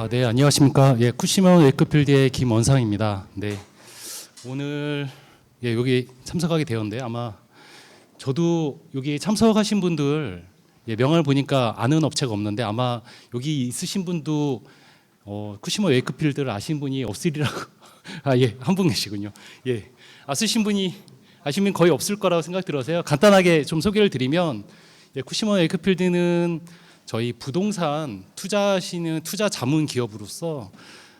네, 안녕하십니까. 예, 쿠시먼 웨이크필드의 김원상입니다. 네, 오늘 여기 참석하게 되었는데 아마 저도 여기 참석하신 분들 명함을 보니까 아는 업체가 없는데 아마 여기 있으신 분도 쿠시먼 웨이크필드를 아시는 분이 없으리라고 한 분 계시군요. 아시는 분이 거의 없을 거라고 생각 들어서요. 간단하게 좀 소개를 드리면 쿠시먼 웨이크필드는 저희 부동산 투자하시는 투자 자문 기업으로서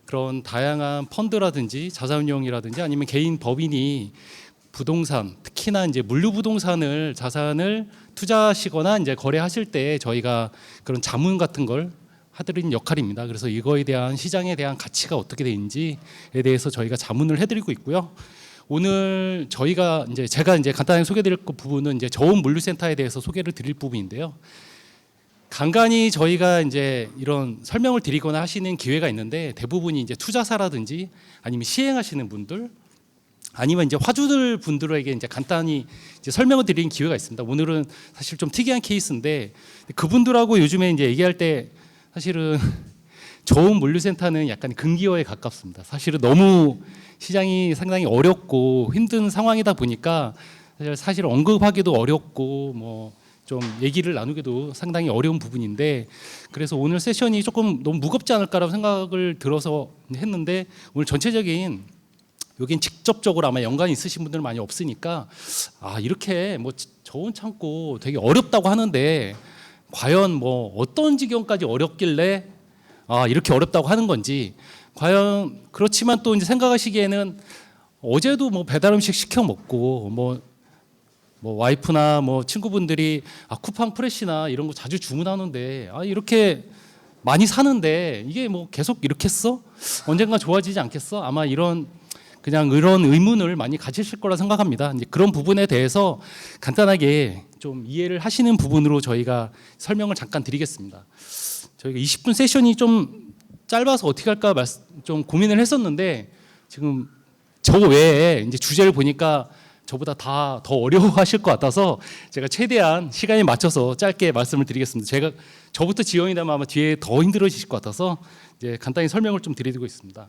그런 다양한 펀드라든지 자산운용이라든지 아니면 개인 법인이 부동산, 특히나 이제 물류 부동산을 자산을 투자하시거나 이제 거래하실 때 저희가 그런 자문 같은 걸 하드리는 역할입니다. 그래서 이거에 대한 시장에 대한 가치가 어떻게 되는지에 대해서 저희가 자문을 해드리고 있고요. 오늘 제가 간단하게 소개드릴 부분은 이제 저온 물류센터에 대해서 소개를 드릴 부분인데요. 간간히 저희가 이제 이런 설명을 드리거나 하시는 기회가 있는데 대부분이 이제 투자사라든지 아니면 시행하시는 분들 아니면 이제 화주들 분들에게 이제 간단히 이제 설명을 드리는 기회가 있습니다. 오늘은 사실 좀 특이한 케이스인데 그분들하고 요즘에 이제 얘기할 때 사실은 저온 물류센터는 약간 금기어에 가깝습니다. 사실은 너무 시장이 상당히 어렵고 힘든 상황이다 보니까 사실 언급하기도 어렵고 좀 얘기를 나누기도 상당히 어려운 부분인데 그래서 오늘 세션이 조금 너무 무겁지 않을까라고 생각을 들어서 했는데 오늘 전체적인 여긴 직접적으로 아마 연관이 있으신 분들 많이 없으니까 이렇게 저온 창고 되게 어렵다고 하는데 과연 어떤 지경까지 어렵길래 이렇게 어렵다고 하는 건지 과연 그렇지만 또 이제 생각하시기에는 어제도 배달 음식 시켜 먹고 와이프나 친구분들이 쿠팡 프레시나 이런 거 자주 주문하는데 이렇게 많이 사는데 이게 계속 이렇게 써? 언젠가 좋아지지 않겠어? 아마 이런 의문을 많이 가지실 거라 생각합니다. 이제 그런 부분에 대해서 간단하게 좀 이해를 하시는 부분으로 저희가 설명을 잠깐 드리겠습니다. 저희가 20분 세션이 좀 짧아서 어떻게 할까 좀 고민을 했었는데 지금 저 외에 이제 주제를 보니까 저보다 다 더 어려워하실 것 같아서 제가 최대한 시간에 맞춰서 짧게 말씀을 드리겠습니다. 저부터 지연이라면 아마 뒤에 더 힘들어지실 것 같아서 이제 간단히 설명을 좀 드리고 있습니다.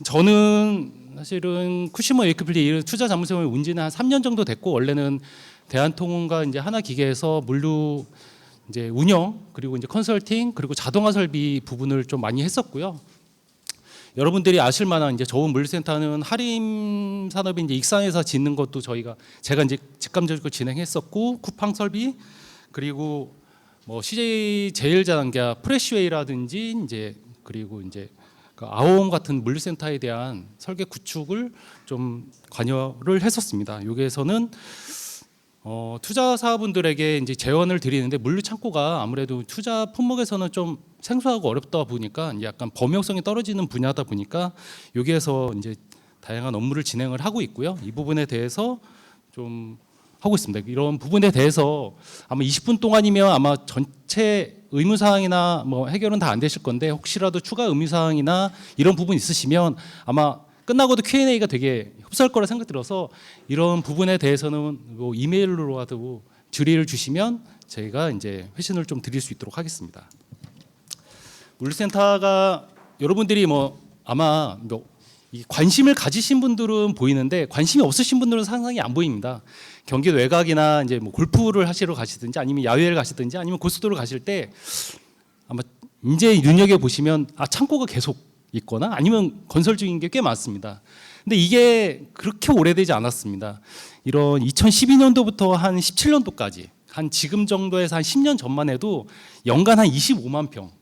저는 사실은 쿠시먼 웨이크필드 투자 자문점을 온 지는 한 3년 정도 됐고 원래는 대한통운과 이제 하나기계에서 물류 이제 운영 그리고 이제 컨설팅 그리고 자동화 설비 부분을 좀 많이 했었고요. 여러분들이 아실 만한 이제 저온 물류센터는 하림 산업이 이제 익산에서 짓는 것도 제가 이제 직감적으로 진행했었고 쿠팡 설비 그리고 CJ 제일자단기아 프레시웨이라든지 그리고 그 아오온 같은 물류센터에 대한 설계 구축을 좀 관여를 했었습니다. 여기에서는 투자사분들에게 이제 제언을 드리는데 물류 창고가 아무래도 투자 품목에서는 좀 생소하고 어렵다 보니까 약간 범용성이 떨어지는 분야다 보니까 여기에서 이제 다양한 업무를 진행을 하고 있고요. 이 부분에 대해서 좀 하고 있습니다. 이런 부분에 대해서 아마 20분 동안이면 아마 전체 의무사항이나 해결은 다 안 되실 건데 혹시라도 추가 의무사항이나 이런 부분 있으시면 아마 끝나고도 Q&A가 되게 흡사할 거라 생각 들어서 이런 부분에 대해서는 이메일로라도 질의를 주시면 저희가 이제 회신을 좀 드릴 수 있도록 하겠습니다. 물류센터가 여러분들이 아마 이 관심을 가지신 분들은 보이는데 관심이 없으신 분들은 상당히 안 보입니다. 경기도 외곽이나 이제 골프를 하시러 가시든지 아니면 야외를 가시든지 아니면 고속도로를 가실 때 아마 이제 눈여겨 보시면 창고가 계속 있거나 아니면 건설 중인 게 꽤 많습니다. 근데 이게 그렇게 오래되지 않았습니다. 이런 2012년도부터 한 17년도까지 한 지금 정도에서 한 10년 전만 해도 연간 한 25만 평.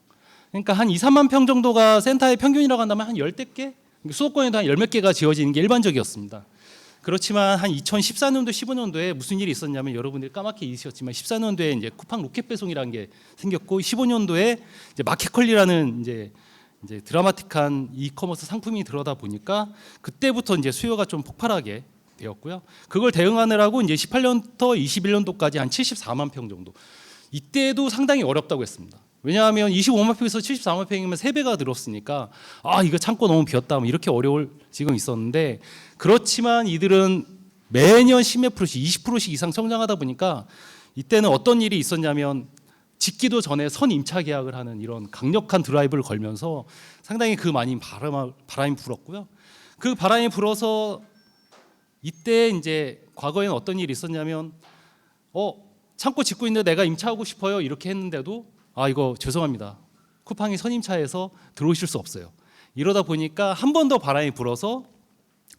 그러니까 한 2, 3만 평 정도가 센터의 평균이라고 한다면 한 10대 개? 수도권에도 한 10몇 개가 지어지는 게 일반적이었습니다. 그렇지만 한 2014년도, 15년도에 무슨 일이 있었냐면 여러분들이 까맣게 잊으셨지만 14년도에 이제 쿠팡 로켓 배송이라는 게 생겼고 15년도에 이제 마켓컬리라는 이제 드라마틱한 이커머스 상품이 들어다 보니까 그때부터 이제 수요가 좀 폭발하게 되었고요. 그걸 대응하느라고 이제 18년부터 21년도까지 한 74만 평 정도. 이때도 상당히 어렵다고 했습니다. 왜냐하면 25만 평에서 74만 평이면 3배가 늘었으니까 이거 창고 너무 비었다 이렇게 어려울 지금 있었는데 그렇지만 이들은 매년 10몇 프로씩 20%씩 이상 성장하다 보니까 이때는 어떤 일이 있었냐면 짓기도 전에 선임차 계약을 하는 이런 강력한 드라이브를 걸면서 상당히 그 많이 바람이 불었고요. 그 바람이 불어서 이때 이제 과거에는 어떤 일이 있었냐면 창고 짓고 있는데 내가 임차하고 싶어요 이렇게 했는데도 이거 죄송합니다. 쿠팡이 선임차에서 들어오실 수 없어요. 이러다 보니까 한 번 더 바람이 불어서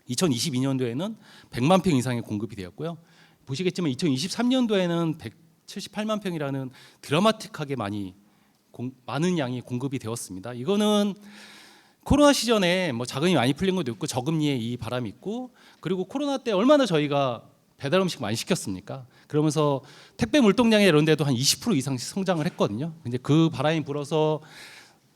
2022년도에는 100만 평 이상의 공급이 되었고요. 보시겠지만 2023년도에는 178만 평이라는 드라마틱하게 많은 양이 공급이 되었습니다. 이거는 코로나 시전에 뭐 자금이 많이 풀린 것도 있고 저금리에 이 바람이 있고, 그리고 코로나 때 얼마나 저희가 배달 음식 많이 시켰습니까? 그러면서 택배 물동량이 이런 데도 한 20% 이상씩 성장을 했거든요. 근데 그 바람이 불어서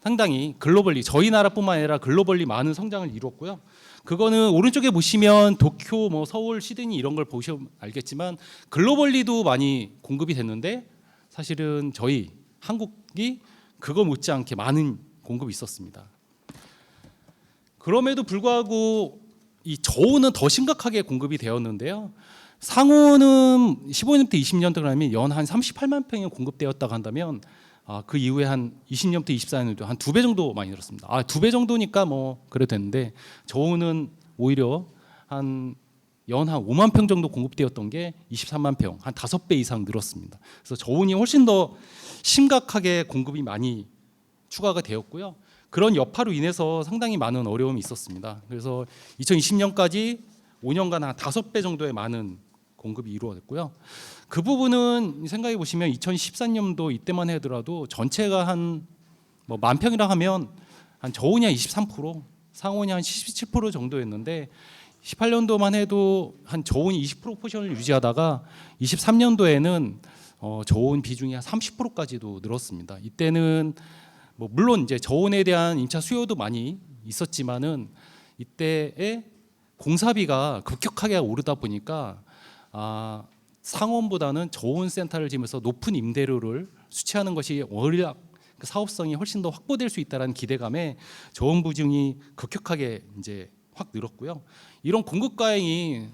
상당히 글로벌리, 저희 나라뿐만 아니라 글로벌리 많은 성장을 이루었고요. 그거는 오른쪽에 보시면 도쿄, 뭐 서울, 시드니 이런 걸 보시면 알겠지만 글로벌리도 많이 공급이 됐는데 사실은 저희 한국이 그거 못지않게 많은 공급이 있었습니다. 그럼에도 불구하고 이 저우는 더 심각하게 공급이 되었는데요. 상호는 15년부터 20년도 그러면 연 한 38만 평이 공급되었다고 한다면 그 이후에 한 20년부터 24년도 한 2배 정도 많이 늘었습니다. 2배 정도니까 뭐 그래도 되는데 저우는 오히려 한 연 한 5만 평 정도 공급되었던 게 23만 평, 한 5배 이상 늘었습니다. 그래서 저온이 훨씬 더 심각하게 공급이 많이 추가가 되었고요. 그런 여파로 인해서 상당히 많은 어려움이 있었습니다. 그래서 2020년까지 5년간 한 5배 정도의 많은 공급이 이루어졌고요. 그 부분은 생각해 보시면 2014년도 이때만 하더라도 전체가 한 뭐 만 평이라 하면 한 저온이 한 23%, 상온이 한 17% 정도였는데 18년도만 해도 한 저온이 20% 포션을 유지하다가 23년도에는 저온 비중이 한 30%까지도 늘었습니다. 이때는 뭐 물론 이제 저온에 대한 임차 수요도 많이 있었지만은 이때에 공사비가 급격하게 오르다 보니까 상온보다는 저온 센터를 지으면서 높은 임대료를 수취하는 것이 오히려 그 사업성이 훨씬 더 확보될 수 있다라는 기대감에 저온 비중이 급격하게 이제 확 늘었고요. 이런 공급 과잉이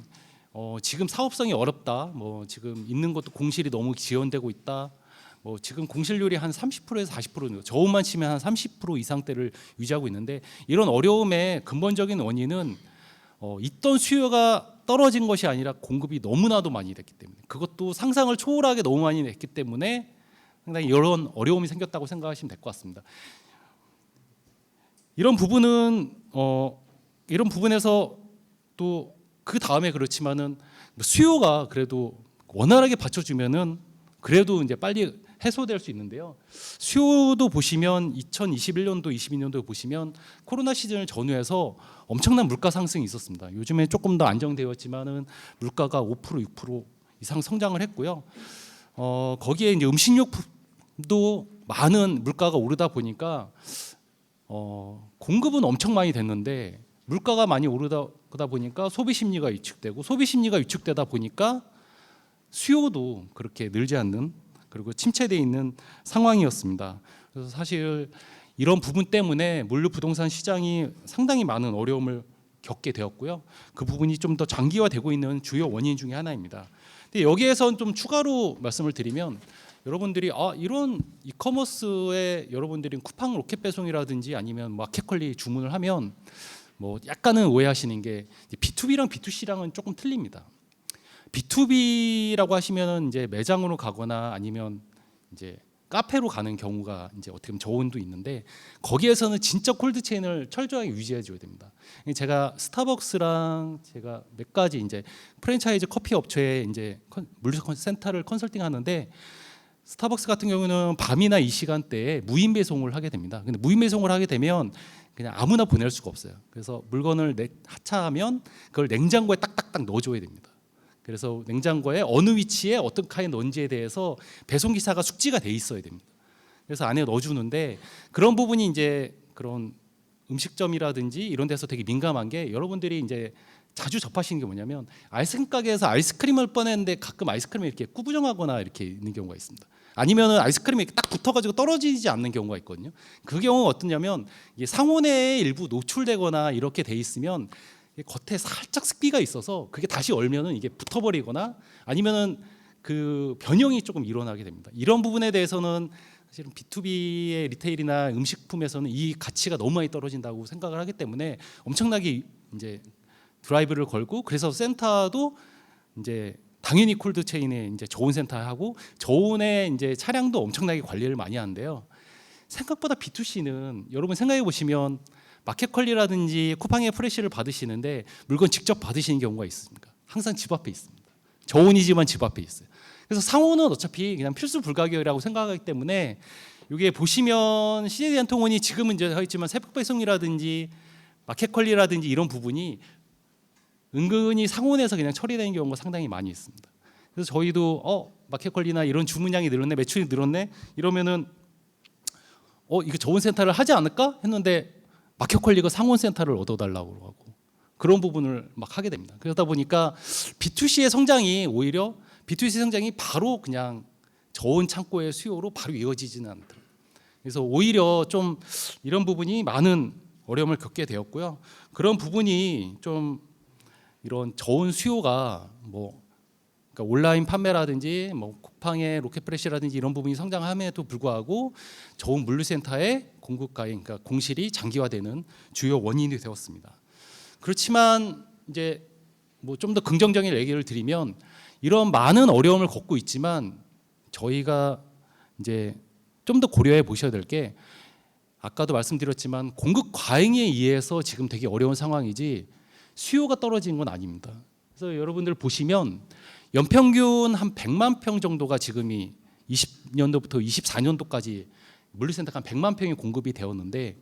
지금 사업성이 어렵다, 뭐 지금 있는 것도 공실이 너무 지연되고 있다, 뭐 지금 공실률이 한 30%에서 40%, 저온만 치면 한 30% 이상대를 유지하고 있는데, 이런 어려움의 근본적인 원인은 있던 수요가 떨어진 것이 아니라 공급이 너무나도 많이 됐기 때문에, 그것도 상상을 초월하게 너무 많이 됐기 때문에 상당히 이런 어려움이 생겼다고 생각하시면 될 것 같습니다. 이런 부분은 이런 부분에서 또 그 다음에 그렇지만은 수요가 그래도 원활하게 받쳐주면은 그래도 이제 빨리 해소될 수 있는데요. 수요도 보시면 2021년도, 22년도 보시면 코로나 시즌을 전후해서 엄청난 물가 상승이 있었습니다. 요즘에 조금 더 안정되었지만은 물가가 5%, 6% 이상 성장을 했고요. 거기에 이제 음식료도 많은 물가가 오르다 보니까 공급은 엄청 많이 됐는데 물가가 많이 오르다 보니까 소비 심리가 위축되고, 소비 심리가 위축되다 보니까 수요도 그렇게 늘지 않는, 그리고 침체되어 있는 상황이었습니다. 그래서 사실 이런 부분 때문에 물류 부동산 시장이 상당히 많은 어려움을 겪게 되었고요. 그 부분이 좀 더 장기화되고 있는 주요 원인 중에 하나입니다. 근데 여기에선 좀 추가로 말씀을 드리면, 여러분들이 이런 이커머스에 여러분들이 쿠팡 로켓 배송이라든지 아니면 마켓컬리 주문을 하면 뭐 약간은 오해하시는 게 B2B랑 B2C랑은 조금 틀립니다. B2B라고 하시면 이제 매장으로 가거나 아니면 이제 카페로 가는 경우가 이제 어떻게 보면 저온도 있는데, 거기에서는 진짜 콜드 체인을 철저하게 유지해 줘야 됩니다. 제가 스타벅스랑 제가 몇 가지 이제 프랜차이즈 커피 업체에 이제 물류 센터를 컨설팅 하는데, 스타벅스 같은 경우는 밤이나 이 시간대에 무인 배송을 하게 됩니다. 근데 무인 배송을 하게 되면 그냥 아무나 보낼 수가 없어요. 그래서 물건을 하차하면 그걸 냉장고에 딱딱딱 넣어줘야 됩니다. 그래서 냉장고에 어느 위치에 어떤 칸에 넣은지에 대해서 배송 기사가 숙지가 돼 있어야 됩니다. 그래서 안에 넣어주는데, 그런 부분이 이제 그런 음식점이라든지 이런 데서 되게 민감한 게, 여러분들이 이제 자주 접하시는 게 뭐냐면 아이스크림 가게에서 아이스크림을 꺼냈는데 가끔 아이스크림이 이렇게 꾸부정하거나 이렇게 있는 경우가 있습니다. 아니면은 아이스크림이 이렇게 딱 붙어가지고 떨어지지 않는 경우가 있거든요. 그 경우가 어떠냐면 이게 상온에 일부 노출되거나 이렇게 돼 있으면 겉에 살짝 습기가 있어서 그게 다시 얼면은 이게 붙어버리거나, 아니면은 그 변형이 조금 일어나게 됩니다. 이런 부분에 대해서는 사실은 B2B의 리테일이나 음식품에서는 이 가치가 너무 많이 떨어진다고 생각을 하기 때문에 엄청나게 이제 드라이브를 걸고, 그래서 센터도 이제 당연히 콜드 체인에 이제 저온 센터에 하고 저온에 이제 차량도 엄청나게 관리를 많이 하는데요. 생각보다 B2C는 여러분 생각해 보시면 마켓컬리라든지 쿠팡의 프레시를 받으시는데 물건 직접 받으시는 경우가 있습니까? 항상 집 앞에 있습니다. 저온이지만 집 앞에 있어요. 그래서 상온은 어차피 그냥 필수 불가결이라고 생각하기 때문에 이게 보시면 CJD한 통원이 지금은 이제 하였지만 새벽 배송이라든지 마켓컬리라든지 이런 부분이 은근히 상온에서 그냥 처리되는 경우가 상당히 많이 있습니다. 그래서 저희도 마켓컬리나 이런 주문량이 늘었네, 매출이 늘었네 이러면은 이거 저온 센터를 하지 않을까 했는데 마켓컬리가 상온 센터를 얻어달라고 하고 그런 부분을 막 하게 됩니다. 그러다 보니까 B2C의 성장이 오히려 B2C 성장이 바로 그냥 저온 창고의 수요로 바로 이어지지는 않더라고요. 그래서 오히려 좀 이런 부분이 많은 어려움을 겪게 되었고요. 그런 부분이 좀 이런 저온 수요가 그러니까 온라인 판매라든지 쿠팡의 로켓프레시라든지 이런 부분이 성장함에도 불구하고 저온 물류센터의 공급 가행, 그러니까 공실이 장기화되는 주요 원인이 되었습니다. 그렇지만 이제 좀 더 긍정적인 얘기를 드리면 이런 많은 어려움을 겪고 있지만 저희가 이제 좀 더 고려해 보셔야 될 게 아까도 말씀드렸지만 공급 과잉에 의해서 지금 되게 어려운 상황이지 수요가 떨어진 건 아닙니다. 그래서 여러분들 보시면 연평균 한 100만 평 정도가 지금이 20년도부터 24년도까지 물류센터가 한 100만 평이 공급이 되었는데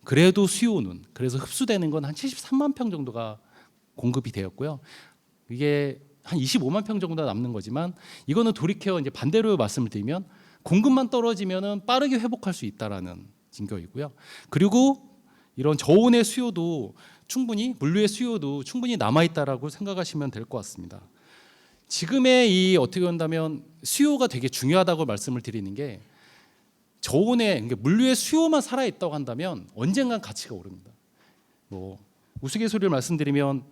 그래도 수요는 그래서 흡수되는 건 한 73만 평 정도가 공급이 되었고요. 이게 한 25만 평 정도 남는 거지만 이거는 돌이켜 이제 반대로 말씀을 드리면 공급만 떨어지면은 빠르게 회복할 수 있다라는 징표이고요. 그리고 이런 저온의 수요도 충분히 물류의 수요도 충분히 남아 있다라고 생각하시면 될 것 같습니다. 지금의 이 어떻게 본다면 수요가 되게 중요하다고 말씀을 드리는 게 저온의 그러니까 물류의 수요만 살아 있다고 한다면 언젠간 가치가 오릅니다. 우스갯소리를 말씀드리면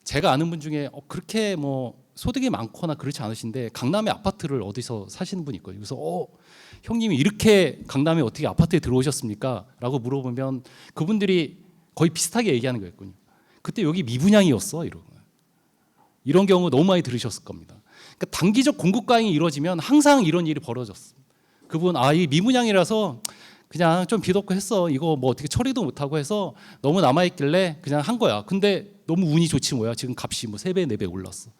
제가 아는 분 중에 그렇게 소득이 많거나 그렇지 않으신데 강남에 아파트를 어디서 사시는 분이 있거든요. 그래서 형님이 이렇게 강남에 어떻게 아파트에 들어오셨습니까? 라고 물어보면 그분들이 거의 비슷하게 얘기하는 거였거든요. 그때 여기 미분양이었어 이런 경우 너무 많이 들으셨을 겁니다. 그러니까 단기적 공급 과잉이 이루어지면 항상 이런 일이 벌어졌습니다. 그분 이 미분양이라서 그냥 좀 빚없고 했어. 이거 어떻게 처리도 못하고 해서 너무 남아있길래 그냥 한 거야. 근데 너무 운이 좋지 뭐야. 지금 값이 3배, 4배 올랐어.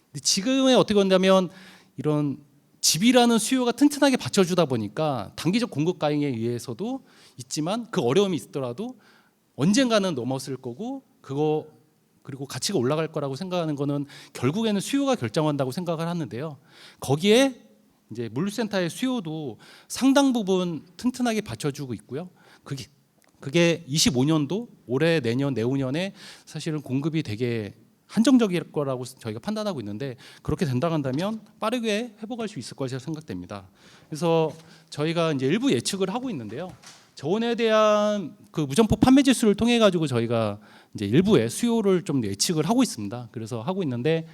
근데 지금에 어떻게 본다면 이런 집이라는 수요가 튼튼하게 받쳐주다 보니까 단기적 공급 과잉에 의해서도 있지만 그 어려움이 있더라도 언젠가는 넘었을 거고 그리고 가치가 올라갈 거라고 생각하는 거는 결국에는 수요가 결정한다고 생각을 하는데요. 거기에 이제 물류센터의 수요도 상당 부분 튼튼하게 받쳐주고 있고요. 그게 25년도 올해 내년 내후년에 사실은 공급이 되게 한정적일 거라고 저희가 판단하고 있는데 그렇게 된다고 한다면 빠르게 회복할 수 있을 것이라 생각됩니다. 그래서 저희가 이제 일부 예측을 하고 있는데요. 저온에 대한 그 무점포 판매 지수를 통해 가지고 저희가 이제 일부의 수요를 좀 예측을 하고 있습니다. 그래서 하고 있는데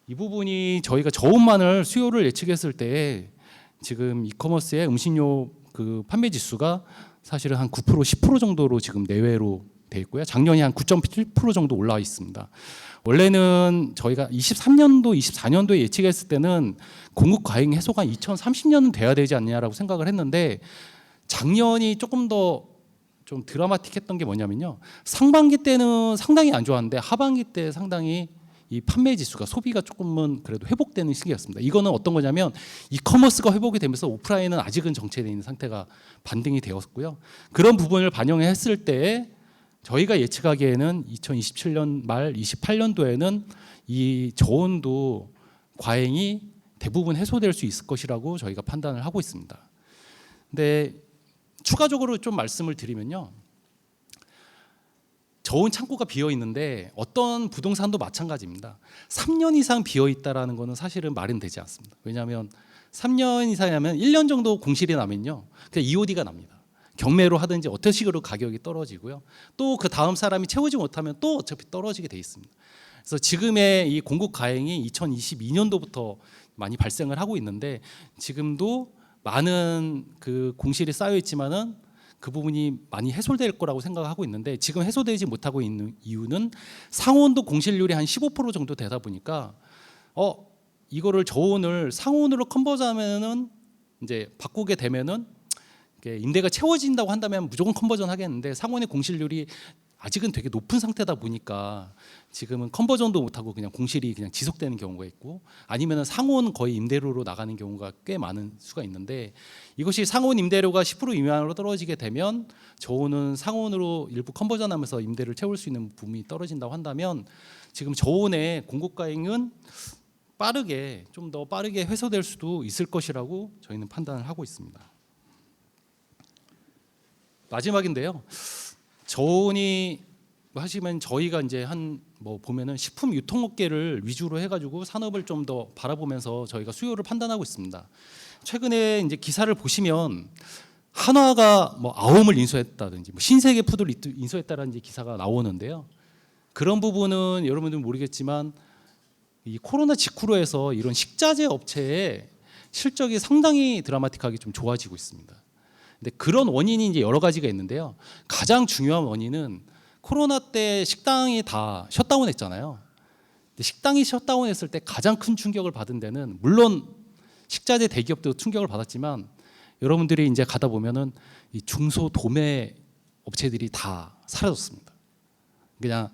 이 부분이 저희가 저온만을 수요를 예측했을 때 지금 이커머스의 음식료 그 판매 지수가 사실은 한 9% 10% 정도로 지금 내외로 돼 있고요. 작년이 한 9.7% 정도 올라와 있습니다. 원래는 저희가 23년도, 24년도에 예측했을 때는 공급 과잉 해소가 2030년은 돼야 되지 않냐라고 생각을 했는데 작년이 조금 더 좀 드라마틱했던 게 뭐냐면요. 상반기 때는 상당히 안 좋았는데 하반기 때 상당히 이 판매 지수가 소비가 조금은 그래도 회복되는 시기였습니다. 이거는 어떤 거냐면 이커머스가 회복이 되면서 오프라인은 아직은 정체되어 있는 상태가 반등이 되었고요. 그런 부분을 반영했을 때 저희가 예측하기에는 2027년 말 28년도에는 이 저온도 과잉이 대부분 해소될 수 있을 것이라고 저희가 판단을 하고 있습니다. 근데 추가적으로 좀 말씀을 드리면요. 저온 창고가 비어 있는데 어떤 부동산도 마찬가지입니다. 3년 이상 비어 있다라는 거는 사실은 말은 되지 않습니다. 왜냐하면 3년 이상이면 1년 정도 공실이 나면요. 그냥 EOD가 납니다. 경매로 하든지 어떤 식으로 가격이 떨어지고요. 또 그 다음 사람이 채우지 못하면 또 어차피 떨어지게 돼 있습니다. 그래서 지금의 이 공급 과잉이 2022년도부터 많이 발생을 하고 있는데 지금도 많은 그 공실이 쌓여 있지만은 그 부분이 많이 해소될 거라고 생각하고 있는데 지금 해소되지 못하고 있는 이유는 상온도 공실률이 한 15% 정도 되다 보니까 이거를 저온을 상온으로 컨버전하면은 이제 바꾸게 되면은 임대가 채워진다고 한다면 무조건 컨버전 하겠는데 상온의 공실률이 아직은 되게 높은 상태다 보니까 지금은 컨버전도 못하고 그냥 공실이 그냥 지속되는 경우가 있고 아니면 상온 거의 임대료로 나가는 경우가 꽤 많은 수가 있는데 이것이 상온 임대료가 10% 이하로 떨어지게 되면 저온은 상온으로 일부 컨버전하면서 임대를 채울 수 있는 부분이 떨어진다고 한다면 지금 저온의 공급 과잉은 빠르게 좀 더 빠르게 해소될 수도 있을 것이라고 저희는 판단을 하고 있습니다. 마지막인데요. 저온이 하시면 저희가 이제 보면은 식품 유통업계를 위주로 해가지고 산업을 좀 더 바라보면서 저희가 수요를 판단하고 있습니다. 최근에 이제 기사를 보시면 한화가 아움을 인수했다든지 신세계 푸드를 인수했다라는 기사가 나오는데요. 그런 부분은 여러분들 모르겠지만 이 코로나 직후로 해서 이런 식자재 업체의 실적이 상당히 드라마틱하게 좀 좋아지고 있습니다. 근데 그런 원인이 이제 여러 가지가 있는데요. 가장 중요한 원인은 코로나 때 식당이 다 셧다운했잖아요. 근데 식당이 셧다운했을 때 가장 큰 충격을 받은 데는 물론 식자재 대기업도 충격을 받았지만 여러분들이 이제 가다 보면은 이 중소 도매 업체들이 다 사라졌습니다. 그냥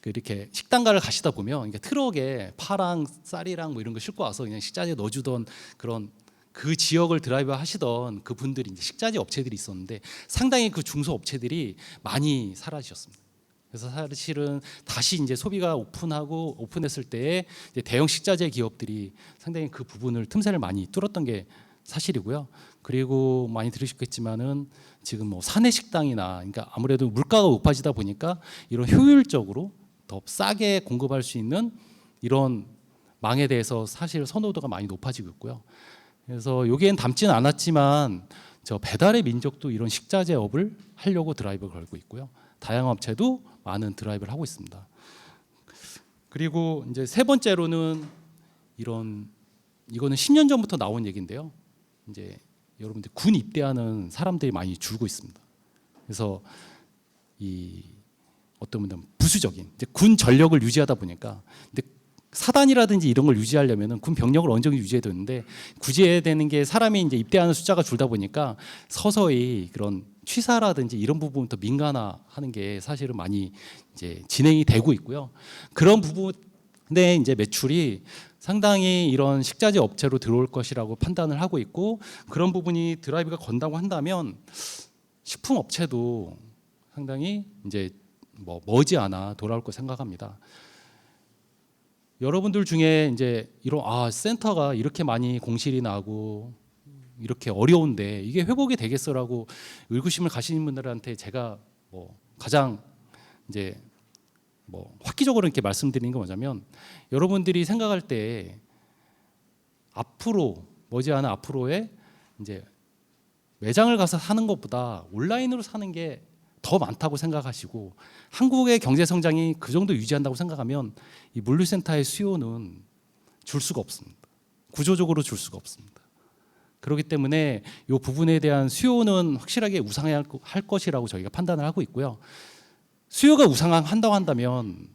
이렇게 식당가를 가시다 보면 트럭에 파랑 쌀이랑 이런 거 싣고 와서 그냥 식자재 넣어주던 그런 그 지역을 드라이브 하시던 그 분들이 이제 식자재 업체들이 있었는데 상당히 그 중소 업체들이 많이 사라지셨습니다. 그래서 사실은 다시 이제 소비가 오픈했을 때에 이제 대형 식자재 기업들이 상당히 그 부분을 틈새를 많이 뚫었던 게 사실이고요. 그리고 많이 들으셨겠지만은 지금 사내 식당이나 그러니까 아무래도 물가가 높아지다 보니까 이런 효율적으로 더 싸게 공급할 수 있는 이런 망에 대해서 사실 선호도가 많이 높아지고 있고요. 그래서 여기엔 담지는 않았지만 저 배달의 민족도 이런 식자재업을 하려고 드라이브를 걸고 있고요. 다양한 업체도 많은 드라이브를 하고 있습니다. 그리고 이제 세 번째로는 이거는 10년 전부터 나온 얘기인데요. 이제 여러분들 군 입대하는 사람들이 많이 줄고 있습니다. 그래서 이 어떤 분들은 부수적인 이제 군 전력을 유지하다 보니까 근데 사단이라든지 이런 걸 유지하려면은 군 병력을 어느 정도 유지해야 되는데 굳이 해야 되는 게 사람이 이제 입대하는 숫자가 줄다 보니까 서서히 그런 취사라든지 이런 부분부터 민간화하는 게 사실은 많이 이제 진행이 되고 있고요. 그런 부분에 이제 매출이 상당히 이런 식자재 업체로 들어올 것이라고 판단을 하고 있고 그런 부분이 드라이브가 건다고 한다면 식품 업체도 상당히 이제 머지않아 돌아올 거 생각합니다. 여러분들 중에 이제 이런 센터가 이렇게 많이 공실이 나고 이렇게 어려운데 이게 회복이 되겠어라고 의구심을 가시는 분들한테 제가 가장 이제 획기적으로 이렇게 말씀드리는 게 뭐냐면 여러분들이 생각할 때 앞으로 머지않아 앞으로의 이제 매장을 가서 사는 것보다 온라인으로 사는 게 더 많다고 생각하시고 한국의 경제 성장이 그 정도 유지한다고 생각하면 이 물류센터의 수요는 줄 수가 없습니다. 구조적으로 줄 수가 없습니다. 그렇기 때문에 이 부분에 대한 수요는 확실하게 우상할 것이라고 저희가 판단을 하고 있고요. 수요가 우상한다고 한다면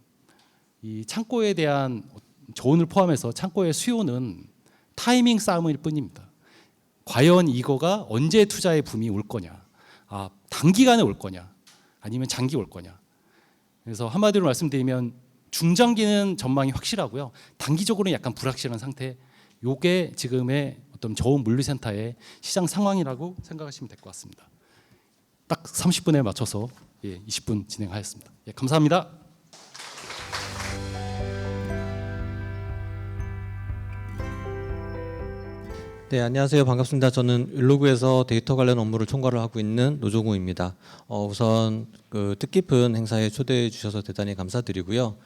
이 창고에 대한 저온을 포함해서 창고의 수요는 타이밍 싸움일 뿐입니다. 과연 이거가 언제 투자의 붐이 올 거냐, 단기간에 올 거냐, 아니면 장기 올 거냐. 그래서 한마디로 말씀드리면 중장기는 전망이 확실하고요. 단기적으로는 약간 불확실한 상태. 요게 지금의 어떤 저온 물류센터의 시장 상황이라고 생각하시면 될 것 같습니다. 딱 30분에 맞춰서 20분 진행하였습니다. 감사합니다. 네, 안녕하세요. 반갑습니다. 저는 율로그에서 데이터 관련 업무를 총괄을 하고 있는 노종우입니다. 우선 그 뜻깊은 행사에 초대해 주셔서 대단히 감사드리고요.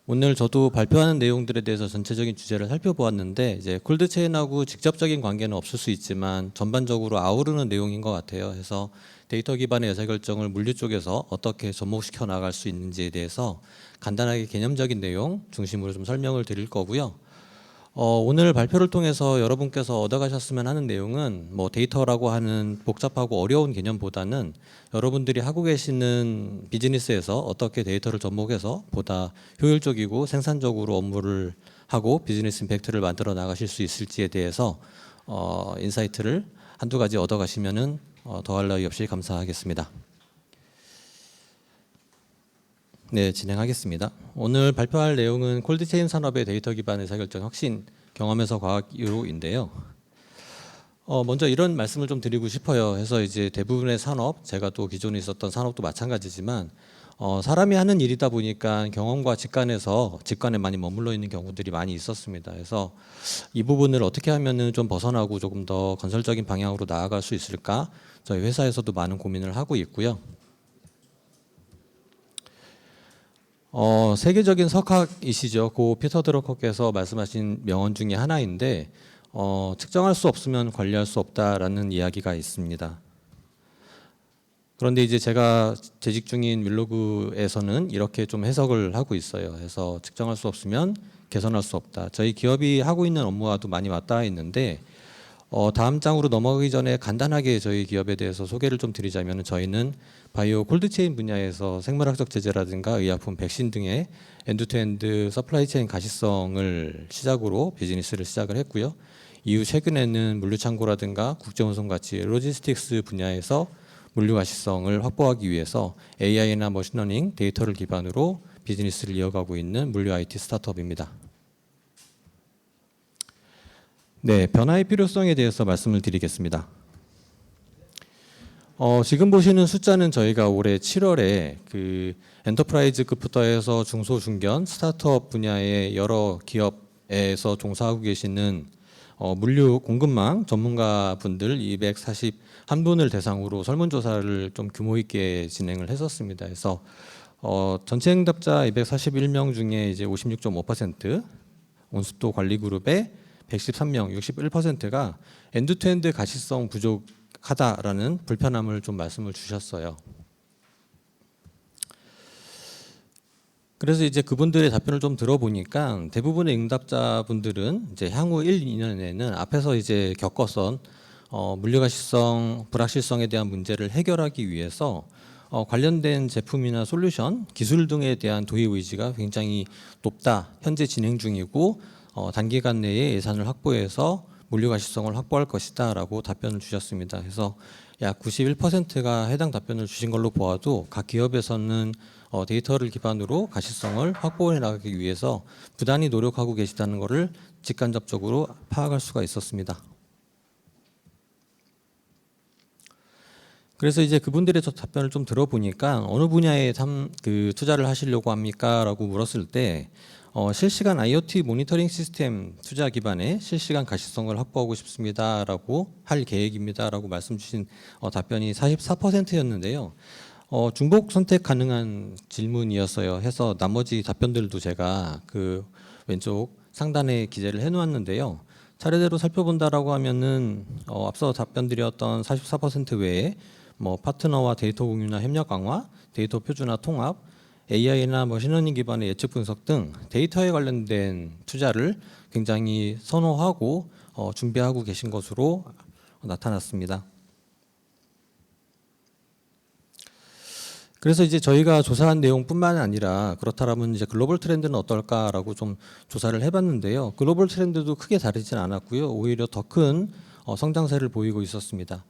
오늘 저도 발표하는 내용들에 대해서 전체적인 주제를 살펴보았는데 이제 콜드체인하고 직접적인 관계는 없을 수 있지만 전반적으로 아우르는 내용인 것 같아요. 그래서 데이터 기반의 의사결정을 물류 쪽에서 어떻게 접목시켜 나갈 수 있는지에 대해서 간단하게 개념적인 내용 중심으로 좀 설명을 드릴 거고요. 오늘 발표를 통해서 여러분께서 얻어가셨으면 하는 내용은 뭐 데이터라고 하는 복잡하고 어려운 개념보다는 여러분들이 하고 계시는 비즈니스에서 어떻게 데이터를 접목해서 보다 효율적이고 생산적으로 업무를 하고 비즈니스 임팩트를 만들어 나가실 수 있을지에 대해서 인사이트를 한두 가지 얻어가시면은 더할 나위 없이 감사하겠습니다. 네, 진행하겠습니다. 오늘 발표할 내용은 콜드체인 산업의 데이터 기반 의사결정 혁신 경험에서 과학으로인데요. 먼저 이런 말씀을 좀 드리고 싶어요. 해서 이제 대부분의 산업, 제가 또 기존에 있었던 산업도 마찬가지지만 사람이 하는 일이다 보니까 경험과 직관에 많이 머물러 있는 경우들이 많이 있었습니다. 그래서 이 부분을 어떻게 하면은 좀 벗어나고 조금 더 건설적인 방향으로 나아갈 수 있을까? 저희 회사에서도 많은 고민을 하고 있고요. 세계적인 석학이시죠. 고 피터 드러커께서 말씀하신 명언 중에 하나인데 측정할 수 없으면 관리할 수 없다라는 이야기가 있습니다. 그런데 이제 제가 재직 중인 윌로그에서는 이렇게 좀 해석을 하고 있어요. 그래서 측정할 수 없으면 개선할 수 없다. 저희 기업이 하고 있는 업무와도 많이 맞닿아 있는데 다음 장으로 넘어가기 전에 간단하게 저희 기업에 대해서 소개를 좀 드리자면 저희는 바이오 콜드체인 분야에서 생물학적 제재라든가 의약품, 백신 등의 엔드투엔드 서플라이체인 가시성을 시작으로 비즈니스를 시작을 했고요. 이후 최근에는 물류창고라든가 국제운송같이 로지스틱스 분야에서 물류 가시성을 확보하기 위해서 AI나 머신러닝 데이터를 기반으로 비즈니스를 이어가고 있는 물류 IT 스타트업입니다. 네, 변화의 필요성에 대해서 말씀을 드리겠습니다. 지금 보시는 숫자는 저희가 올해 7월에 그 엔터프라이즈급부터 해서 중소 중견 스타트업 분야의 여러 기업에서 종사하고 계시는 물류 공급망 전문가분들 241분을 대상으로 설문조사를 좀 규모 있게 진행을 했었습니다. 그래서 전체 응답자 241명 중에 이제 56.5% 온습도 관리 그룹의 113명, 61%가 엔드투엔드 가시성 부족하다라는 불편함을 좀 말씀을 주셨어요. 그래서 이제 그분들의 답변을 좀 들어보니까 대부분의 응답자분들은 이제 향후 1, 2년에는 앞에서 이제 겪었던 물류 가시성, 불확실성에 대한 문제를 해결하기 위해서 관련된 제품이나 솔루션, 기술 등에 대한 도입 의지가 굉장히 높다. 현재 진행 중이고 단기간 내에 예산을 확보해서 물류 가시성을 확보할 것이다라고 답변을 주셨습니다. 그래서 약 91%가 해당 답변을 주신 걸로 보아도 각 기업에서는 데이터를 기반으로 가시성을 확보해 나가기 위해서 부단히 노력하고 계시다는 것을 직간접적으로 파악할 수가 있었습니다. 그래서 이제 그분들의 답변을 좀 들어보니까 어느 분야에 투자를 하시려고 합니까?라고 물었을 때 실시간 IoT 모니터링 시스템 투자 기반의 실시간 가시성을 확보하고 싶습니다라고 할 계획입니다라고 말씀 주신 답변이 44%였는데요. 중복 선택 가능한 질문이었어요. 해서 나머지 답변들도 제가 그 왼쪽 상단에 기재를 해놓았는데요. 차례대로 살펴본다라고 하면은 앞서 답변드렸던 44% 외에 뭐 파트너와 데이터 공유나 협력 강화, 데이터 표준화 통합, AI나 머신러닝 기반의 예측 분석 등 데이터에 관련된 투자를 굉장히 선호하고 준비하고 계신 것으로 나타났습니다. 그래서 이제 저희가 조사한 내용뿐만 아니라 그렇다면 이제 글로벌 트렌드는 어떨까라고 좀 조사를 해봤는데요. 글로벌 트렌드도 크게 다르진 않았고요. 오히려 더 큰 성장세를 보이고 있었습니다.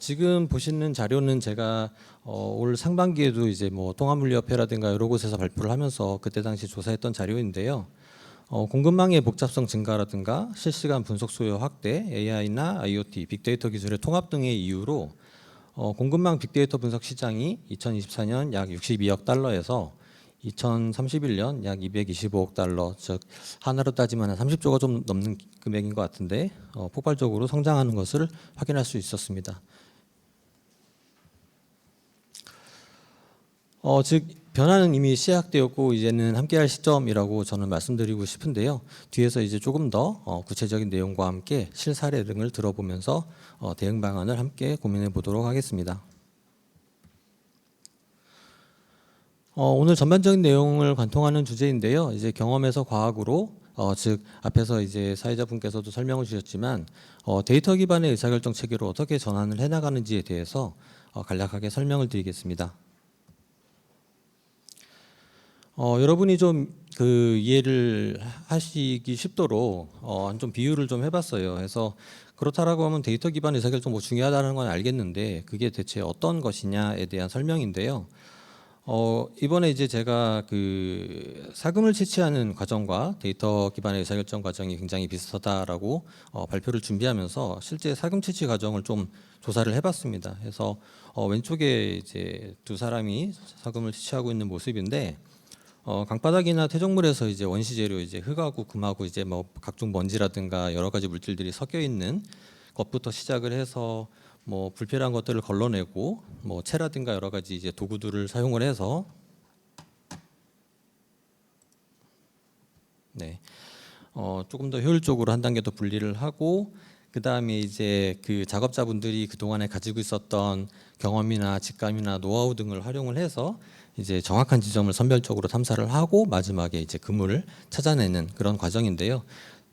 지금 보시는 자료는 제가 올 상반기에도 이제 뭐 통합물류협회라든가 여러 곳에서 발표를 하면서 그때 당시 조사했던 자료인데요. 공급망의 복잡성 증가라든가 실시간 분석 수요 확대, AI나 IoT, 빅데이터 기술의 통합 등의 이유로 공급망 빅데이터 분석 시장이 2024년 약 62억 달러에서 2031년 약 225억 달러, 즉 하나로 따지면 한 30조가 좀 넘는 금액인 것 같은데 폭발적으로 성장하는 것을 확인할 수 있었습니다. 즉 변화는 이미 시작되었고 이제는 함께할 시점이라고 저는 말씀드리고 싶은데요. 뒤에서 이제 조금 더 구체적인 내용과 함께 실사례 등을 들어보면서 대응 방안을 함께 고민해 보도록 하겠습니다. 오늘 전반적인 내용을 관통하는 주제인데요. 이제 경험에서 과학으로 즉 앞에서 이제 사회자분께서도 설명을 주셨지만 데이터 기반의 의사결정 체계로 어떻게 전환을 해나가는지에 대해서 간략하게 설명을 드리겠습니다. 여러분이 좀 그 이해를 하시기 쉽도록 좀 비유를 좀 해봤어요. 그래서 그렇다라고 하면 데이터 기반 의사결정 뭐 중요하다는 건 알겠는데 그게 대체 어떤 것이냐에 대한 설명인데요. 이번에 이제 제가 그 사금을 채취하는 과정과 데이터 기반의 의사결정 과정이 굉장히 비슷하다라고 발표를 준비하면서 실제 사금 채취 과정을 좀 조사를 해봤습니다. 그래서 왼쪽에 이제 두 사람이 사금을 채취하고 있는 모습인데 강바닥이나 퇴적물에서 이제 원시 재료 이제 흙하고 금하고 이제 뭐 각종 먼지라든가 여러 가지 물질들이 섞여 있는 것부터 시작을 해서 뭐 불필요한 것들을 걸러내고 뭐 채라든가 여러 가지 이제 도구들을 사용을 해서 조금 더 효율적으로 한 단계 더 분리를 하고 그 다음에 이제 그 작업자분들이 그 동안에 가지고 있었던 경험이나 직감이나 노하우 등을 활용을 해서 이제 정확한 지점을 선별적으로 탐사를 하고 마지막에 이제 그물을 찾아내는 그런 과정인데요.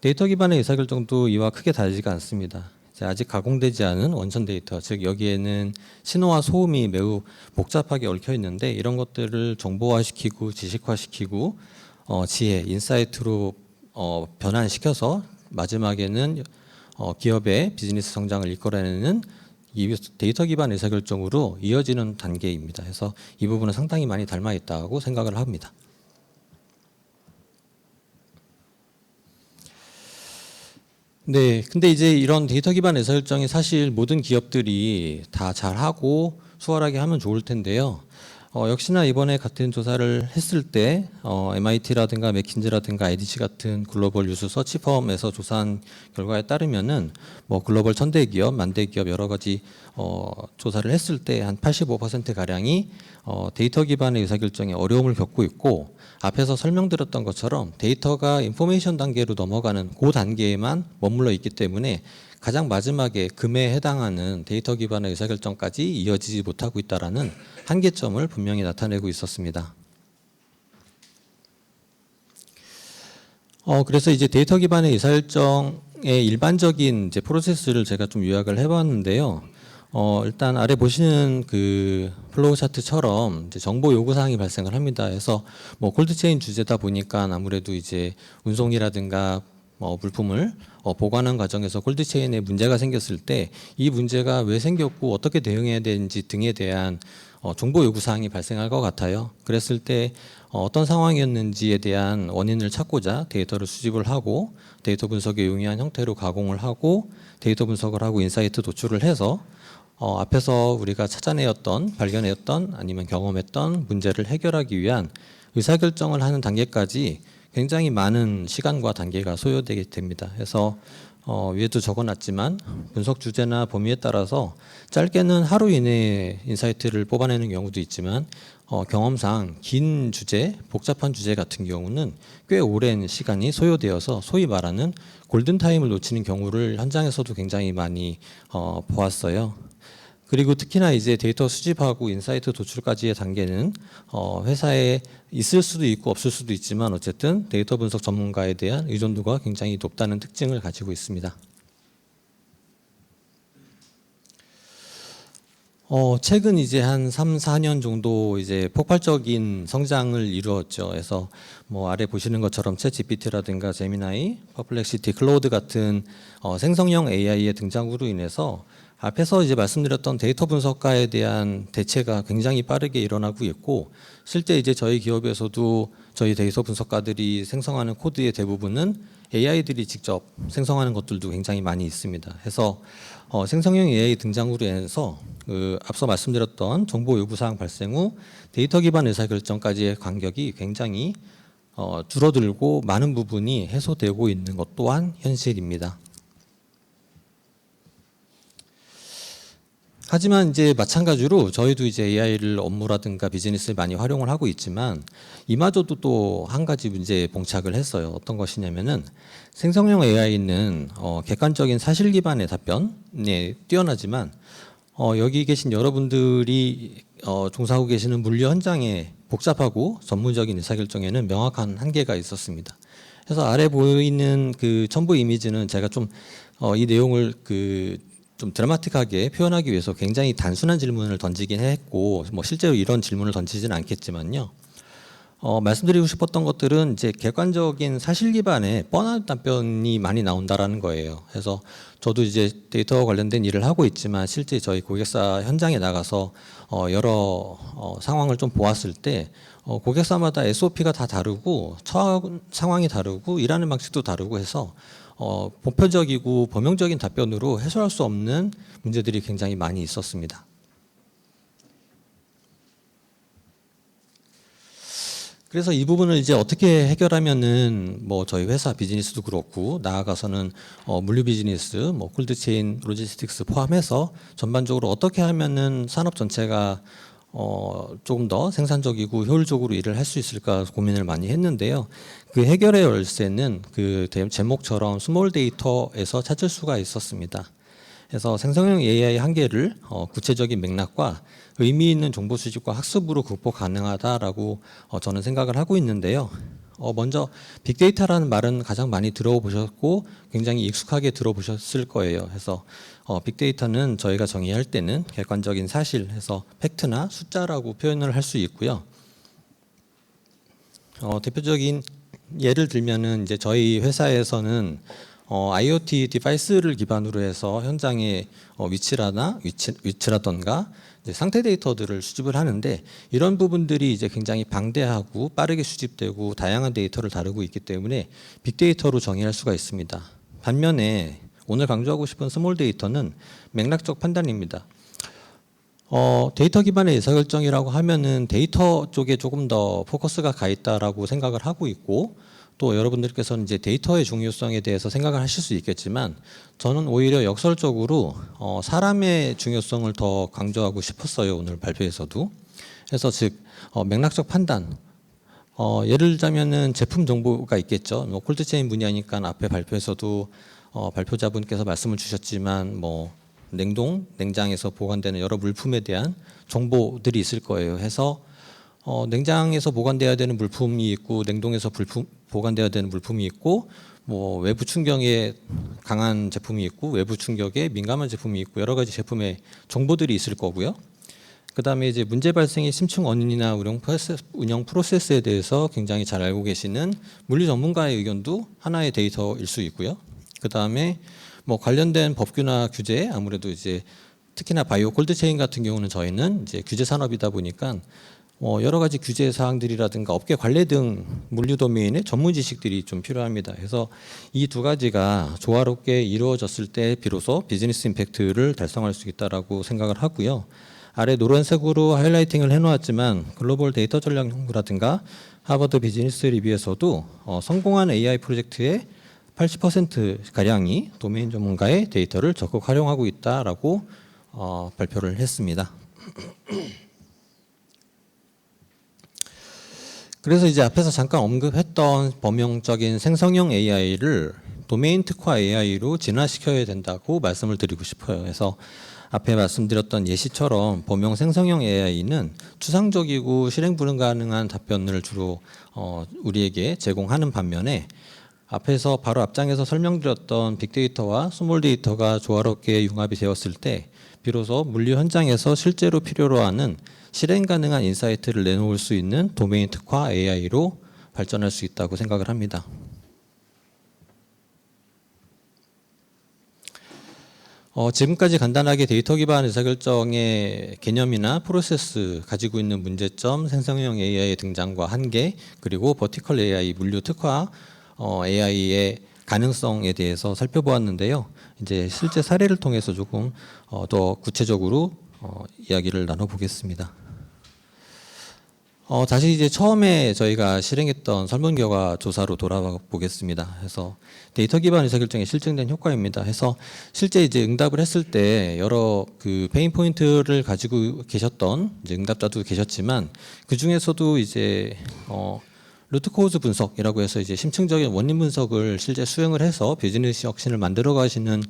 데이터 기반의 의사결정도 이와 크게 다르지가 않습니다. 아직 가공되지 않은 원천 데이터, 즉 여기에는 신호와 소음이 매우 복잡하게 얽혀 있는데 이런 것들을 정보화시키고 지식화시키고 지혜, 인사이트로 변환시켜서 마지막에는 기업의 비즈니스 성장을 이끌어내는 이 데이터 기반 의사결정으로 이어지는 단계입니다. 그래서 이 부분은 상당히 많이 닮아 있다고 생각을 합니다. 네, 근데 이제 이런 데이터 기반 의사결정이 사실 모든 기업들이 다 잘하고 수월하게 하면 좋을 텐데요. 역시나 이번에 같은 조사를 했을 때 MIT라든가 맥킨지라든가 IDC 같은 글로벌 유수 서치펌에서 조사한 결과에 따르면은 뭐 글로벌 1000대 기업, 만대 기업 여러 가지 조사를 했을 때 한 85% 가량이 데이터 기반의 의사결정에 어려움을 겪고 있고 앞에서 설명드렸던 것처럼 데이터가 인포메이션 단계로 넘어가는 그 단계에만 머물러 있기 때문에 가장 마지막에 금에 해당하는 데이터 기반의 의사결정까지 이어지지 못하고 있다라는 한계점을 분명히 나타내고 있었습니다. 그래서 이제 데이터 기반의 의사결정의 일반적인 이제 프로세스를 제가 좀 요약을 해봤는데요. 일단 아래 보시는 그 플로우 차트처럼 이제 정보 요구 사항이 발생을 합니다. 그래서 뭐 콜드체인 주제다 보니까 아무래도 이제 운송이라든가 물품을 보관하는 과정에서 콜드체인에 문제가 생겼을 때 이 문제가 왜 생겼고 어떻게 대응해야 되는지 등에 대한 정보 요구 사항이 발생할 것 같아요. 그랬을 때 어떤 상황이었는지에 대한 원인을 찾고자 데이터를 수집을 하고 데이터 분석에 용이한 형태로 가공을 하고 데이터 분석을 하고 인사이트 도출을 해서 앞에서 우리가 찾아내었던 발견했던 아니면 경험했던 문제를 해결하기 위한 의사결정을 하는 단계까지 굉장히 많은 시간과 단계가 소요되게 됩니다. 그래서 위에도 적어놨지만 분석 주제나 범위에 따라서 짧게는 하루 이내에 인사이트를 뽑아내는 경우도 있지만 경험상 긴 주제, 복잡한 주제 같은 경우는 꽤 오랜 시간이 소요되어서 소위 말하는 골든타임을 놓치는 경우를 현장에서도 굉장히 많이 보았어요. 그리고 특히나 이제 데이터 수집하고 인사이트 도출까지의 단계는 회사에 있을 수도 있고 없을 수도 있지만 어쨌든 데이터 분석 전문가에 대한 의존도가 굉장히 높다는 특징을 가지고 있습니다. 최근 이제 한 3, 4년 정도 이제 폭발적인 성장을 이루었죠. 그래서 뭐 아래 보시는 것처럼 챗GPT라든가 제미나이, 퍼플렉시티, 클로우드 같은 생성형 AI의 등장으로 인해서 앞에서 이제 말씀드렸던 데이터 분석가에 대한 대체가 굉장히 빠르게 일어나고 있고 실제 이제 저희 기업에서도 저희 데이터 분석가들이 생성하는 코드의 대부분은 AI들이 직접 생성하는 것들도 굉장히 많이 있습니다. 해서 생성형 AI 등장으로 인해서 앞서 말씀드렸던 정보 요구사항 발생 후 데이터 기반 의사결정까지의 간격이 굉장히 줄어들고 많은 부분이 해소되고 있는 것 또한 현실입니다. 하지만 이제 마찬가지로 저희도 이제 AI를 업무라든가 비즈니스에 많이 활용을 하고 있지만 이마저도 또 한 가지 문제에 봉착을 했어요. 어떤 것이냐면은 생성형 AI는 객관적인 사실 기반의 답변에 뛰어나지만 여기 계신 여러분들이 종사하고 계시는 물류 현장의 복잡하고 전문적인 의사결정에는 명확한 한계가 있었습니다. 그래서 아래 보이는 그 첨부 이미지는 제가 좀 이 내용을 좀 드라마틱하게 표현하기 위해서 굉장히 단순한 질문을 던지긴 했고, 뭐 실제로 이런 질문을 던지지는 않겠지만요. 말씀드리고 싶었던 것들은 이제 객관적인 사실 기반의 뻔한 답변이 많이 나온다라는 거예요. 그래서 저도 이제 데이터와 관련된 일을 하고 있지만 실제 저희 고객사 현장에 나가서 여러 상황을 좀 보았을 때 고객사마다 SOP가 다 다르고 처한 상황이 다르고 일하는 방식도 다르고 해서 보편적이고 범용적인 답변으로 해소할 수 없는 문제들이 굉장히 많이 있었습니다. 그래서 이 부분을 이제 어떻게 해결하면은 뭐 저희 회사 비즈니스도 그렇고 나아가서는 물류 비즈니스, 뭐 콜드체인, 로지스틱스 포함해서 전반적으로 어떻게 하면은 산업 전체가 조금 더 생산적이고 효율적으로 일을 할 수 있을까 고민을 많이 했는데요. 그 해결의 열쇠는 그 제목처럼 스몰 데이터에서 찾을 수가 있었습니다. 그래서 생성형 AI 한계를 구체적인 맥락과 의미 있는 정보 수집과 학습으로 극복 가능하다라고 저는 생각을 하고 있는데요. 먼저 빅데이터라는 말은 가장 많이 들어보셨고 굉장히 익숙하게 들어보셨을 거예요. 그래서 빅데이터는 저희가 정의할 때는 객관적인 사실 해서 팩트나 숫자라고 표현을 할 수 있고요. 대표적인 예를 들면은 이제 저희 회사에서는 IoT 디바이스를 기반으로 해서 현장의 위치라던가 상태 데이터들을 수집을 하는데 이런 부분들이 이제 굉장히 방대하고 빠르게 수집되고 다양한 데이터를 다루고 있기 때문에 빅데이터로 정의할 수가 있습니다. 반면에 오늘 강조하고 싶은 스몰 데이터는 맥락적 판단입니다. 데이터 기반의 의사결정이라고 하면은 데이터 쪽에 조금 더 포커스가 가 있다라고 생각을 하고 있고 또 여러분들께서는 이제 데이터의 중요성에 대해서 생각을 하실 수 있겠지만 저는 오히려 역설적으로 사람의 중요성을 더 강조하고 싶었어요. 오늘 발표에서도. 그래서 즉 맥락적 판단. 예를 들자면은 제품 정보가 있겠죠. 뭐 콜드체인 분야니까 앞에 발표에서도 발표자분께서 말씀을 주셨지만 뭐 냉장에서 보관되는 여러 물품에 대한 정보들이 있을 거예요. 해서 냉장에서 보관돼야 되는 물품이 있고 냉동에서 보관돼야 되는 물품이 있고 뭐 외부 충격에 강한 제품이 있고 외부 충격에 민감한 제품이 있고 여러 가지 제품의 정보들이 있을 거고요. 그다음에 이제 문제 발생의 심층 원인이나 운영 프로세스에 대해서 굉장히 잘 알고 계시는 물리 전문가의 의견도 하나의 데이터일 수 있고요. 그다음에 뭐 관련된 법규나 규제 아무래도 이제 특히나 바이오 콜드체인 같은 경우는 저희는 이제 규제 산업이다 보니까 여러 가지 규제 사항들이라든가 업계 관례 등 물류 도메인의 전문 지식들이 좀 필요합니다. 그래서 이 두 가지가 조화롭게 이루어졌을 때 비로소 비즈니스 임팩트를 달성할 수 있다라고 생각을 하고요. 아래 노란색으로 하이라이팅을 해놓았지만 글로벌 데이터 전략 연구라든가 하버드 비즈니스 리뷰에서도 성공한 AI 프로젝트의 80% 가량이 도메인 전문가의 데이터를 적극 활용하고 있다라고 발표를 했습니다. 그래서 이제 앞에서 잠깐 언급했던 범용적인 생성형 AI를 도메인 특화 AI로 진화시켜야 된다고 말씀을 드리고 싶어요. 그래서 앞에 말씀드렸던 예시처럼 범용 생성형 AI는 추상적이고 실행 불가능한 답변을 주로 우리에게 제공하는 반면에 앞에서 바로 앞장에서 설명드렸던 빅데이터와 스몰 데이터가 조화롭게 융합이 되었을 때 비로소 물류 현장에서 실제로 필요로 하는 실행 가능한 인사이트를 내놓을 수 있는 도메인 특화 AI로 발전할 수 있다고 생각을 합니다. 지금까지 간단하게 데이터 기반 의사결정의 개념이나 프로세스, 가지고 있는 문제점, 생성형 AI의 등장과 한계, 그리고 버티컬 AI, 물류 특화 AI의 가능성에 대해서 살펴보았는데요. 이제 실제 사례를 통해서 조금 더 구체적으로 이야기를 나눠보겠습니다. 다시 이제 처음에 저희가 실행했던 설문결과 조사로 돌아가 보겠습니다. 해서 데이터 기반 의사결정에 실증된 효과입니다. 해서 실제 이제 응답을 했을 때 여러 그 페인 포인트를 가지고 계셨던 이제 응답자도 계셨지만 그 중에서도 이제 루트 코즈 분석이라고 해서 이제 심층적인 원인 분석을 실제 수행을 해서 비즈니스 혁신을 만들어 가시는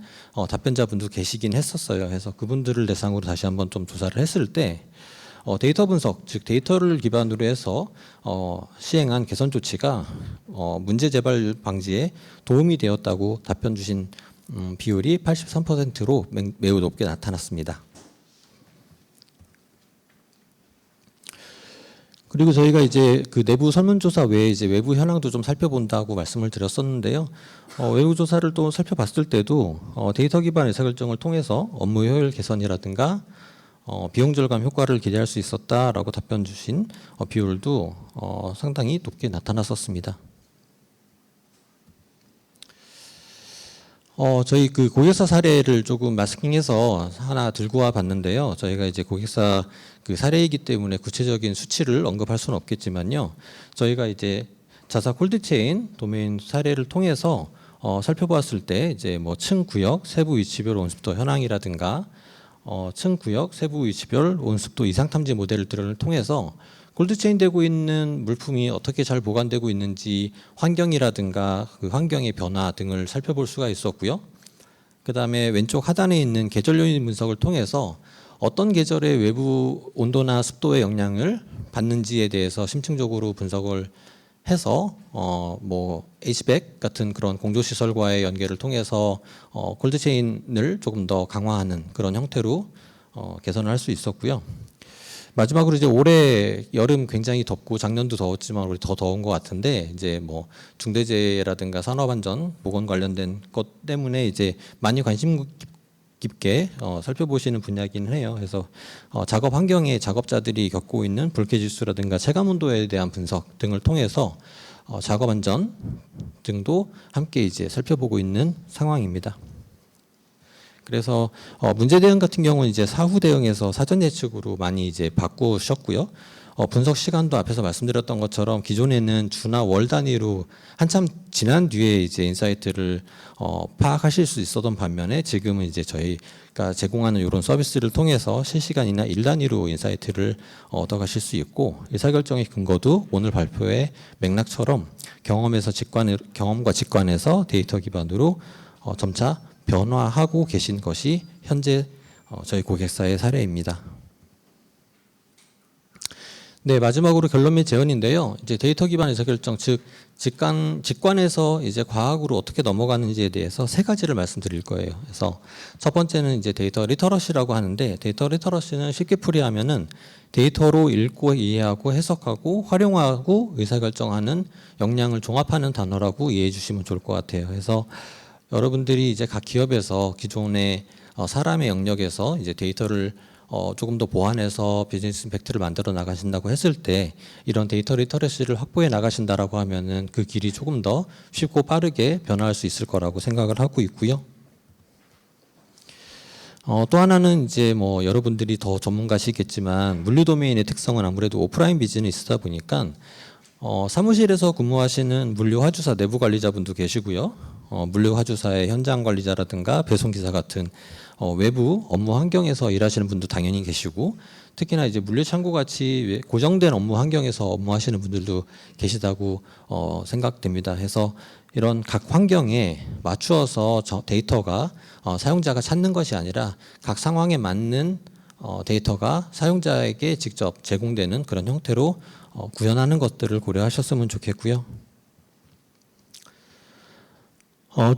답변자분도 계시긴 했었어요. 그래서 그분들을 대상으로 다시 한번 좀 조사를 했을 때 데이터 분석, 즉 데이터를 기반으로 해서 시행한 개선 조치가 문제 재발 방지에 도움이 되었다고 답변 주신 비율이 83%로 매우 높게 나타났습니다. 그리고 저희가 이제 그 내부 설문조사 외에 이제 외부 현황도 좀 살펴본다고 말씀을 드렸었는데요. 외부 조사를 또 살펴봤을 때도 데이터 기반 의사결정을 통해서 업무 효율 개선이라든가 비용 절감 효과를 기대할 수 있었다라고 답변 주신 비율도 상당히 높게 나타났었습니다. 저희 그 고객사 사례를 조금 마스킹해서 하나 들고 와 봤는데요. 저희가 이제 고객사 그 사례이기 때문에 구체적인 수치를 언급할 수는 없겠지만요. 저희가 이제 자사 콜드체인 도메인 사례를 통해서 살펴보았을 때 이제 뭐 층구역 세부 위치별 온습도 현황이라든가 층구역 세부 위치별 온습도 이상 탐지 모델을 통해서 콜드체인 되고 있는 물품이 어떻게 잘 보관되고 있는지 환경이라든가 그 환경의 변화 등을 살펴볼 수가 있었고요. 그 다음에 왼쪽 하단에 있는 계절 요인 분석을 통해서 어떤 계절의 외부 온도나 습도의 영향을 받는지에 대해서 심층적으로 분석을 해서 뭐 HVAC 같은 그런 공조 시설과의 연계를 통해서 콜드체인을 조금 더 강화하는 그런 형태로 개선을 할 수 있었고요. 마지막으로 이제 올해 여름 굉장히 덥고 작년도 더웠지만 올해 더 더운 것 같은데 이제 뭐 중대재해라든가 산업안전 보건 관련된 것 때문에 이제 많이 관심 깊게 살펴보시는 분야이긴 해요. 그래서 작업 환경에 작업자들이 겪고 있는 불쾌 지수라든가 체감 온도에 대한 분석 등을 통해서 작업 안전 등도 함께 이제 살펴보고 있는 상황입니다. 그래서 문제 대응 같은 경우는 이제 사후 대응에서 사전 예측으로 많이 이제 바꾸셨고요. 분석 시간도 앞에서 말씀드렸던 것처럼 기존에는 주나 월 단위로 한참 지난 뒤에 이제 인사이트를 파악하실 수 있었던 반면에 지금은 이제 저희가 제공하는 이런 서비스를 통해서 실시간이나 일 단위로 인사이트를 얻어가실 수 있고 의사결정의 근거도 오늘 발표의 맥락처럼 경험과 직관에서 데이터 기반으로 점차 변화하고 계신 것이 현재 저희 고객사의 사례입니다. 네, 마지막으로 결론 및 제언인데요. 이제 데이터 기반 의사결정, 즉 직관에서 이제 과학으로 어떻게 넘어가는지에 대해서 세 가지를 말씀드릴 거예요. 그래서 첫 번째는 이제 데이터 리터러시라고 하는데 데이터 리터러시는 쉽게 풀이하면은 데이터로 읽고 이해하고 해석하고 활용하고 의사결정하는 역량을 종합하는 단어라고 이해해 주시면 좋을 것 같아요. 그래서 여러분들이 이제 각 기업에서 기존의 사람의 영역에서 이제 데이터를 조금 더 보완해서 비즈니스 임팩트를 만들어 나가신다고 했을 때 이런 데이터 리터러시를 확보해 나가신다라고 하면은 그 길이 조금 더 쉽고 빠르게 변화할 수 있을 거라고 생각을 하고 있고요. 또 하나는 이제 뭐 여러분들이 더 전문가시겠지만 물류 도메인의 특성은 아무래도 오프라인 비즈니스다 보니까 사무실에서 근무하시는 물류 화주사 내부 관리자분도 계시고요. 물류 화주사의 현장 관리자라든가 배송기사 같은 외부 업무 환경에서 일하시는 분도 당연히 계시고 특히나 이제 물류창고 같이 고정된 업무 환경에서 업무하시는 분들도 계시다고 생각됩니다. 해서 이런 각 환경에 맞추어서 데이터가 사용자가 찾는 것이 아니라 각 상황에 맞는 데이터가 사용자에게 직접 제공되는 그런 형태로 구현하는 것들을 고려하셨으면 좋겠고요.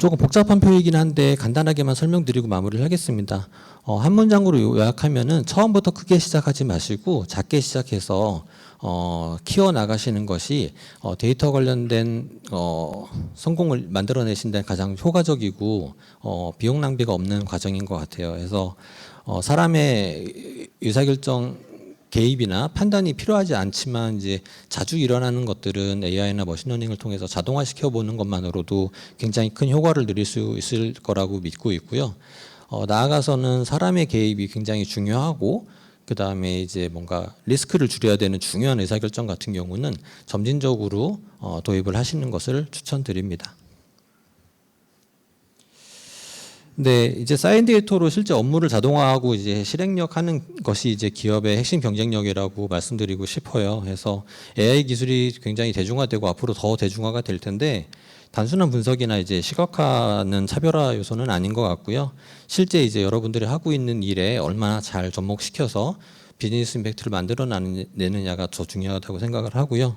조금 복잡한 표이긴 한데 간단하게만 설명드리고 마무리를 하겠습니다. 한 문장으로 요약하면은 처음부터 크게 시작하지 마시고 작게 시작해서 키워 나가시는 것이 데이터 관련된 성공을 만들어내신 데 가장 효과적이고 비용 낭비가 없는 과정인 것 같아요. 그래서 사람의 의사결정 개입이나 판단이 필요하지 않지만 이제 자주 일어나는 것들은 AI나 머신러닝을 통해서 자동화시켜 보는 것만으로도 굉장히 큰 효과를 누릴 수 있을 거라고 믿고 있고요. 나아가서는 사람의 개입이 굉장히 중요하고 그다음에 이제 뭔가 리스크를 줄여야 되는 중요한 의사결정 같은 경우는 점진적으로 도입을 하시는 것을 추천드립니다. 네, 이제 사인데이터로 실제 업무를 자동화하고 이제 실행력하는 것이 이제 기업의 핵심 경쟁력이라고 말씀드리고 싶어요. 그래서 AI 기술이 굉장히 대중화되고 앞으로 더 대중화가 될 텐데 단순한 분석이나 이제 시각화는 차별화 요소는 아닌 것 같고요. 실제 이제 여러분들이 하고 있는 일에 얼마나 잘 접목시켜서 비즈니스 임팩트를 만들어내느냐가 더 중요하다고 생각을 하고요.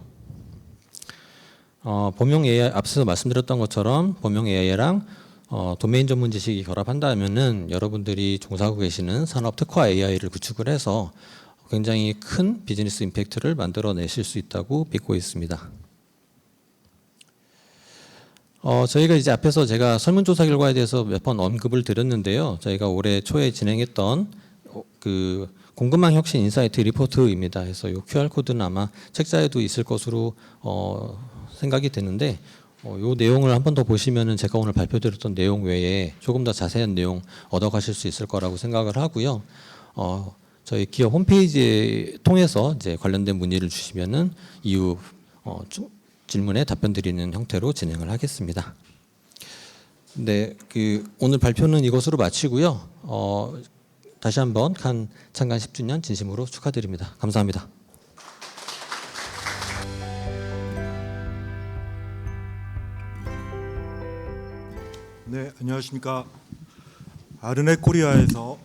범용 AI 앞서 말씀드렸던 것처럼 범용 AI랑 도메인 전문 지식이 결합한다면은 여러분들이 종사하고 계시는 산업 특화 AI를 구축을 해서 굉장히 큰 비즈니스 임팩트를 만들어내실 수 있다고 믿고 있습니다. 저희가 이제 앞에서 제가 설문조사 결과에 대해서 몇 번 언급을 드렸는데요. 저희가 올해 초에 진행했던 그 공급망 혁신 인사이트 리포트입니다. 그래서 이 QR 코드는 아마 책자에도 있을 것으로 생각이 되는데 이 내용을 한 번 더 보시면은 제가 오늘 발표드렸던 내용 외에 조금 더 자세한 내용 얻어가실 수 있을 거라고 생각을 하고요. 저희 기업 홈페이지 통해서 이제 관련된 문의를 주시면은 이후 질문에 답변 드리는 형태로 진행을 하겠습니다. 네, 오늘 발표는 이것으로 마치고요. 다시 한번 칸 창간 10주년 진심으로 축하드립니다. 감사합니다. 네, 안녕하십니까. 아르네코리아에서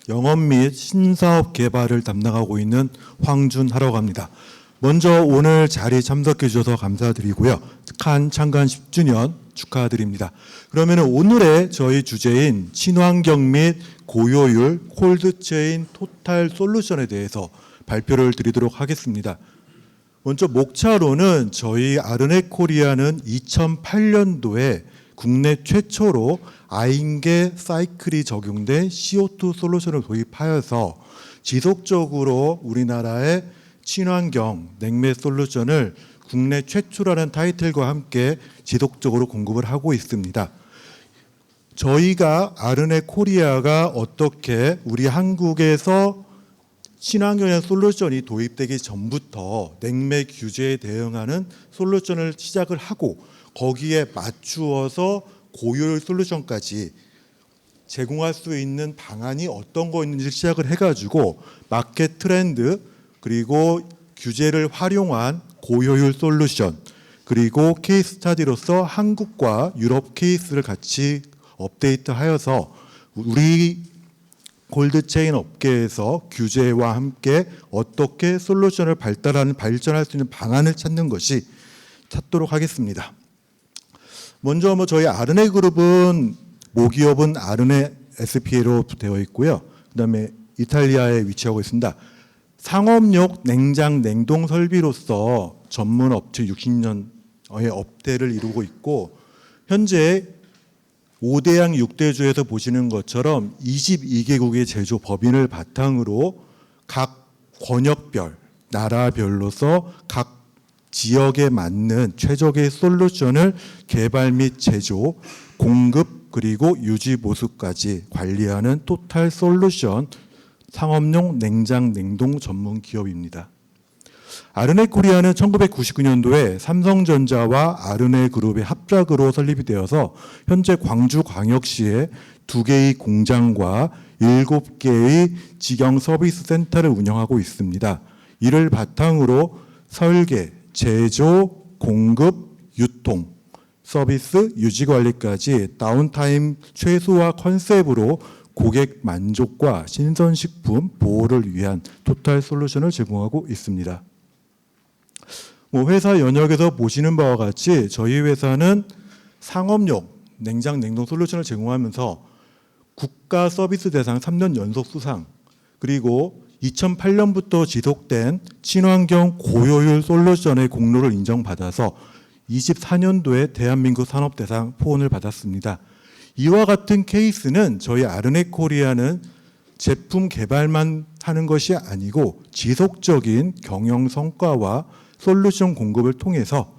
영업 및 신사업 개발을 담당하고 있는 황준하라고 합니다. 먼저 오늘 자리 참석해 주셔서 감사드리고요. 칸 창간 10주년 축하드립니다. 그러면 오늘의 저희 주제인 친환경 및 고효율 콜드체인 토탈 솔루션에 대해서 발표를 드리도록 하겠습니다. 먼저 목차로는 저희 아르네코리아는 2008년도에 국내 최초로 아인계 사이클이 적용된 CO2 솔루션을 도입하여서 지속적으로 우리나라의 친환경 냉매 솔루션을 국내 최초라는 타이틀과 함께 지속적으로 공급을 하고 있습니다. 저희가 아르네코리아가 어떻게 우리 한국에서 친환경 솔루션이 도입되기 전부터 냉매 규제에 대응하는 솔루션을 시작을 하고 거기에 맞추어서 고효율 솔루션까지 제공할 수 있는 방안이 어떤 거 있는지 시작을 해가지고 마켓 트렌드 그리고 규제를 활용한 고효율 솔루션 그리고 케이스 스타디로서 한국과 유럽 케이스를 같이 업데이트하여서 우리 콜드체인 업계에서 규제와 함께 어떻게 솔루션을 발전할 수 있는 방안을 찾도록 하겠습니다. 먼저 저희 아르네 그룹은 모기업은 아르네 SPA로 되어 있고요. 그다음에 이탈리아에 위치하고 있습니다. 상업용 냉장 냉동 설비로서 전문 업체 60년의 업대를 이루고 있고 현재 5대양 6대주에서 보시는 것처럼 22개국의 제조 법인을 바탕으로 각 권역별, 나라별로서 각 지역에 맞는 최적의 솔루션을 개발 및 제조, 공급 그리고 유지 보수까지 관리하는 토탈 솔루션 상업용 냉장 냉동 전문 기업입니다. 아르네코리아는 1999년도에 삼성전자와 아르네그룹의 합작으로 설립이 되어서 현재 광주광역시에 2개의 공장과 7개의 직영 서비스 센터를 운영하고 있습니다. 이를 바탕으로 설계, 제조, 공급, 유통, 서비스, 유지관리까지 다운타임 최소화 컨셉으로 고객 만족과 신선식품 보호를 위한 토탈 솔루션을 제공하고 있습니다. 회사 연역에서 보시는 바와 같이 저희 회사는 상업용 냉장 냉동 솔루션을 제공하면서 국가 서비스 대상 3년 연속 수상 그리고 2008년부터 지속된 친환경 고효율 솔루션의 공로를 인정받아서 24년도에 대한민국 산업대상 포원을 받았습니다. 이와 같은 케이스는 저희 아르네코리아는 제품 개발만 하는 것이 아니고 지속적인 경영 성과와 솔루션 공급을 통해서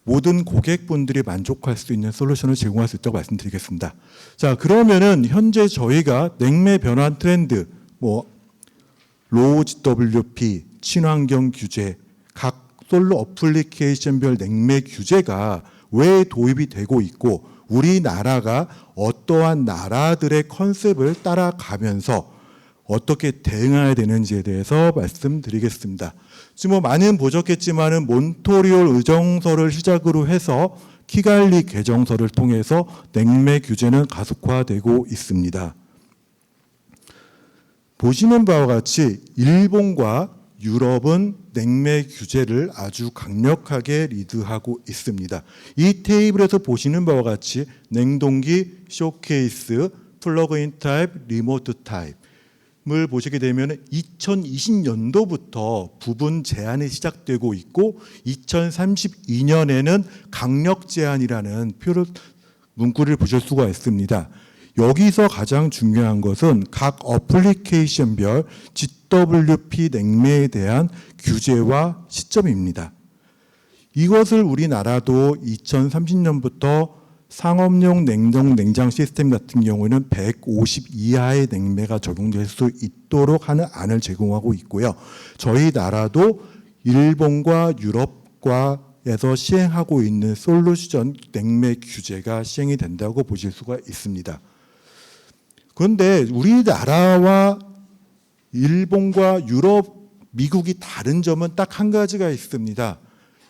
모든 고객분들이 만족할 수 있는 솔루션을 제공할 수 있다고 말씀드리겠습니다. 자, 그러면은 현재 저희가 냉매 변화 트렌드 뭐 로우 GWP, 친환경 규제, 각 솔로 어플리케이션별 냉매 규제가 왜 도입이 되고 있고 우리나라가 어떠한 나라들의 컨셉을 따라가면서 어떻게 대응해야 되는지에 대해서 말씀드리겠습니다. 지금 뭐 많은 보셨겠지만은 몬트리올 의정서를 시작으로 해서 키갈리 개정서를 통해서 냉매 규제는 가속화되고 있습니다. 보시는 바와 같이 일본과 유럽은 냉매 규제를 아주 강력하게 리드하고 있습니다. 이 테이블에서 보시는 바와 같이 냉동기, 쇼케이스, 플러그인 타입, 리모트 타입을 보시게 되면 2020년도부터 부분 제한이 시작되고 있고 2032년에는 강력 제한이라는 문구를 보실 수가 있습니다. 여기서 가장 중요한 것은 각 어플리케이션별 GWP 냉매에 대한 규제와 시점입니다. 이것을 우리나라도 2030년부터 상업용 냉장 시스템 같은 경우에는 150 이하의 냉매가 적용될 수 있도록 하는 안을 제공하고 있고요. 저희 나라도 일본과 유럽과에서 시행하고 있는 솔루션 냉매 규제가 시행이 된다고 보실 수가 있습니다. 그런데 우리나라와 일본과 유럽, 미국이 다른 점은 딱 한 가지가 있습니다.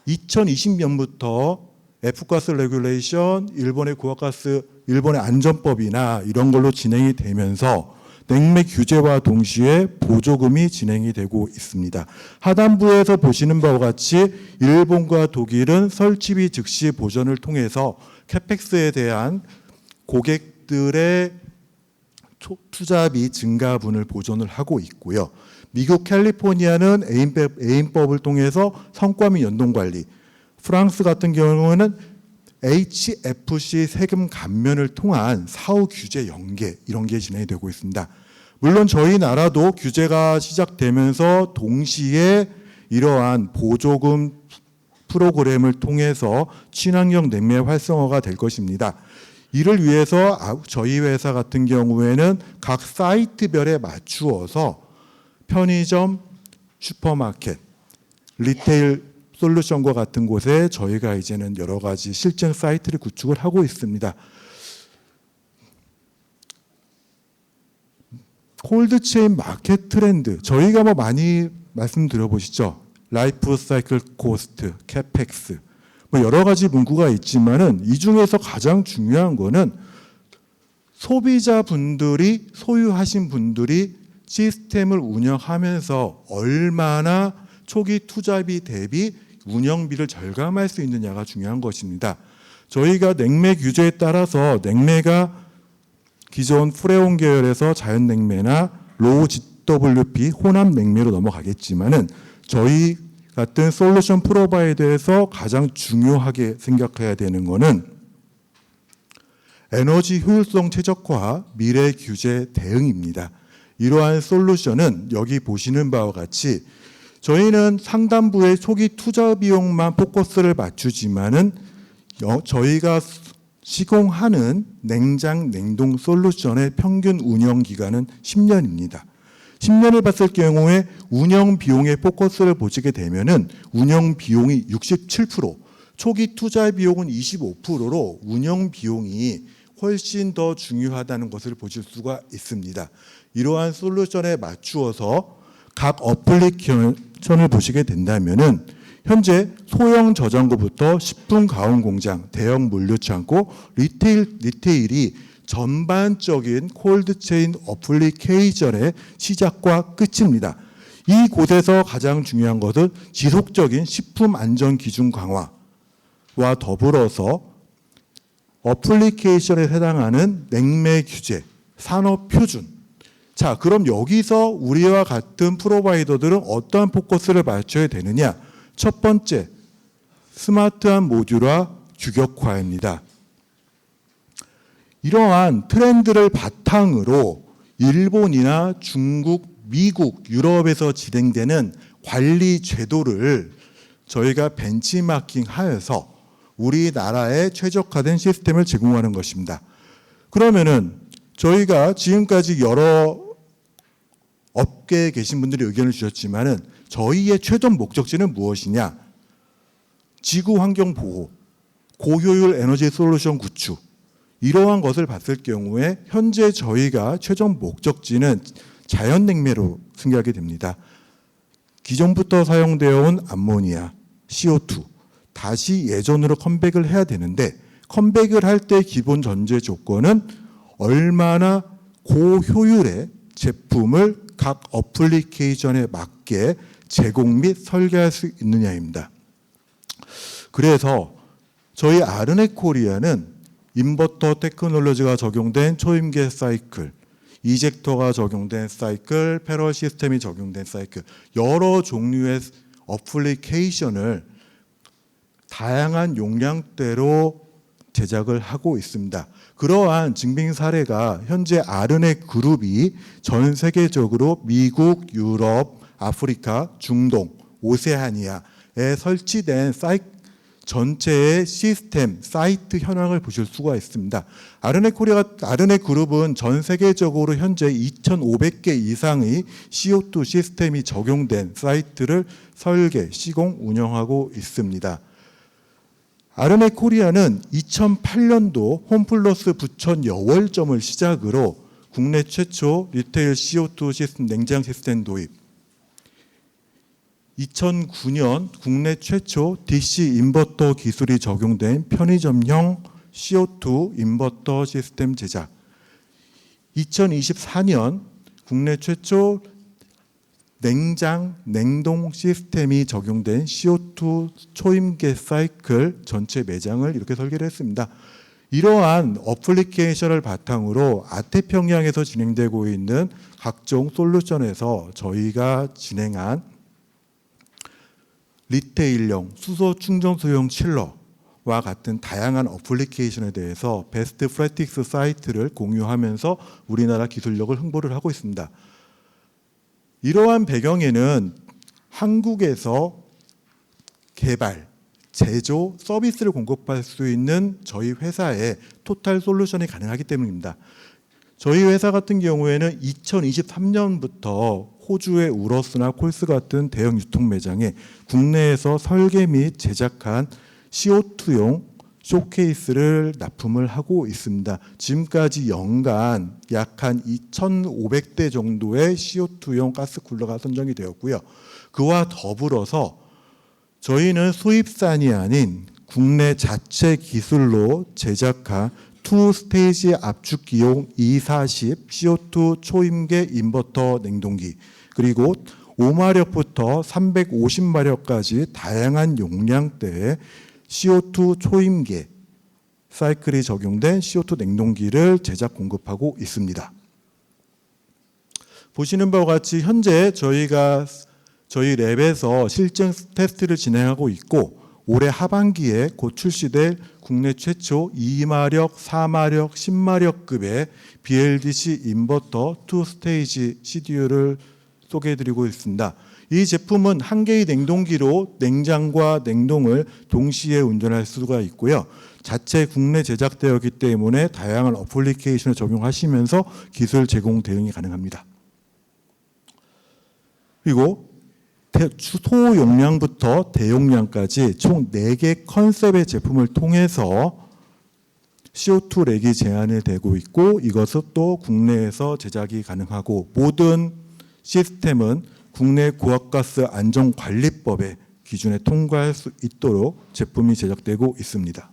2020년부터 F가스 레귤레이션, 일본의 고압가스, 일본의 안전법이나 이런 걸로 진행이 되면서 냉매 규제와 동시에 보조금이 진행이 되고 있습니다. 하단부에서 보시는 바와 같이 일본과 독일은 설치비 즉시 보전을 통해서 캐펙스에 대한 고객들의 투자비 증가분을 보존을 하고 있고요. 미국 캘리포니아는 에임법을 통해서 성과 및 연동관리, 프랑스 같은 경우는 HFC 세금 감면을 통한 사후 규제 연계 이런 게 진행이 되고 있습니다. 물론 저희 나라도 규제가 시작되면서 동시에 이러한 보조금 프로그램을 통해서 친환경 냉매 활성화가 될 것입니다. 이를 위해서 저희 회사 같은 경우에는 각 사이트별에 맞추어서 편의점, 슈퍼마켓, 리테일 솔루션과 같은 곳에 저희가 이제는 여러 가지 실증 사이트를 구축을 하고 있습니다. 콜드체인 마켓 트렌드 저희가 뭐 많이 말씀드려보시죠. 라이프 사이클 코스트, 캐펙스 뭐 여러 가지 문구가 있지만은 이 중에서 가장 중요한 거는 소비자분들이 소유하신 분들이 시스템을 운영하면서 얼마나 초기 투자비 대비 운영비를 절감할 수 있느냐가 중요한 것입니다. 저희가 냉매 규제에 따라서 냉매가 기존 프레온 계열에서 자연냉매나 로우 GWP 혼합 냉매로 넘어가겠지만은 저희 같은 솔루션 프로바이더에서 가장 중요하게 생각해야 되는 것은 에너지 효율성 최적화, 미래 규제 대응입니다. 이러한 솔루션은 여기 보시는 바와 같이 저희는 상단부의 초기 투자 비용만 포커스를 맞추지만은 저희가 시공하는 냉장, 냉동 솔루션의 평균 운영 기간은 10년입니다. 10년을 봤을 경우에 운영 비용의 포커스를 보시게 되면은 운영 비용이 67%, 초기 투자 비용은 25%로 운영 비용이 훨씬 더 중요하다는 것을 보실 수가 있습니다. 이러한 솔루션에 맞추어서 각 어플리케이션을 보시게 된다면은 현재 소형 저장고부터 식품 가공 공장, 대형 물류 창고, 리테일이 전반적인 콜드체인 어플리케이션의 시작과 끝입니다. 이 곳에서 가장 중요한 것은 지속적인 식품 안전 기준 강화와 더불어서 어플리케이션에 해당하는 냉매 규제, 산업 표준. 자, 그럼 여기서 우리와 같은 프로바이더들은 어떠한 포커스를 맞춰야 되느냐? 첫 번째, 스마트한 모듈화 규격화입니다. 이러한 트렌드를 바탕으로 일본이나 중국, 미국, 유럽에서 진행되는 관리 제도를 저희가 벤치마킹하여서 우리나라에 최적화된 시스템을 제공하는 것입니다. 그러면은 저희가 지금까지 여러 업계에 계신 분들이 의견을 주셨지만은 저희의 최종 목적지는 무엇이냐? 지구 환경 보호, 고효율 에너지 솔루션 구축, 이러한 것을 봤을 경우에 현재 저희가 최종 목적지는 자연 냉매로 승계하게 됩니다. 기존부터 사용되어 온 암모니아, CO2 다시 예전으로 컴백을 해야 되는데, 컴백을 할 때 기본 전제 조건은 얼마나 고효율의 제품을 각 어플리케이션에 맞게 제공 및 설계할 수 있느냐입니다. 그래서 저희 아르네코리아는 인버터 테크놀로지가 적용된 초임계 사이클, 이젝터가 적용된 사이클, 패럴 시스템이 적용된 사이클, 여러 종류의 어플리케이션을 다양한 용량대로 제작을 하고 있습니다. 그러한 증빙 사례가 현재 아르네 그룹이 전 세계적으로 미국, 유럽, 아프리카, 중동, 오세아니아에 설치된 전체의 시스템, 사이트 현황을 보실 수가 있습니다. 아르네 그룹은 전 세계적으로 현재 2,500개 이상의 CO2 시스템이 적용된 사이트를 설계, 시공, 운영하고 있습니다. 아르네 코리아는 2008년도 홈플러스 부천 여월점을 시작으로 국내 최초 리테일 CO2 시스템 냉장 시스템 도입, 2009년 국내 최초 DC 인버터 기술이 적용된 편의점형 CO2 인버터 시스템 제작, 2024년 국내 최초 냉장, 냉동 시스템이 적용된 CO2 초임계 사이클 전체 매장을 이렇게 설계를 했습니다. 이러한 어플리케이션을 바탕으로 아태평양에서 진행되고 있는 각종 솔루션에서 저희가 진행한 리테일용 수소 충전소용 칠러와 같은 다양한 어플리케이션에 대해서 베스트 프랙티스 사이트를 공유하면서 우리나라 기술력을 홍보를 하고 있습니다. 이러한 배경에는 한국에서 개발, 제조, 서비스를 공급할 수 있는 저희 회사의 토탈 솔루션이 가능하기 때문입니다. 저희 회사 같은 경우에는 2023년부터 호주의 우러스나 콜스 같은 대형 유통 매장에 국내에서 설계 및 제작한 CO2용 쇼케이스를 납품을 하고 있습니다. 지금까지 연간 약 한 2,500대 정도의 CO2용 가스 쿨러가 선정이 되었고요. 그와 더불어서 저희는 수입산이 아닌 국내 자체 기술로 제작한 2스테이지 압축기용 240 CO2 초임계 인버터 냉동기, 그리고 5마력부터 350마력까지 다양한 용량대의 CO2 초임계 사이클이 적용된 CO2 냉동기를 제작 공급하고 있습니다. 보시는 바와 같이 현재 저희가 저희 랩에서 실증 테스트를 진행하고 있고, 올해 하반기에 곧 출시될 국내 최초 2마력, 4마력, 10마력급의 BLDC 인버터 2스테이지 CDU를 소개해드리고 있습니다. 이 제품은 한 개의 냉동기로 냉장과 냉동을 동시에 운전할 수가 있고요. 자체 국내 제작되었기 때문에 다양한 어플리케이션을 적용하시면서 기술 제공 대응이 가능합니다. 그리고 소용량부터 대용량까지 총 4개 컨셉의 제품을 통해서 CO2 렉이 제한이 되고 있고, 이것은 또 국내에서 제작이 가능하고, 모든 시스템은 국내 고압가스 안전관리법의 기준에 통과할 수 있도록 제품이 제작되고 있습니다.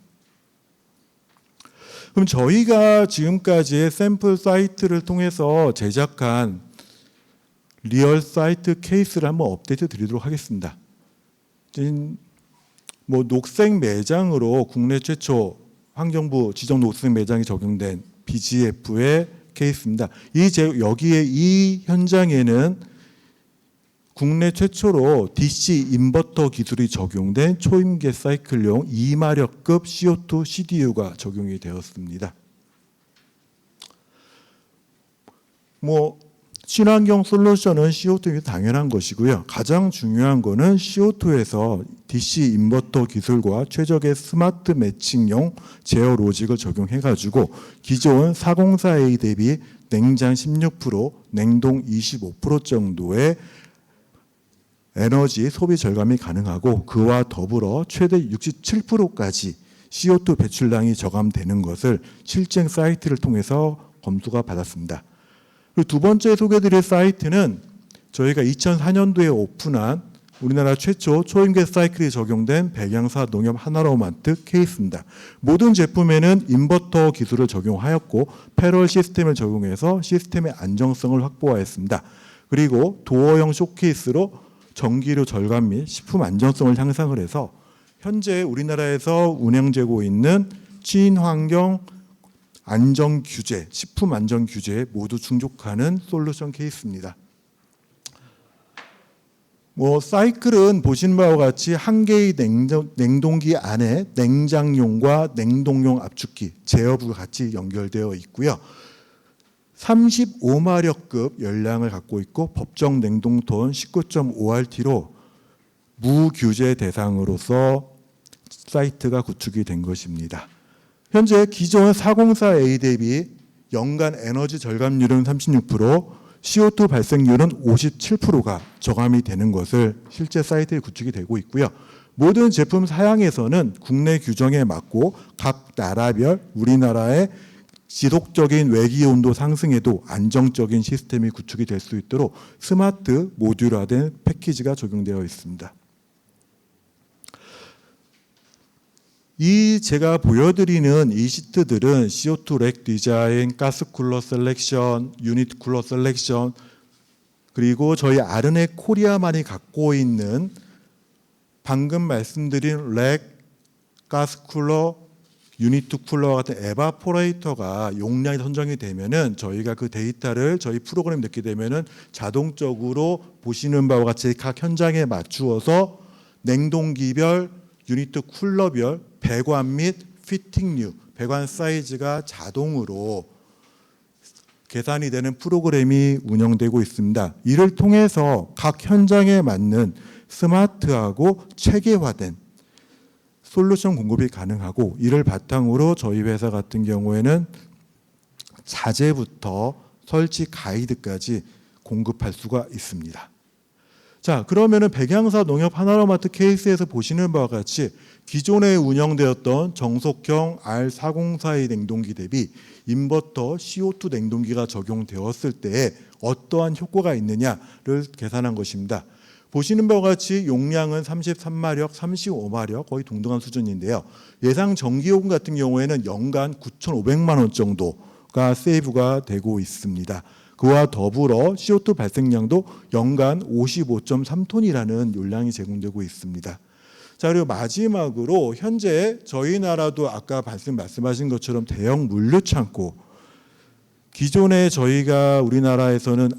그럼 저희가 지금까지의 샘플 사이트를 통해서 제작한 리얼 사이트 케이스를 한번 업데이트 드리도록 하겠습니다. 녹색 매장으로 국내 최초 환경부 지정 녹색 매장이 적용된 BGF의 케이스입니다. 여기에 이 현장에는 국내 최초로 DC 인버터 기술이 적용된 초임계 사이클용 2마력급 CO2 CDU가 적용이 되었습니다. 친환경 솔루션은 CO2가 당연한 것이고요. 가장 중요한 거는 CO2에서 DC 인버터 기술과 최적의 스마트 매칭용 제어 로직을 적용해가지고 기존 404A 대비 냉장 16%, 냉동 25% 정도의 에너지 소비 절감이 가능하고 그와 더불어 최대 67%까지 CO2 배출량이 저감되는 것을 실증 사이트를 통해서 검수가 받았습니다. 그리고 두 번째 소개드릴 사이트는 저희가 2004년도에 오픈한 우리나라 최초 초임계 사이클이 적용된 백양사 농협 하나로마트 케이스입니다. 모든 제품에는 인버터 기술을 적용하였고 패럴 시스템을 적용해서 시스템의 안정성을 확보하였습니다. 그리고 도어형 쇼케이스로 전기료 절감 및 식품 안정성을 향상을 해서 현재 우리나라에서 운영되고 있는 친환경 안전 규제, 식품 안전 규제에 모두 충족하는 솔루션 케이스입니다. 사이클은 보신 바와 같이 한 개의 냉동기 안에 냉장용과 냉동용 압축기, 제어부가 같이 연결되어 있고요. 35마력급 열량을 갖고 있고 법정 냉동톤 19.5RT로 무규제 대상으로서 사이트가 구축이 된 것입니다. 현재 기존 404A 대비 연간 에너지 절감률은 36%, CO2 발생률은 57%가 저감이 되는 것을 실제 사이트에 구축이 되고 있고요. 모든 제품 사양에서는 국내 규정에 맞고 각 나라별 우리나라의 지속적인 외기 온도 상승에도 안정적인 시스템이 구축이 될 수 있도록 스마트 모듈화된 패키지가 적용되어 있습니다. 제가 보여드리는 이 시트들은 CO2 렉 디자인, 가스 쿨러 셀렉션, 유닛 쿨러 셀렉션, 그리고 저희 아르네 코리아만이 갖고 있는 방금 말씀드린 렉, 가스 쿨러, 유닛 쿨러와 같은 에바포레이터가 용량이 선정이 되면은 저희가 그 데이터를 저희 프로그램에 넣게 되면은 자동적으로 보시는 바와 같이 각 현장에 맞추어서 냉동기별, 유닛 쿨러별 배관 및 피팅류, 배관 사이즈가 자동으로 계산이 되는 프로그램이 운영되고 있습니다. 이를 통해서 각 현장에 맞는 스마트하고 체계화된 솔루션 공급이 가능하고 이를 바탕으로 저희 회사 같은 경우에는 자재부터 설치 가이드까지 공급할 수가 있습니다. 자, 그러면은 백양사 농협 하나로마트 케이스에서 보시는 바와 같이 기존에 운영되었던 정속형 R404의 냉동기 대비 인버터 CO2 냉동기가 적용되었을 때에 어떠한 효과가 있느냐를 계산한 것입니다. 보시는 바와 같이 용량은 33마력, 35마력 거의 동등한 수준인데요. 예상 전기요금 같은 경우에는 연간 9,500만 원 정도가 세이브가 되고 있습니다. 그와 더불어 CO2 발생량도 연간 55.3톤이라는 용량이 제공되고 있습니다. 자, 그리고 마지막으로 현재 저희 나라도 아까 말씀하신 것처럼 대형 물류창고, 기존에 저희가 우리나라에서는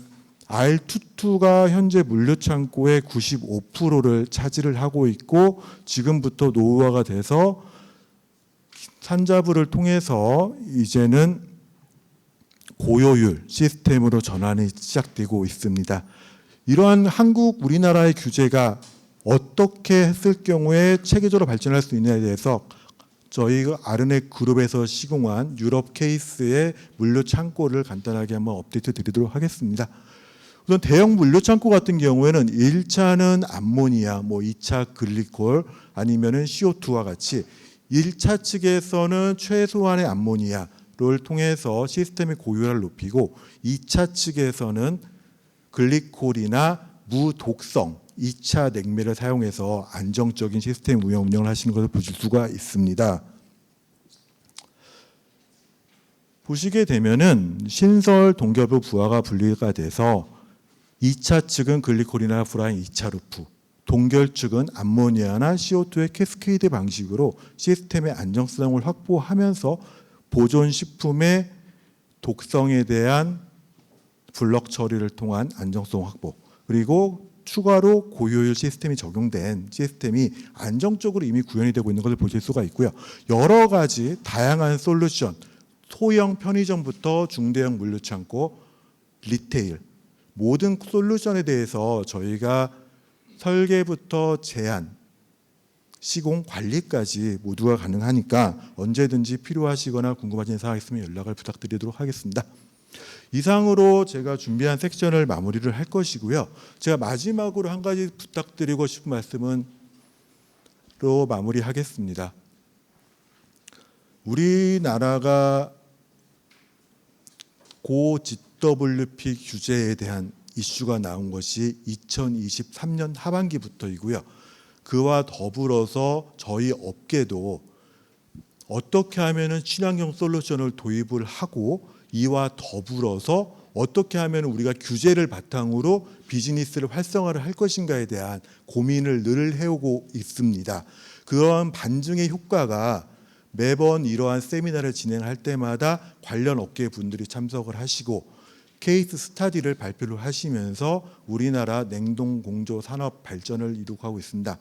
R22가 현재 물류창고의 95%를 차지를 하고 있고 지금부터 노후화가 돼서 산자부를 통해서 이제는 고효율 시스템으로 전환이 시작되고 있습니다. 이러한 우리나라의 규제가 어떻게 했을 경우에 체계적으로 발전할 수 있느냐에 대해서 저희 아르네 그룹에서 시공한 유럽 케이스의 물류 창고를 간단하게 한번 업데이트 드리도록 하겠습니다. 우선 대형 물류 창고 같은 경우에는 1차는 암모니아, 2차 글리콜 아니면은 CO2와 같이 1차 측에서는 최소한의 암모니아를 통해서 시스템의 고효율을 높이고 2차 측에서는 글리콜이나 무독성 2차 냉매를 사용해서 안정적인 시스템 운영을 하시는 것을 보실 수가 있습니다. 보시게 되면은 신설 동결부 부하가 분리가 돼서 2차 측은 글리콜이나 프라인 2차 루프, 동결 측은 암모니아나 CO2의 캐스케이드 방식으로 시스템의 안정성을 확보하면서 보존 식품의 독성에 대한 블럭 처리를 통한 안정성 확보, 그리고 추가로 고효율 시스템이 적용된 시스템이 안정적으로 이미 구현이 되고 있는 것을 보실 수가 있고요. 여러 가지 다양한 솔루션, 소형 편의점부터 중대형 물류창고, 리테일 모든 솔루션에 대해서 저희가 설계부터 제안, 시공, 관리까지 모두가 가능하니까 언제든지 필요하시거나 궁금하신 사항 있으면 연락을 부탁드리도록 하겠습니다. 이상으로 제가 준비한 섹션을 마무리를 할 것이고요. 제가 마지막으로 한 가지 부탁드리고 싶은 말씀은 로 마무리하겠습니다. 우리나라가 고 GWP 규제에 대한 이슈가 나온 것이 2023년 하반기부터이고요. 그와 더불어서 저희 업계도 어떻게 하면 친환경 솔루션을 도입을 하고 이와 더불어서 어떻게 하면 우리가 규제를 바탕으로 비즈니스를 활성화를 할 것인가에 대한 고민을 늘 해오고 있습니다. 그러한 반증의 효과가 매번 이러한 세미나를 진행할 때마다 관련 업계 분들이 참석을 하시고 케이스 스타디를 발표를 하시면서 우리나라 냉동 공조 산업 발전을 이룩하고 있습니다.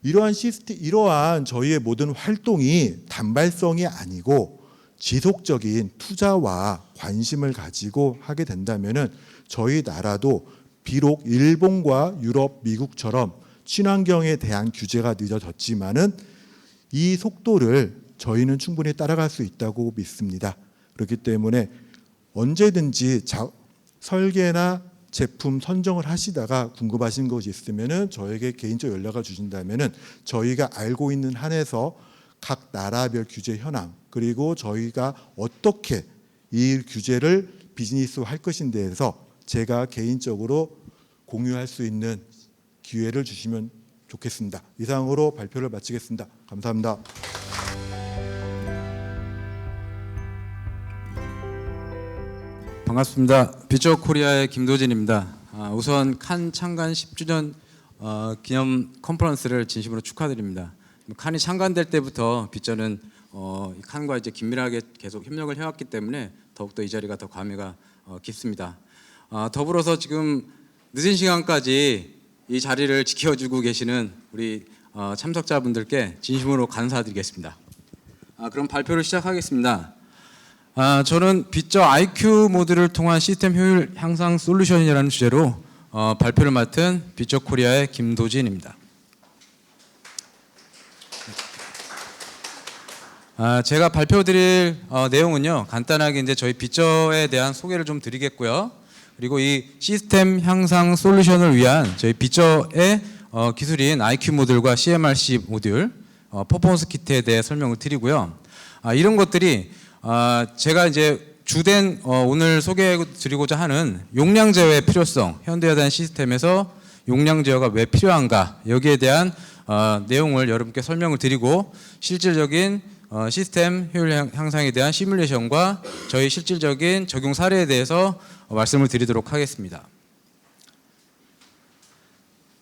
이러한 저희의 모든 활동이 단발성이 아니고 지속적인 투자와 관심을 가지고 하게 된다면은 저희 나라도 비록 일본과 유럽, 미국처럼 친환경에 대한 규제가 늦어졌지만은 이 속도를 저희는 충분히 따라갈 수 있다고 믿습니다. 그렇기 때문에 언제든지 설계나 제품 선정을 하시다가 궁금하신 것이 있으면은 저에게 개인적 연락을 주신다면은 저희가 알고 있는 한에서 각 나라별 규제 현황 그리고 저희가 어떻게 이 규제를 비즈니스화할 것인 대해서 제가 개인적으로 공유할 수 있는 기회를 주시면 좋겠습니다. 이상으로 발표를 마치겠습니다. 감사합니다. 반갑습니다. 퓨처코리아의 김도진입니다. 우선 칸 창간 10주년 기념 컨퍼런스를 진심으로 축하드립니다. 칸이 창간될 때부터 퓨처는 칸과 이제 긴밀하게 계속 협력을 해왔기 때문에 더욱더 이 자리가 더 감회가 깊습니다. 더불어서 지금 늦은 시간까지 이 자리를 지켜주고 계시는 우리 참석자분들께 진심으로 감사드리겠습니다. 그럼 발표를 시작하겠습니다. 저는 퓨처 IQ 모드를 통한 시스템 효율 향상 솔루션이라는 주제로 발표를 맡은 퓨처코리아의 김도진입니다. 제가 발표드릴 내용은요, 간단하게 이제 저희 퓨처에 대한 소개를 좀 드리겠고요. 그리고 이 시스템 향상 솔루션을 위한 저희 퓨처의 기술인 IQ 모듈과 CMRC 모듈, 퍼포먼스 키트에 대해 설명을 드리고요. 이런 것들이 제가 이제 주된 오늘 소개해드리고자 하는 용량 제어의 필요성, 현대화된 시스템에서 용량 제어가 왜 필요한가, 여기에 대한 내용을 여러분께 설명을 드리고 실질적인 시스템 효율 향상에 대한 시뮬레이션과 저희 실질적인 적용 사례에 대해서 말씀을 드리도록 하겠습니다.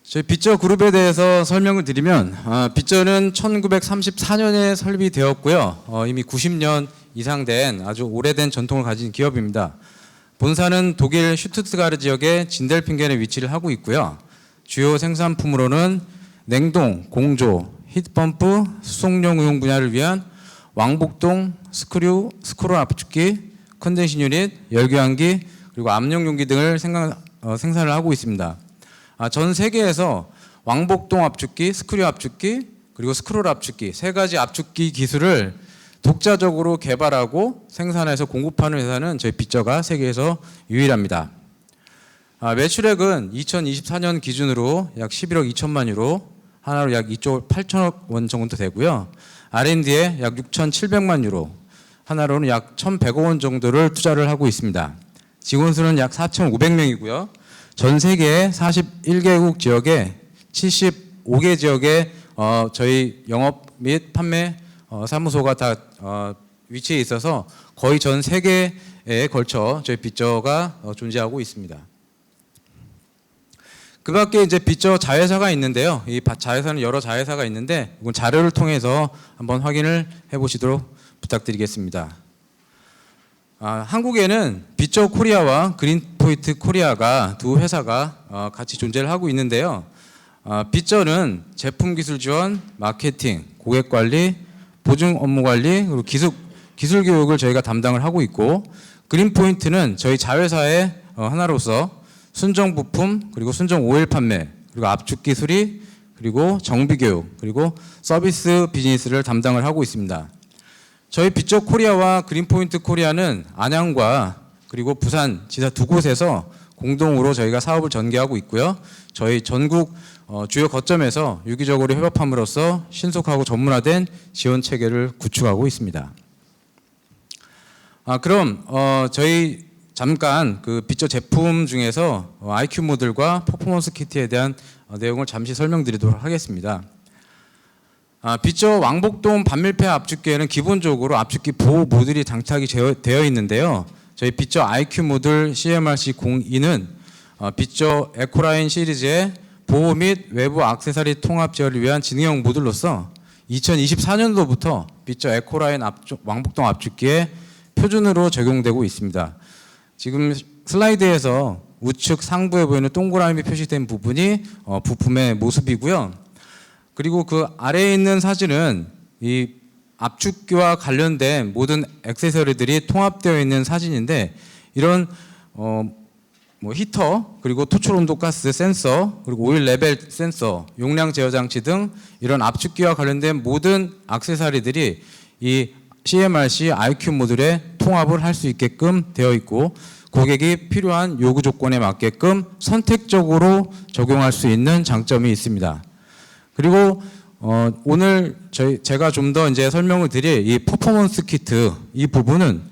저희 퓨처 그룹에 대해서 설명을 드리면 퓨처는 1934년에 설비되었고요. 이미 90년 이상 된 아주 오래된 전통을 가진 기업입니다. 본사는 독일 슈투트가르 지역의 진델핑겐에 위치를 하고 있고요. 주요 생산품으로는 냉동, 공조, 히트펌프, 수송용 의용 분야를 위한 왕복동, 스크롤 압축기, 컨덴싱 유닛, 열교환기, 그리고 압력 용기 등을 생산을 하고 있습니다. 전 세계에서 왕복동 압축기, 스크류 압축기, 그리고 스크롤 압축기 세 가지 압축기 기술을 독자적으로 개발하고 생산해서 공급하는 회사는 저희 퓨처가 세계에서 유일합니다. 매출액은 2024년 기준으로 약 11억 2천만 유로, 하나로 약 2조 8천억 원 정도 되고요. R&D에 약 6,700만 유로, 하나로는 약 1,100억 원 정도를 투자를 하고 있습니다. 직원 수는 약 4,500명이고요. 전 세계 41개국 지역에 75개 지역에 저희 영업 및 판매 사무소가 다 위치해 있어서 거의 전 세계에 걸쳐 저희 퓨처가 존재하고 있습니다. 그 밖에 이제 퓨처 자회사가 있는데요. 이 자회사는 여러 자회사가 있는데 이건 자료를 통해서 한번 확인을 해보시도록 부탁드리겠습니다. 한국에는 퓨처 코리아와 그린포인트 코리아가 두 회사가 같이 존재를 하고 있는데요. 퓨처는 제품 기술 지원, 마케팅, 고객 관리, 보증 업무 관리, 그리고 기술 교육을 저희가 담당을 하고 있고, 그린포인트는 저희 자회사의 하나로서 순정 부품, 그리고 순정 오일 판매, 그리고 압축기 수리, 그리고 정비 교육, 그리고 서비스 비즈니스를 담당을 하고 있습니다. 저희 퓨처 코리아와 그린포인트 코리아는 안양과 그리고 부산 지사 두 곳에서 공동으로 저희가 사업을 전개하고 있고요. 저희 전국 주요 거점에서 유기적으로 협업함으로써 신속하고 전문화된 지원 체계를 구축하고 있습니다. 그럼 저희 잠깐 그 빗저 제품 중에서 IQ 모듈과 퍼포먼스 키트에 대한 내용을 잠시 설명드리도록 하겠습니다. 빗저 왕복동 반밀폐 압축기에는 기본적으로 압축기 보호 모듈이 장착이 되어 있는데요. 저희 빗저 IQ 모듈 CMRC02는 빗저 에코라인 시리즈의 보호 및 외부 액세서리 통합 제어를 위한 지능형 모듈로서 2024년도부터 빗저 에코라인 왕복동 압축기에 표준으로 적용되고 있습니다. 지금 슬라이드에서 우측 상부에 보이는 동그라미 표시된 부분이 부품의 모습이고요. 그리고 그 아래에 있는 사진은 이 압축기와 관련된 모든 액세서리들이 통합되어 있는 사진인데, 이런 히터, 그리고 토출 온도 가스 센서, 그리고 오일 레벨 센서, 용량 제어 장치 등 이런 압축기와 관련된 모든 액세서리들이 이 CMRC IQ 모듈에 통합을 할 수 있게끔 되어 있고, 고객이 필요한 요구 조건에 맞게끔 선택적으로 적용할 수 있는 장점이 있습니다. 그리고 오늘 제가 좀 더 이제 설명을 드릴 이 퍼포먼스 키트, 이 부분은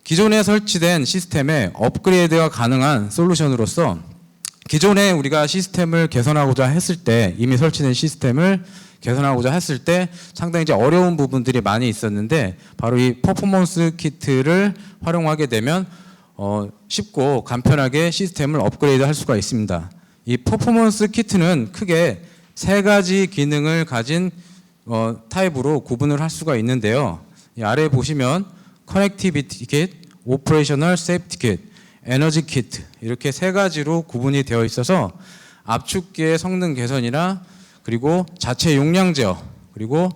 기존에 설치된 시스템에 업그레이드가 가능한 솔루션으로서, 기존에 우리가 시스템을 개선하고자 했을 때, 이미 설치된 시스템을 개선하고자 했을 때 상당히 이제 어려운 부분들이 많이 있었는데, 바로 이 퍼포먼스 키트를 활용하게 되면 쉽고 간편하게 시스템을 업그레이드 할 수가 있습니다. 이 퍼포먼스 키트는 크게 세 가지 기능을 가진 타입으로 구분을 할 수가 있는데요. 이 아래에 보시면 커넥티비티 킷, 오퍼레이셔널 세이프티 킷, 에너지 키트, 이렇게 세 가지로 구분이 되어 있어서 압축기의 성능 개선이나 그리고 자체 용량 제어, 그리고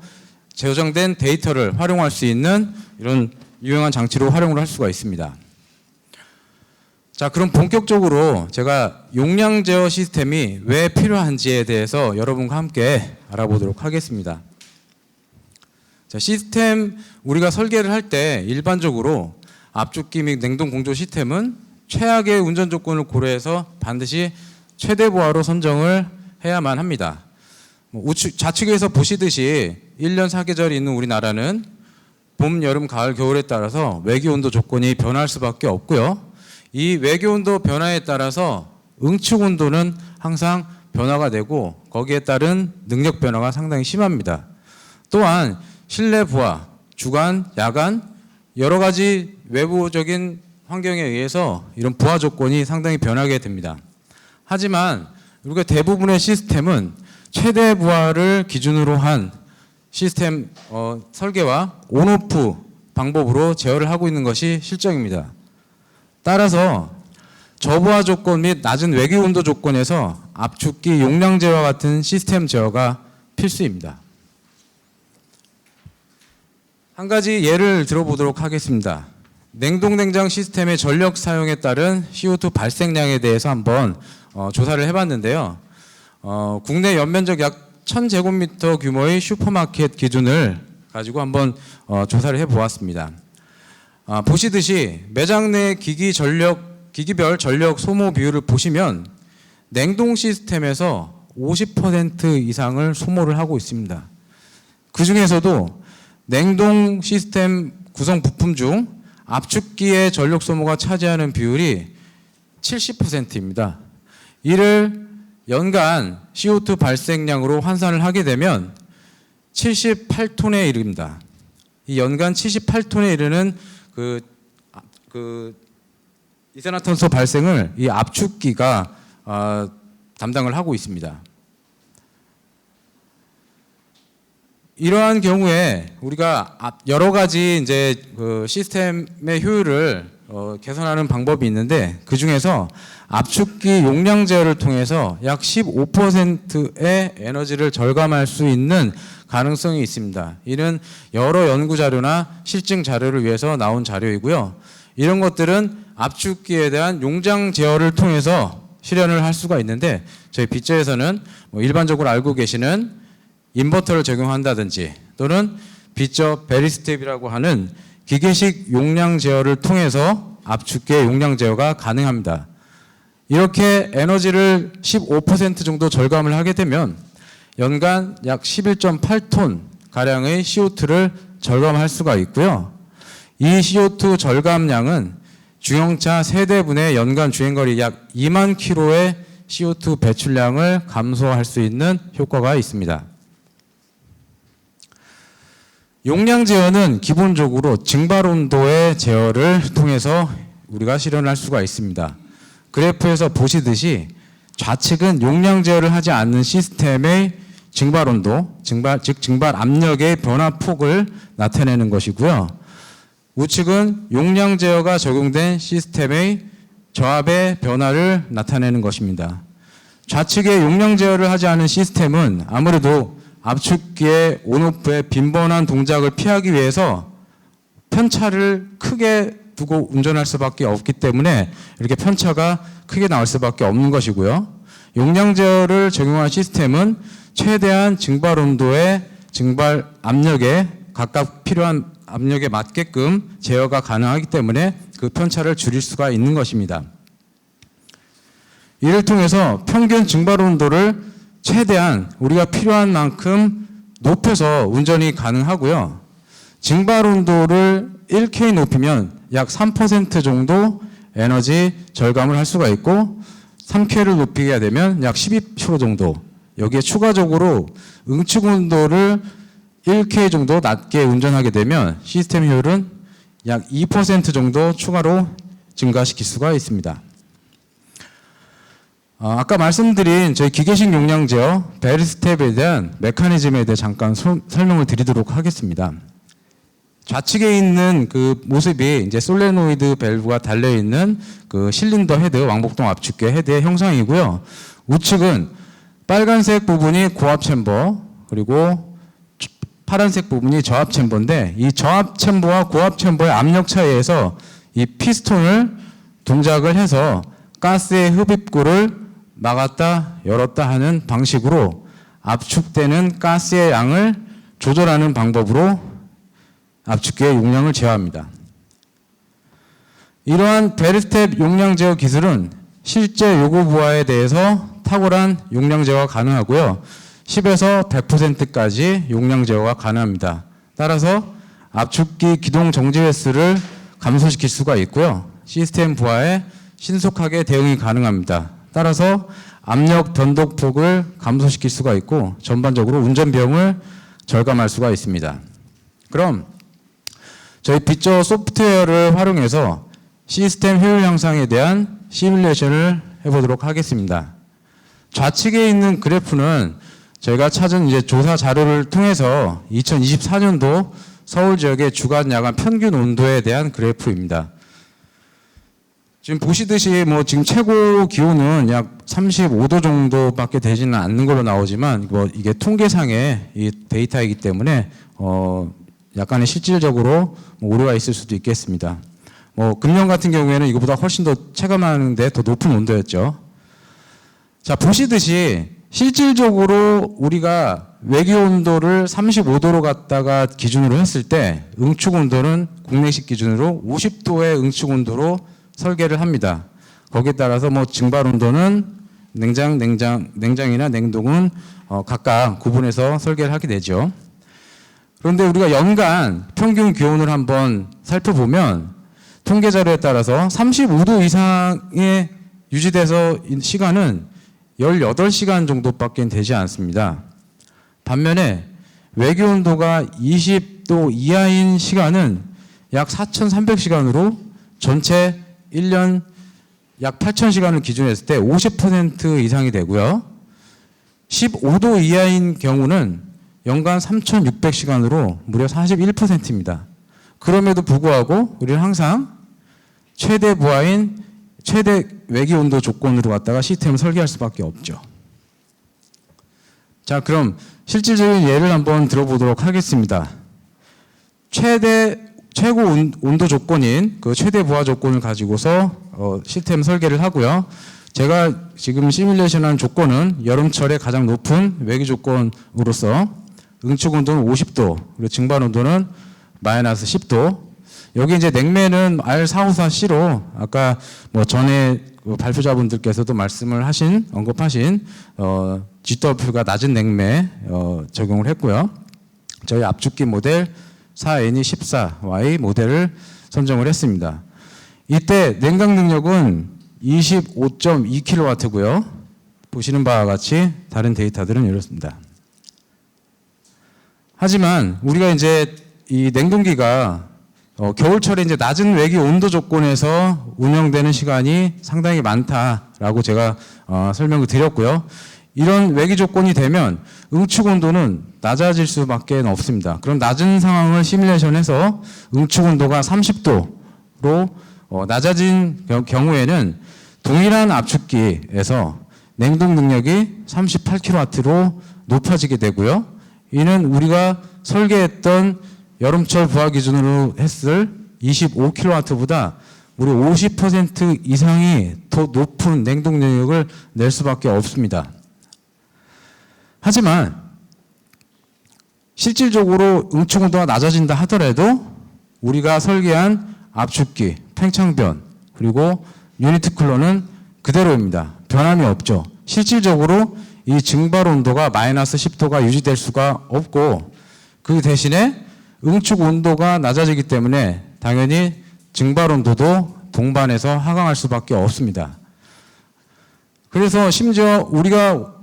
저장된 데이터를 활용할 수 있는 이런 유용한 장치로 활용을 할 수가 있습니다. 자, 그럼 본격적으로 제가 용량 제어 시스템이 왜 필요한지에 대해서 여러분과 함께 알아보도록 하겠습니다. 자, 시스템 우리가 설계를 할 때 일반적으로 압축기 및 냉동 공조 시스템은 최악의 운전 조건을 고려해서 반드시 최대 보아로 선정을 해야만 합니다. 좌측에서 보시듯이 1년 4계절이 있는 우리나라는 봄, 여름, 가을, 겨울에 따라서 외기 온도 조건이 변할 수밖에 없고요. 이 외기 온도 변화에 따라서 응축 온도는 항상 변화가 되고, 거기에 따른 능력 변화가 상당히 심합니다. 또한 실내 부하, 주간, 야간 여러 가지 외부적인 환경에 의해서 이런 부하 조건이 상당히 변하게 됩니다. 하지만 우리가 대부분의 시스템은 최대 부하를 기준으로 한 시스템 설계와 온오프 방법으로 제어를 하고 있는 것이 실정입니다. 따라서 저부하 조건 및 낮은 외기 온도 조건에서 압축기 용량 제어와 같은 시스템 제어가 필수입니다. 한 가지 예를 들어보도록 하겠습니다. 냉동냉장 시스템의 전력 사용에 따른 CO2 발생량에 대해서 한번 조사를 해봤는데요. 국내 연면적 약 1000제곱미터 규모의 슈퍼마켓 기준을 가지고 한번 조사를 해보았습니다. 보시듯이 매장 내 기기별 전력 소모 비율을 보시면 냉동 시스템에서 50% 이상을 소모를 하고 있습니다. 그 중에서도 냉동 시스템 구성 부품 중 압축기의 전력 소모가 차지하는 비율이 70%입니다. 이를 연간 CO2 발생량으로 환산을 하게 되면 78톤에 이릅니다. 이 연간 78톤에 이르는 이산화탄소 발생을 이 압축기가 담당을 하고 있습니다. 이러한 경우에 우리가 여러 가지 이제 시스템의 효율을 개선하는 방법이 있는데, 그 중에서 압축기 용량 제어를 통해서 약 15%의 에너지를 절감할 수 있는 가능성이 있습니다. 이는 여러 연구 자료나 실증 자료를 위해서 나온 자료이고요. 이런 것들은 압축기에 대한 용량 제어를 통해서 실현을 할 수가 있는데, 저희 빗저에서는 일반적으로 알고 계시는 인버터를 적용한다든지, 또는 빗저 베리스텝이라고 하는 기계식 용량 제어를 통해서 압축계 용량 제어가 가능합니다. 이렇게 에너지를 15% 정도 절감을 하게 되면 연간 약 11.8톤 가량의 CO2를 절감할 수가 있고요. 이 CO2 절감량은 중형차 세대분의 연간 주행거리 약 2만 킬로의 CO2 배출량을 감소할 수 있는 효과가 있습니다. 용량 제어는 기본적으로 증발 온도의 제어를 통해서 우리가 실현할 수가 있습니다. 그래프에서 보시듯이 좌측은 용량 제어를 하지 않는 시스템의 증발 온도, 즉 증발 압력의 변화폭을 나타내는 것이고요. 우측은 용량 제어가 적용된 시스템의 저압의 변화를 나타내는 것입니다. 좌측의 용량 제어를 하지 않은 시스템은 아무래도 압축기의 온오프의 빈번한 동작을 피하기 위해서 편차를 크게 두고 운전할 수밖에 없기 때문에 이렇게 편차가 크게 나올 수밖에 없는 것이고요. 용량 제어를 적용한 시스템은 최대한 증발 온도의 증발 압력에 각각 필요한 압력에 맞게끔 제어가 가능하기 때문에 그 편차를 줄일 수가 있는 것입니다. 이를 통해서 평균 증발 온도를 최대한 우리가 필요한 만큼 높여서 운전이 가능하고요. 증발 온도를 1K 높이면 약 3% 정도 에너지 절감을 할 수가 있고 3K를 높이게 되면 약 12% 정도, 여기에 추가적으로 응축 온도를 1K 정도 낮게 운전하게 되면 시스템 효율은 약 2% 정도 추가로 증가시킬 수가 있습니다. 아까 말씀드린 저희 기계식 용량 제어 벨 스텝에 대한 메커니즘에 대해 잠깐 설명을 드리도록 하겠습니다. 좌측에 있는 그 모습이 이제 솔레노이드 밸브가 달려 있는 그 실린더 헤드, 왕복동 압축계 헤드의 형상이고요. 우측은 빨간색 부분이 고압 챔버, 그리고 파란색 부분이 저압 챔버인데 이 저압 챔버와 고압 챔버의 압력 차이에서 이 피스톤을 동작을 해서 가스의 흡입구를 막았다 열었다 하는 방식으로 압축되는 가스의 양을 조절하는 방법으로 압축기의 용량을 제어합니다. 이러한 벨스텝 용량 제어 기술은 실제 요구 부하에 대해서 탁월한 용량 제어가 가능하고요. 10에서 100%까지 용량 제어가 가능합니다. 따라서 압축기 기동 정지 횟수를 감소시킬 수가 있고요. 시스템 부하에 신속하게 대응이 가능합니다. 따라서 압력 변동폭을 감소시킬 수가 있고 전반적으로 운전 비용을 절감할 수가 있습니다. 그럼 저희 빗저 소프트웨어를 활용해서 시스템 효율 향상에 대한 시뮬레이션을 해보도록 하겠습니다. 좌측에 있는 그래프는 저희가 찾은 이제 조사 자료를 통해서 2024년도 서울 지역의 주간 야간 평균 온도에 대한 그래프입니다. 지금 보시듯이 뭐 지금 최고 기온은 약 35도 정도밖에 되지는 않는 걸로 나오지만 뭐 이게 통계상의 이 데이터이기 때문에 약간의 실질적으로 오류가 있을 수도 있겠습니다. 뭐 금년 같은 경우에는 이거보다 훨씬 더 체감하는데 더 높은 온도였죠. 자, 보시듯이 실질적으로 우리가 외기 온도를 35도로 갖다가 기준으로 했을 때 응축 온도는 국내식 기준으로 50도의 응축 온도로 설계를 합니다. 거기에 따라서 뭐 증발 온도는 냉장이나 냉동은 각각 구분해서 설계를 하게 되죠. 그런데 우리가 연간 평균 기온을 한번 살펴보면 통계 자료에 따라서 35도 이상에 유지돼서 시간은 18시간 정도밖에 되지 않습니다. 반면에 외기 온도가 20도 이하인 시간은 약 4,300시간으로 전체 1년 약 8,000시간을 기준했을 때 50% 이상이 되고요. 15도 이하인 경우는 연간 3,600시간으로 무려 41%입니다. 그럼에도 불구하고 우리는 항상 최대 부하인 최대 외기 온도 조건으로 갖다가 시스템을 설계할 수밖에 없죠. 자, 그럼 실질적인 예를 한번 들어보도록 하겠습니다. 최고 온도 조건인 그 최대 부하 조건을 가지고서 시스템 설계를 하고요. 제가 지금 시뮬레이션한 조건은 여름철에 가장 높은 외기 조건으로서 응축 온도는 50도, 그리고 증발 온도는 마이너스 10도, 여기 이제 냉매는 R454C로 아까 뭐 전에 발표자분들께서도 말씀을 언급하신 GW가 낮은 냉매 적용을 했고요. 저희 압축기 모델 4NE14Y 모델을 선정을 했습니다. 이때 냉각 능력은 25.2kW고요. 보시는 바와 같이 다른 데이터들은 이렇습니다. 하지만 우리가 이제 이 냉동기가 겨울철에 이제 낮은 외기 온도 조건에서 운영되는 시간이 상당히 많다라고 제가 설명을 드렸고요. 이런 외기 조건이 되면 응축 온도는 낮아질 수밖에 없습니다. 그럼 낮은 상황을 시뮬레이션해서 응축 온도가 30도로 낮아진 경우에는 동일한 압축기에서 냉동 능력이 38kW로 높아지게 되고요. 이는 우리가 설계했던 여름철 부하 기준으로 했을 25kW보다 무려 50% 이상이 더 높은 냉동 능력을 낼 수밖에 없습니다. 하지만 실질적으로 응축 온도가 낮아진다 하더라도 우리가 설계한 압축기, 팽창변, 그리고 유니트 쿨러는 그대로입니다. 변함이 없죠. 실질적으로 이 증발 온도가 마이너스 10도가 유지될 수가 없고 그 대신에 응축 온도가 낮아지기 때문에 당연히 증발 온도도 동반해서 하강할 수밖에 없습니다. 그래서 심지어 우리가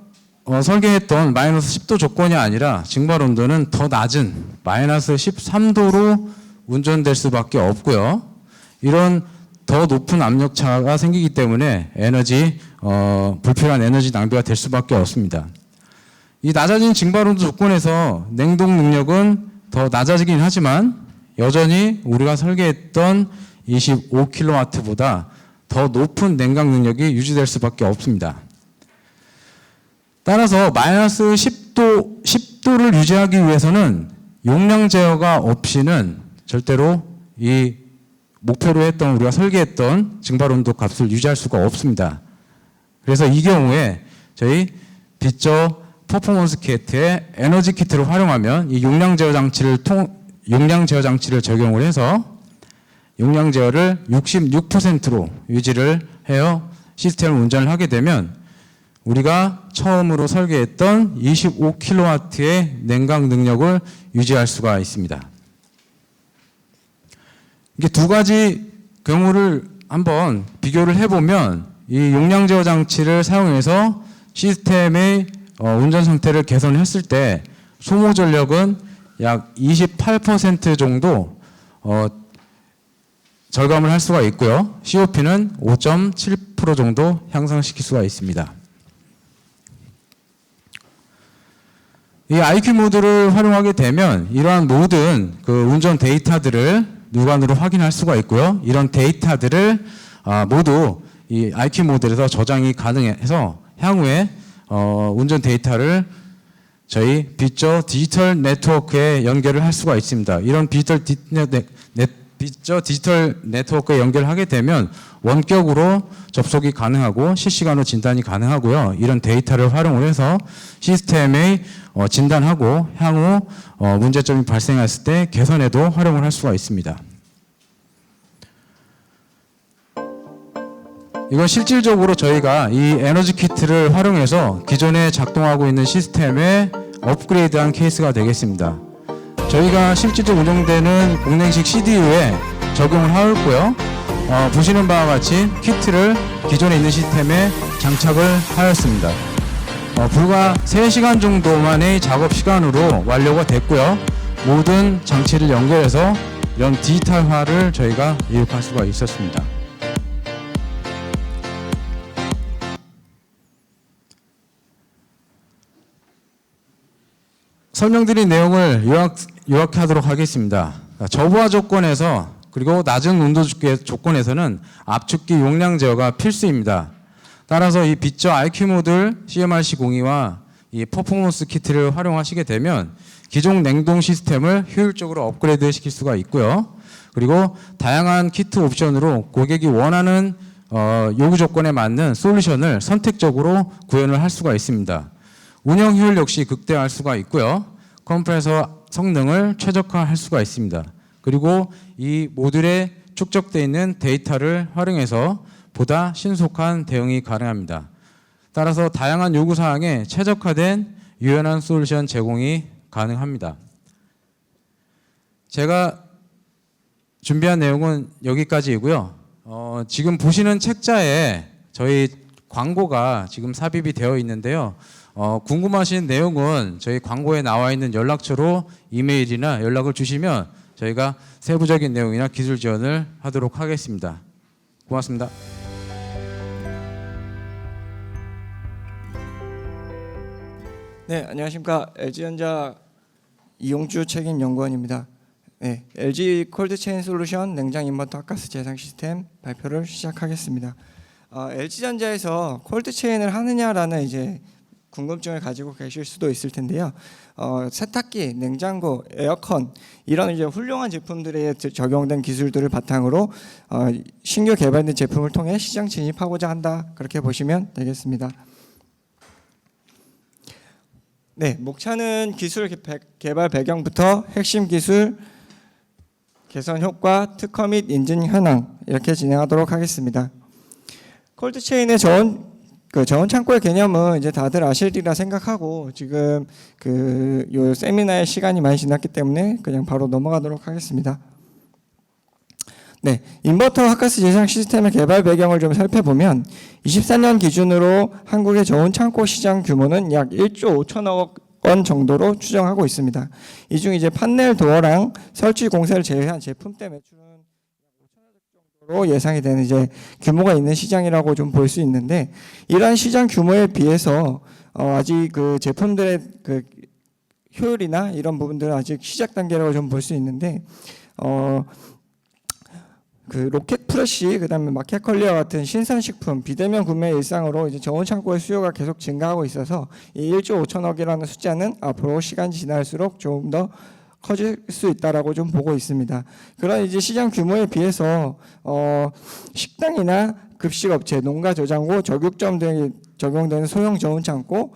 설계했던 마이너스 10도 조건이 아니라 증발 온도는 더 낮은 마이너스 13도로 운전될 수밖에 없고요. 이런 더 높은 압력차가 생기기 때문에 불필요한 에너지 낭비가 될 수밖에 없습니다. 이 낮아진 증발 온도 조건에서 냉동 능력은 더 낮아지긴 하지만 여전히 우리가 설계했던 25kW보다 더 높은 냉각 능력이 유지될 수밖에 없습니다. 따라서 마이너스 10도를 유지하기 위해서는 용량 제어가 없이는 절대로 이 목표로 했던 우리가 설계했던 증발 온도 값을 유지할 수가 없습니다. 그래서 이 경우에 저희 빗저 퍼포먼스 키트의 에너지 키트를 활용하면 이 용량 제어 장치를 적용을 해서 용량 제어를 66%로 유지를 해요 시스템을 운전을 하게 되면 우리가 처음으로 설계했던 25kW의 냉각 능력을 유지할 수가 있습니다. 이게 두 가지 경우를 한번 비교를 해보면 이 용량 제어 장치를 사용해서 시스템의 운전 상태를 개선했을 때 소모 전력은 약 28% 정도 절감을 할 수가 있고요. COP는 5.7% 정도 향상시킬 수가 있습니다. 이 IQ 모드를 활용하게 되면 이러한 모든 그 운전 데이터들을 육안으로 확인할 수가 있고요. 이런 데이터들을 모두 이 IQ 모델에서 저장이 가능해서 향후에 운전 데이터를 저희 빗저 디지털 네트워크에 연결을 할 수가 있습니다. 이런 빗저 디지털 네트워크에 연결하게 되면 원격으로 접속이 가능하고 실시간으로 진단이 가능하고요. 이런 데이터를 활용을 해서 시스템의 진단하고 향후 문제점이 발생했을 때 개선에도 활용을 할 수가 있습니다. 이건 실질적으로 저희가 이 에너지 키트를 활용해서 기존에 작동하고 있는 시스템에 업그레이드한 케이스가 되겠습니다. 저희가 실질적으로 운영되는 공랭식 CDU에 적용을 하였고요. 보시는 바와 같이 키트를 기존에 있는 시스템에 장착을 하였습니다. 불과 3시간 정도만의 작업 시간으로 완료가 됐고요. 모든 장치를 연결해서 이런 디지털화를 저희가 이룩할 수가 있었습니다. 설명드린 내용을 요약하도록 하겠습니다. 저부하 조건에서 그리고 낮은 온도 조건에서는 압축기 용량 제어가 필수입니다. 따라서 이 빗저 IQ 모듈 CMRC02와 이 퍼포먼스 키트를 활용하시게 되면 기존 냉동 시스템을 효율적으로 업그레이드 시킬 수가 있고요. 그리고 다양한 키트 옵션으로 고객이 원하는 요구 조건에 맞는 솔루션을 선택적으로 구현을 할 수가 있습니다. 운영 효율 역시 극대화할 수가 있고요. 컴프레서 성능을 최적화할 수가 있습니다. 그리고 이 모듈에 축적되어 있는 데이터를 활용해서 보다 신속한 대응이 가능합니다. 따라서 다양한 요구사항에 최적화된 유연한 솔루션 제공이 가능합니다. 제가 준비한 내용은 여기까지이고요. 지금 보시는 책자에 저희 광고가 지금 삽입이 되어 있는데요. 궁금하신 내용은 저희 광고에 나와 있는 연락처로 이메일이나 연락을 주시면 저희가 세부적인 내용이나 기술 지원을 하도록 하겠습니다. 고맙습니다. 네, 안녕하십니까. LG전자 이용주 책임 연구원입니다. 네, LG 콜드체인 솔루션 냉장 인버터 핫가스 제상 시스템 발표를 시작하겠습니다. LG전자에서 콜드체인을 하느냐라는 이제 궁금증을 가지고 계실 수도 있을 텐데요. 세탁기, 냉장고, 에어컨 이런 이제 훌륭한 제품들에 적용된 기술들을 바탕으로 신규 개발된 제품을 통해 시장 진입하고자 한다. 그렇게 보시면 되겠습니다. 네, 목차는 기술 개발 배경부터 핵심 기술, 개선 효과, 특허 및 인증 현황 이렇게 진행하도록 하겠습니다. 콜드체인의 저온 창고의 개념은 이제 다들 아시리라 생각하고 지금 요 세미나의 시간이 많이 지났기 때문에 그냥 바로 넘어가도록 하겠습니다. 네, 인버터 핫가스 제상 시스템의 개발 배경을 좀 살펴보면 24년 기준으로 한국의 저온 창고 시장 규모는 약 1조 5천억 원 정도로 추정하고 있습니다. 이 중 이제 판넬 도어랑 설치 공세를 제외한 제품대 매출은 5천억 정도로 예상이 되는 이제 규모가 있는 시장이라고 좀 볼 수 있는데 이러한 시장 규모에 비해서 아직 그 제품들의 그 효율이나 이런 부분들은 아직 시작 단계라고 좀 볼 수 있는데 그 로켓 프레쉬, 그다음에 마켓컬리와 같은 신선식품, 비대면 구매 일상으로 이제 저온 창고의 수요가 계속 증가하고 있어서 이 1조 5천억이라는 숫자는 앞으로 시간이 지날수록 조금 더 커질 수 있다라고 좀 보고 있습니다. 그런 이제 시장 규모에 비해서 식당이나 급식업체, 농가 저장고, 저육점 등에 적용되는 소형 저온 창고,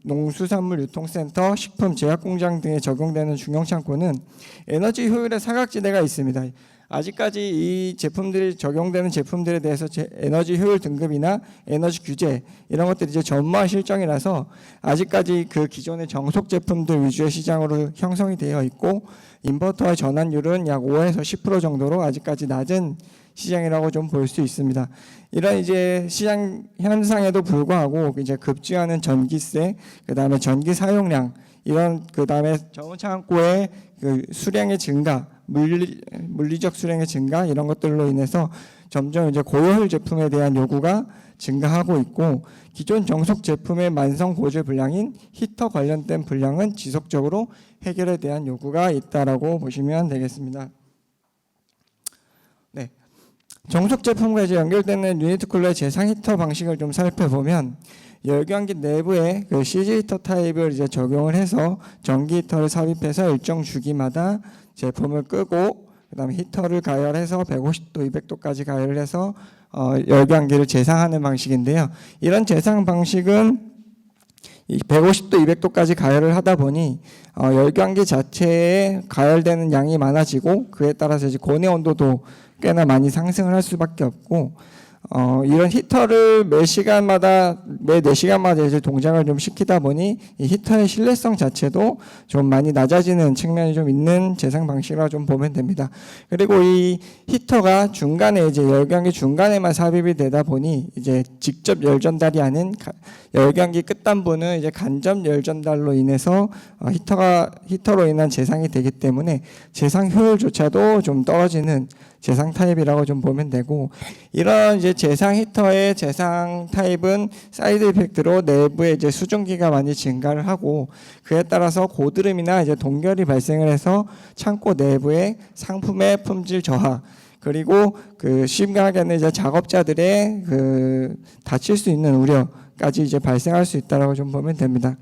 농수산물 유통센터, 식품 제약공장 등에 적용되는 중형 창고는 에너지 효율의 사각지대가 있습니다. 아직까지 이 제품들이 적용되는 제품들에 대해서 에너지 효율 등급이나 에너지 규제 이런 것들이 이제 전무한 실정이라서 아직까지 그 기존의 정속 제품들 위주의 시장으로 형성이 되어 있고 인버터의 전환율은 약 5에서 10% 정도로 아직까지 낮은 시장이라고 좀 볼 수 있습니다. 이런 이제 시장 현상에도 불구하고 이제 급증하는 전기세, 그다음에 전기 사용량, 이런 그다음에 저온 창고의 그 수량의 증가, 물리적 수량의 증가 이런 것들로 인해서 점점 이제 고효율 제품에 대한 요구가 증가하고 있고 기존 정속 제품의 만성 고질 불량인 히터 관련된 불량은 지속적으로 해결에 대한 요구가 있다라고 보시면 되겠습니다. 네. 정속 제품과 이제 연결되는 유니트 쿨러의 재상 히터 방식을 좀 살펴보면 열교환기 내부에 그 CG 히터 타입을 이제 적용을 해서 전기 히터를 삽입해서 일정 주기마다 제품을 끄고 그다음에 히터를 가열해서 150도, 200도까지 가열을 해서 열교환기를 재상하는 방식인데요. 이런 재상 방식은 150도, 200도까지 가열을 하다 보니 열교환기 자체에 가열되는 양이 많아지고 그에 따라서 이제 고내 온도도 꽤나 많이 상승을 할 수밖에 없고 이런 히터를 매 4시간마다 이제 동작을 좀 시키다 보니 이 히터의 신뢰성 자체도 좀 많이 낮아지는 측면이 좀 있는 재상 방식이라고 좀 보면 됩니다. 그리고 이 히터가 중간에 이제 열교환기 중간에만 삽입이 되다 보니 이제 직접 열 전달이 아닌 열교환기 끝단부는 이제 간접 열 전달로 인해서 히터로 인한 재상이 되기 때문에 재상 효율조차도 좀 떨어지는 재상 타입이라고 좀 보면 되고 이런 이제 재상 히터의 재상 타입은 사이드 이펙트로 내부에 이제 수증기가 많이 증가를 하고 그에 따라서 고드름이나 이제 동결이 발생을 해서 창고 내부의 상품의 품질 저하 그리고 그 심각하게는 이제 작업자들의 그 다칠 수 있는 우려까지 이제 발생할 수 있다라고 좀 보면 됩니다.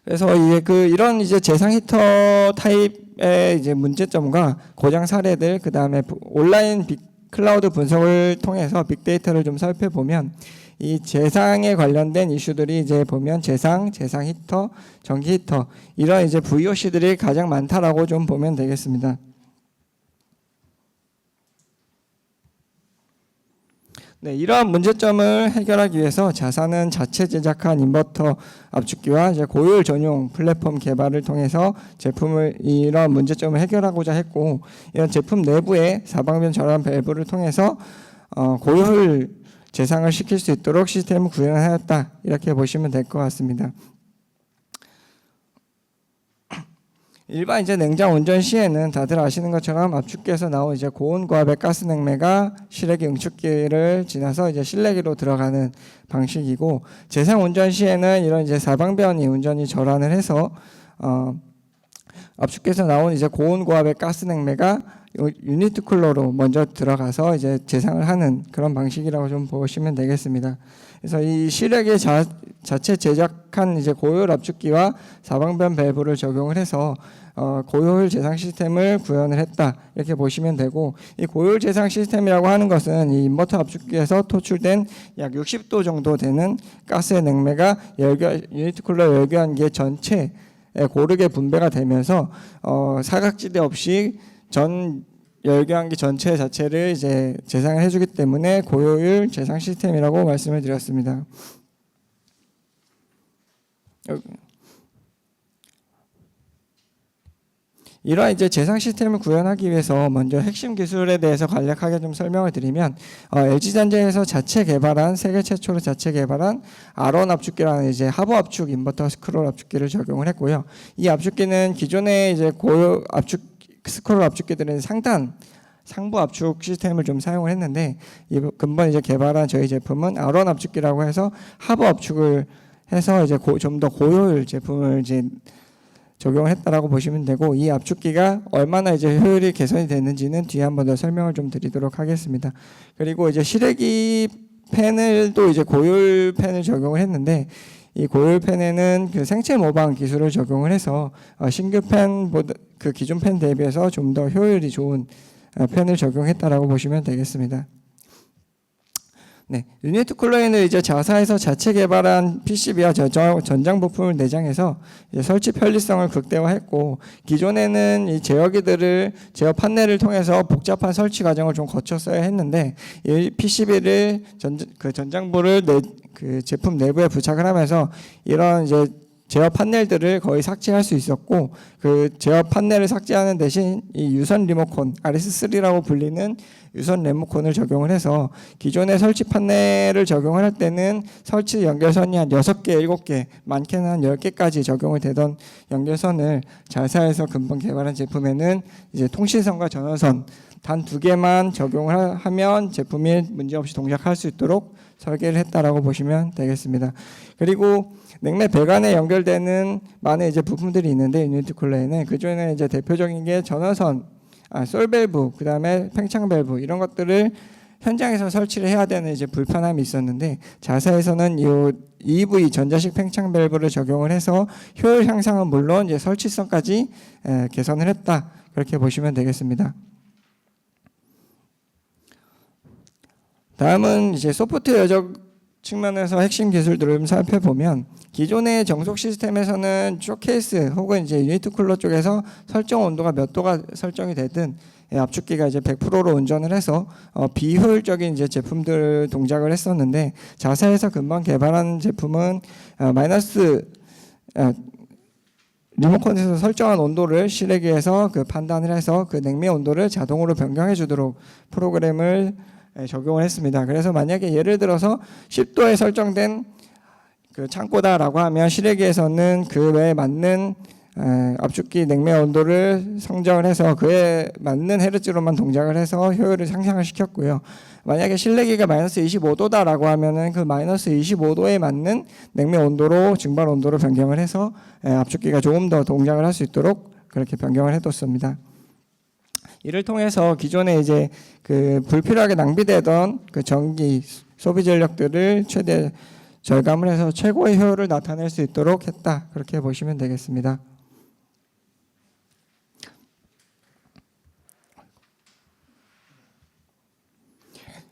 그래서 이게 이런 이제 재상 히터 타입의 이제 문제점과 고장 사례들, 그 다음에 온라인 클라우드 분석을 통해서 빅데이터를 좀 살펴보면 이 재상에 관련된 이슈들이 이제 보면 재상 히터, 전기 히터 이런 이제 VOC들이 가장 많다라고 좀 보면 되겠습니다. 네, 이러한 문제점을 해결하기 위해서 자사는 자체 제작한 인버터 압축기와 이제 고효율 전용 플랫폼 개발을 통해서 이런 문제점을 해결하고자 했고, 이런 제품 내부의 사방변 절감 밸브를 통해서 고효율 재상을 시킬 수 있도록 시스템을 구현하였다, 이렇게 보시면 될 것 같습니다. 일반 이제 냉장 운전 시에는 다들 아시는 것처럼 압축기에서 나온 이제 고온 고압의 가스 냉매가 실외기 응축기를 지나서 이제 실내기로 들어가는 방식이고, 재상 운전 시에는 이런 이제 사방변이 운전이 절안을 해서 압축기에서 나온 이제 고온 고압의 가스 냉매가 유니트 쿨러로 먼저 들어가서 이제 재상을 하는 그런 방식이라고 좀 보시면 되겠습니다. 그래서 이 실외기 자체 제작한 이제 고효율 압축기와 사방변 밸브를 적용을 해서 고효율 재상 시스템을 구현을 했다, 이렇게 보시면 되고, 이 고효율 재상 시스템이라고 하는 것은 이 인버터 압축기에서 토출된 약 60도 정도 되는 가스의 냉매가 유니트 쿨러 열교환기 전체에 고르게 분배가 되면서 사각지대 없이 전 열교환기 전체 자체를 이제 재상을 해주기 때문에 고효율 재상 시스템이라고 말씀을 드렸습니다. 이러한 이제 재상 시스템을 구현하기 위해서 먼저 핵심 기술에 대해서 간략하게 좀 설명을 드리면, LG전자에서 세계 최초로 자체 개발한 R1 압축기라는 이제 하부 압축 인버터 스크롤 압축기를 적용을 했고요. 이 압축기는 기존의 이제 고효 압축 스크롤 압축기들은 상부 압축 시스템을 좀 사용을 했는데, 근본 이제 개발한 저희 제품은 R1 압축기라고 해서 하부 압축을 해서 이제 좀 더 고효율 제품을 이제 적용을 했다라고 보시면 되고, 이 압축기가 얼마나 이제 효율이 개선이 됐는지는 뒤에 한 번 더 설명을 좀 드리도록 하겠습니다. 그리고 이제 실외기 팬을 또 이제 고효율 팬을 적용을 했는데, 이 고효율 팬에는 그 생체 모방 기술을 적용을 해서 신규 팬보다 그 기존 팬 대비해서 좀 더 효율이 좋은 팬을 적용했다라고 보시면 되겠습니다. 네, 유니트 쿨러에는 이제 자사에서 자체 개발한 PCB와 전장 부품을 내장해서 이제 설치 편리성을 극대화했고, 기존에는 이 제어 판넬을 통해서 복잡한 설치 과정을 좀 거쳤어야 했는데, 이 PCB를 전장부를 그 제품 내부에 부착을 하면서 이런 이제 제어 판넬들을 거의 삭제할 수 있었고, 그 제어 판넬을 삭제하는 대신 이 유선 리모컨 RS3라고 불리는 유선 리모컨을 적용을 해서 기존의 설치 판넬을 적용을 할 때는 설치 연결선이 한 6개, 7개, 많게는 한 10개까지 적용이 되던 연결선을 자사에서 근본 개발한 제품에는 이제 통신선과 전원선 단 2개만 적용을 하면 제품이 문제없이 동작할 수 있도록 설계를 했다라고 보시면 되겠습니다. 그리고 냉매 배관에 연결되는 많은 이제 부품들이 있는데, 유니트 쿨러에는 그중에 이제 대표적인 게 전원선, 솔밸브, 그다음에 팽창 밸브 이런 것들을 현장에서 설치를 해야 되는 이제 불편함이 있었는데, 자사에서는 이 EV 전자식 팽창 밸브를 적용을 해서 효율 향상은 물론 이제 설치성까지 개선을 했다, 그렇게 보시면 되겠습니다. 다음은 이제 소프트웨어적 측면에서 핵심 기술들을 좀 살펴보면, 기존의 정속 시스템에서는 쇼케이스 혹은 이제 유니트 쿨러 쪽에서 설정 온도가 몇 도가 설정이 되든 압축기가 이제 100%로 운전을 해서 비효율적인 이제 제품들 동작을 했었는데, 자사에서 금방 개발한 제품은 리모컨에서 설정한 온도를 실외기에서 그 판단을 해서 그 냉매 온도를 자동으로 변경해 주도록 프로그램을 적용을 했습니다. 그래서 만약에 예를 들어서 10도에 설정된 그 창고다라고 하면 실외기에서는 그 외에 맞는 압축기 냉매 온도를 성정을 해서 그에 맞는 헤르츠로만 동작을 해서 효율을 향상을 시켰고요. 만약에 실내기가 마이너스 25도다라고 하면은 그 마이너스 25도에 맞는 냉매 온도로 증발 온도로 변경을 해서 압축기가 조금 더 동작을 할 수 있도록 그렇게 변경을 해뒀습니다. 이를 통해서 기존에 이제 그 불필요하게 낭비되던 그 전기 소비 전력들을 최대 절감을 해서 최고의 효율을 나타낼 수 있도록 했다, 그렇게 보시면 되겠습니다.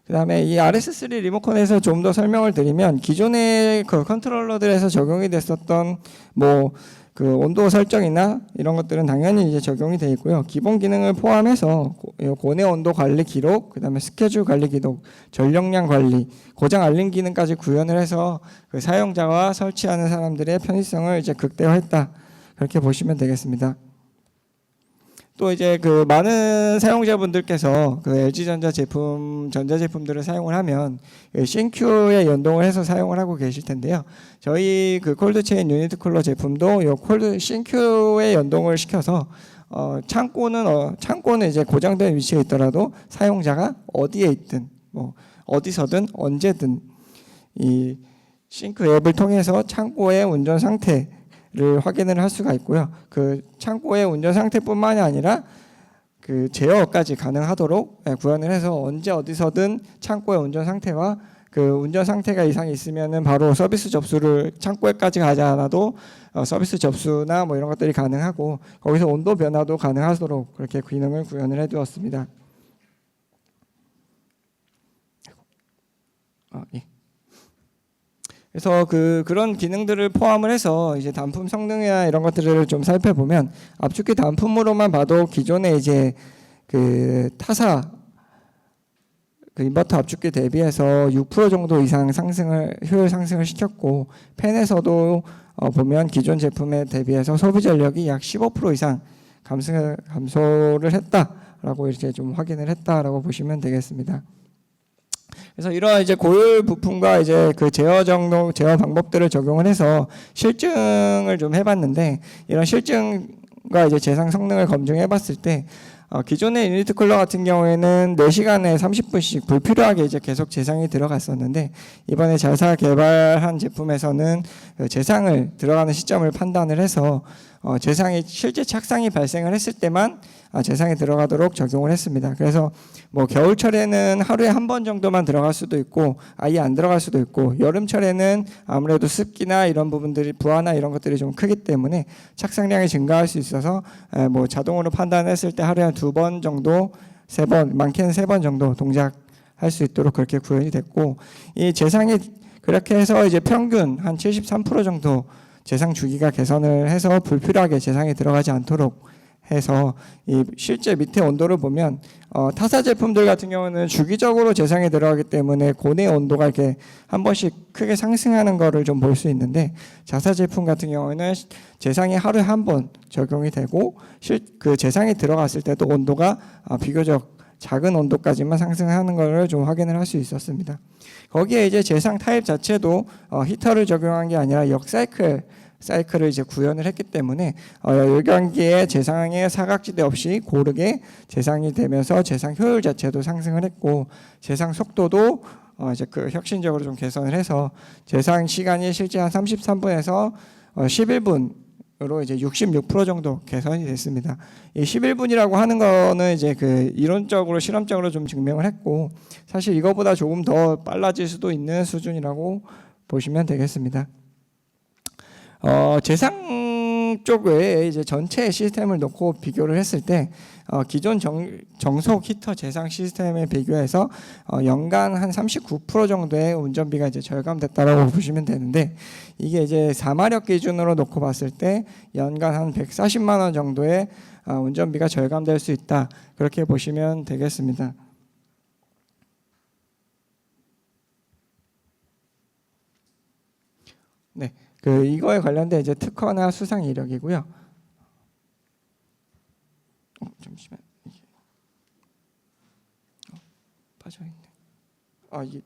그다음에 이 RS3 리모컨에서 좀 더 설명을 드리면 기존의 그 컨트롤러들에서 적용이 됐었던 뭐 그 온도 설정이나 이런 것들은 당연히 이제 적용이 돼 있고요. 기본 기능을 포함해서 고내 온도 관리 기록, 그다음에 스케줄 관리 기록, 전력량 관리, 고장 알림 기능까지 구현을 해서 그 사용자와 설치하는 사람들의 편의성을 이제 극대화했다. 그렇게 보시면 되겠습니다. 또 이제 그 많은 사용자분들께서 그 LG전자 제품, 전자제품들을 사용을 하면 CNQ에 연동을 해서 사용을 하고 계실 텐데요. 저희 그 콜드체인 유니트 쿨러 제품도 요 CNQ에 연동을 시켜서 창고는 이제 고정된 위치에 있더라도 사용자가 어디에 있든 뭐 어디서든 언제든 이 싱크 앱을 통해서 창고의 운전 상태 를 확인을 할 수가 있고요. 그 창고의 운전 상태뿐만이 아니라 그 제어까지 가능하도록 구현을 해서 언제 어디서든 창고의 운전 상태와 그 운전 상태가 이상이 있으면은 바로 서비스 접수를 창고에까지 가지 않아도 서비스 접수나 뭐 이런 것들이 가능하고 거기서 온도 변화도 가능하도록 그렇게 기능을 구현을 해두었습니다. 예. 그래서 그런 기능들을 포함을 해서 이제 단품 성능이나 이런 것들을 좀 살펴보면 압축기 단품으로만 봐도 기존에 이제 그 타사 그 인버터 압축기 대비해서 6% 정도 이상 효율 상승을 시켰고 팬에서도 보면 기존 제품에 대비해서 소비 전력이 약 15% 이상 감소를 했다라고 이렇게 좀 확인을 했다라고 보시면 되겠습니다. 그래서 이러한 이제 고효율 부품과 이제 그 제어 방법들을 적용을 해서 실증을 좀 해봤는데 이런 실증과 이제 재상 성능을 검증해봤을 때 기존의 유니트 쿨러 같은 경우에는 4시간에 30분씩 불필요하게 이제 계속 재상이 들어갔었는데 이번에 자사 개발한 제품에서는 그 재상을 들어가는 시점을 판단을 해서 재상이 실제 착상이 발생을 했을 때만 재상이 들어가도록 적용을 했습니다. 그래서 뭐 겨울철에는 하루에 한 번 정도만 들어갈 수도 있고 아예 안 들어갈 수도 있고 여름철에는 아무래도 습기나 이런 부분들이 부하나 이런 것들이 좀 크기 때문에 착상량이 증가할 수 있어서 뭐 자동으로 판단했을 때 하루에 한 2번 정도 3번 많게는 3번 정도 동작할 수 있도록 그렇게 구현이 됐고 이 재상이 그렇게 해서 이제 평균 한 73% 정도 재상 주기가 개선을 해서 불필요하게 재상이 들어가지 않도록 해서 이 실제 밑에 온도를 보면 타사 제품들 같은 경우는 주기적으로 재상이 들어가기 때문에 고내 온도가 이렇게 한 번씩 크게 상승하는 거를 좀 볼 수 있는데 자사 제품 같은 경우는 재상이 하루에 한 번 적용이 되고 그 재상이 들어갔을 때도 온도가 비교적 작은 온도까지만 상승하는 것을 좀 확인을 할 수 있었습니다. 거기에 이제 재상 타입 자체도 히터를 적용한 게 아니라 사이클을 이제 구현을 했기 때문에 열감기에 재상의 사각지대 없이 고르게 재상이 되면서 재상 효율 자체도 상승을 했고 재상 속도도 이제 그 혁신적으로 좀 개선을 해서 재상 시간이 실제 한 33분에서 11분으로 이제 66% 정도 개선이 됐습니다. 이 11분이라고 하는 거는 이제 그 이론적으로 실험적으로 좀 증명을 했고 사실 이거보다 조금 더 빨라질 수도 있는 수준이라고 보시면 되겠습니다. 재상 쪽 외에 이제 전체 시스템을 놓고 비교를 했을 때 기존 정속 히터 재상 시스템에 비교해서 연간 한 39% 정도의 운전비가 이제 절감됐다라고 보시면 되는데 이게 이제 4마력 기준으로 놓고 봤을 때 연간 한 140만 원 정도의 운전비가 절감될 수 있다. 그렇게 보시면 되겠습니다. 네. 이거에 관련된 이제 특허나 수상 이력이고요. 잠시만. 빠져 있네. 이게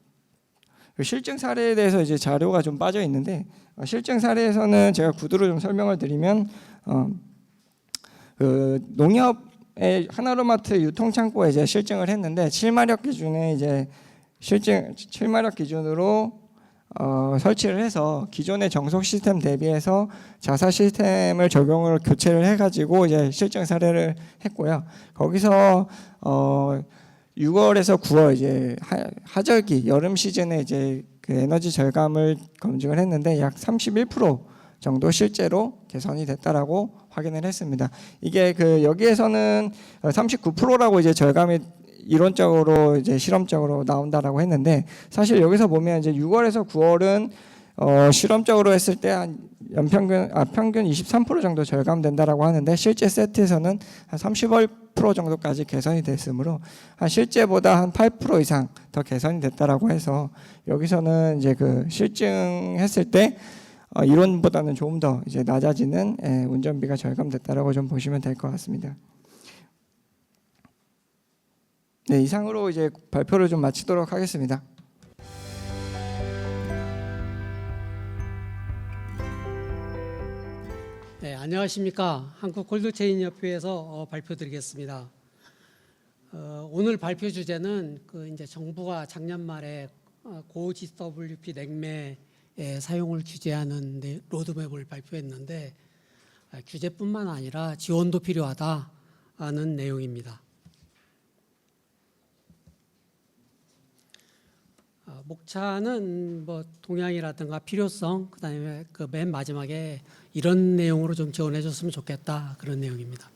실증 사례에 대해서 이제 자료가 좀 빠져 있는데 실증 사례에서는 제가 구두로 좀 설명을 드리면 그 농협의 하나로마트 유통 창고에 이제 실증을 했는데 7마력 기준에 이제 실증 7마력 기준으로 설치를 해서 기존의 정속 시스템 대비해서 자사 시스템을 적용을 교체를 해가지고 이제 실증 사례를 했고요. 거기서 6월에서 9월 이제 하절기 여름 시즌에 이제 그 에너지 절감을 검증을 했는데 약 31% 정도 실제로 개선이 됐다라고 확인을 했습니다. 이게 그 여기에서는 39%라고 이제 절감이 이론적으로 이제 실험적으로 나온다라고 했는데 사실 여기서 보면 이제 6월에서 9월은 실험적으로 했을 때 한 평균 23% 정도 절감된다라고 하는데 실제 세트에서는 한 30% 정도까지 개선이 됐으므로 실제보다 한 8% 이상 더 개선이 됐다라고 해서 여기서는 이제 그 실증했을 때 이론보다는 조금 더 이제 낮아지는 운전비가 절감됐다라고 좀 보시면 될 것 같습니다. 네, 이상으로 이제 발표를 좀 마치도록 하겠습니다. 네, 안녕하십니까. 한국콜드체인협회에서 발표드리겠습니다. 오늘 발표 주제는 이제 정부가 작년 말에 고GWP 냉매 사용을 규제하는 로드맵을 발표했는데 규제뿐만 아니라 지원도 필요하다는 내용입니다. 목차는 뭐 동향이라든가 필요성, 그다음에 그 맨 마지막에 이런 내용으로 좀 지원해줬으면 좋겠다 그런 내용입니다.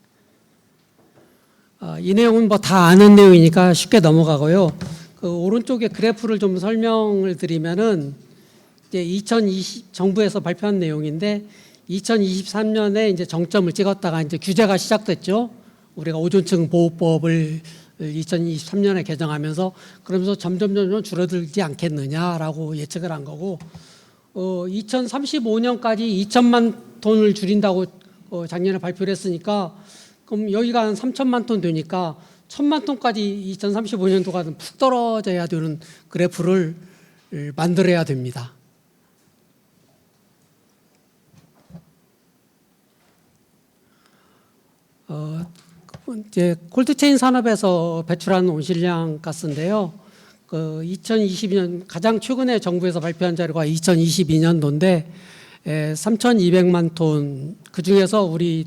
이 내용은 뭐 다 아는 내용이니까 쉽게 넘어가고요. 그 오른쪽에 그래프를 좀 설명을 드리면은 이제 정부에서 발표한 내용인데 2023년에 이제 정점을 찍었다가 이제 규제가 시작됐죠. 우리가 오존층 보호법을 2023년에 개정하면서 그러면서 점점 줄어들지 않겠느냐라고 예측을 한 거고 2035년까지 2천만 톤을 줄인다고 작년에 발표를 했으니까 그럼 여기가 한 3천만 톤 되니까 1,000만 톤까지 2035년도가 푹 떨어져야 되는 그래프를 만들어야 됩니다. 이제 콜드체인 산업에서 배출하는 온실량 가스인데요. 2022년 가장 최근에 정부에서 발표한 자료가 2022년도인데 3,200만 톤. 그 중에서 우리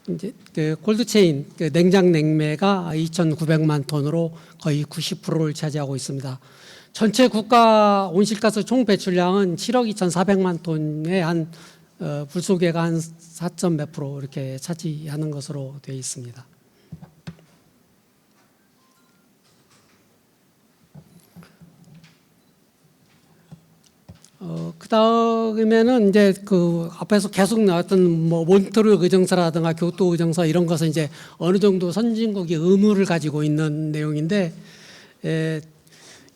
이제 그 콜드체인 냉장 냉매가 2,900만 톤으로 거의 90%를 차지하고 있습니다. 전체 국가 온실가스 총 배출량은 7억 2,400만 톤의 한 불소개가 한 4점 몇 프로 이렇게 차지하는 것으로 되어 있습니다. 그다음에는 이제 그 앞에서 계속 나왔던 뭐 몬트리올 의정서라든가 교토 의정서 이런 것은 이제 어느 정도 선진국이 의무를 가지고 있는 내용인데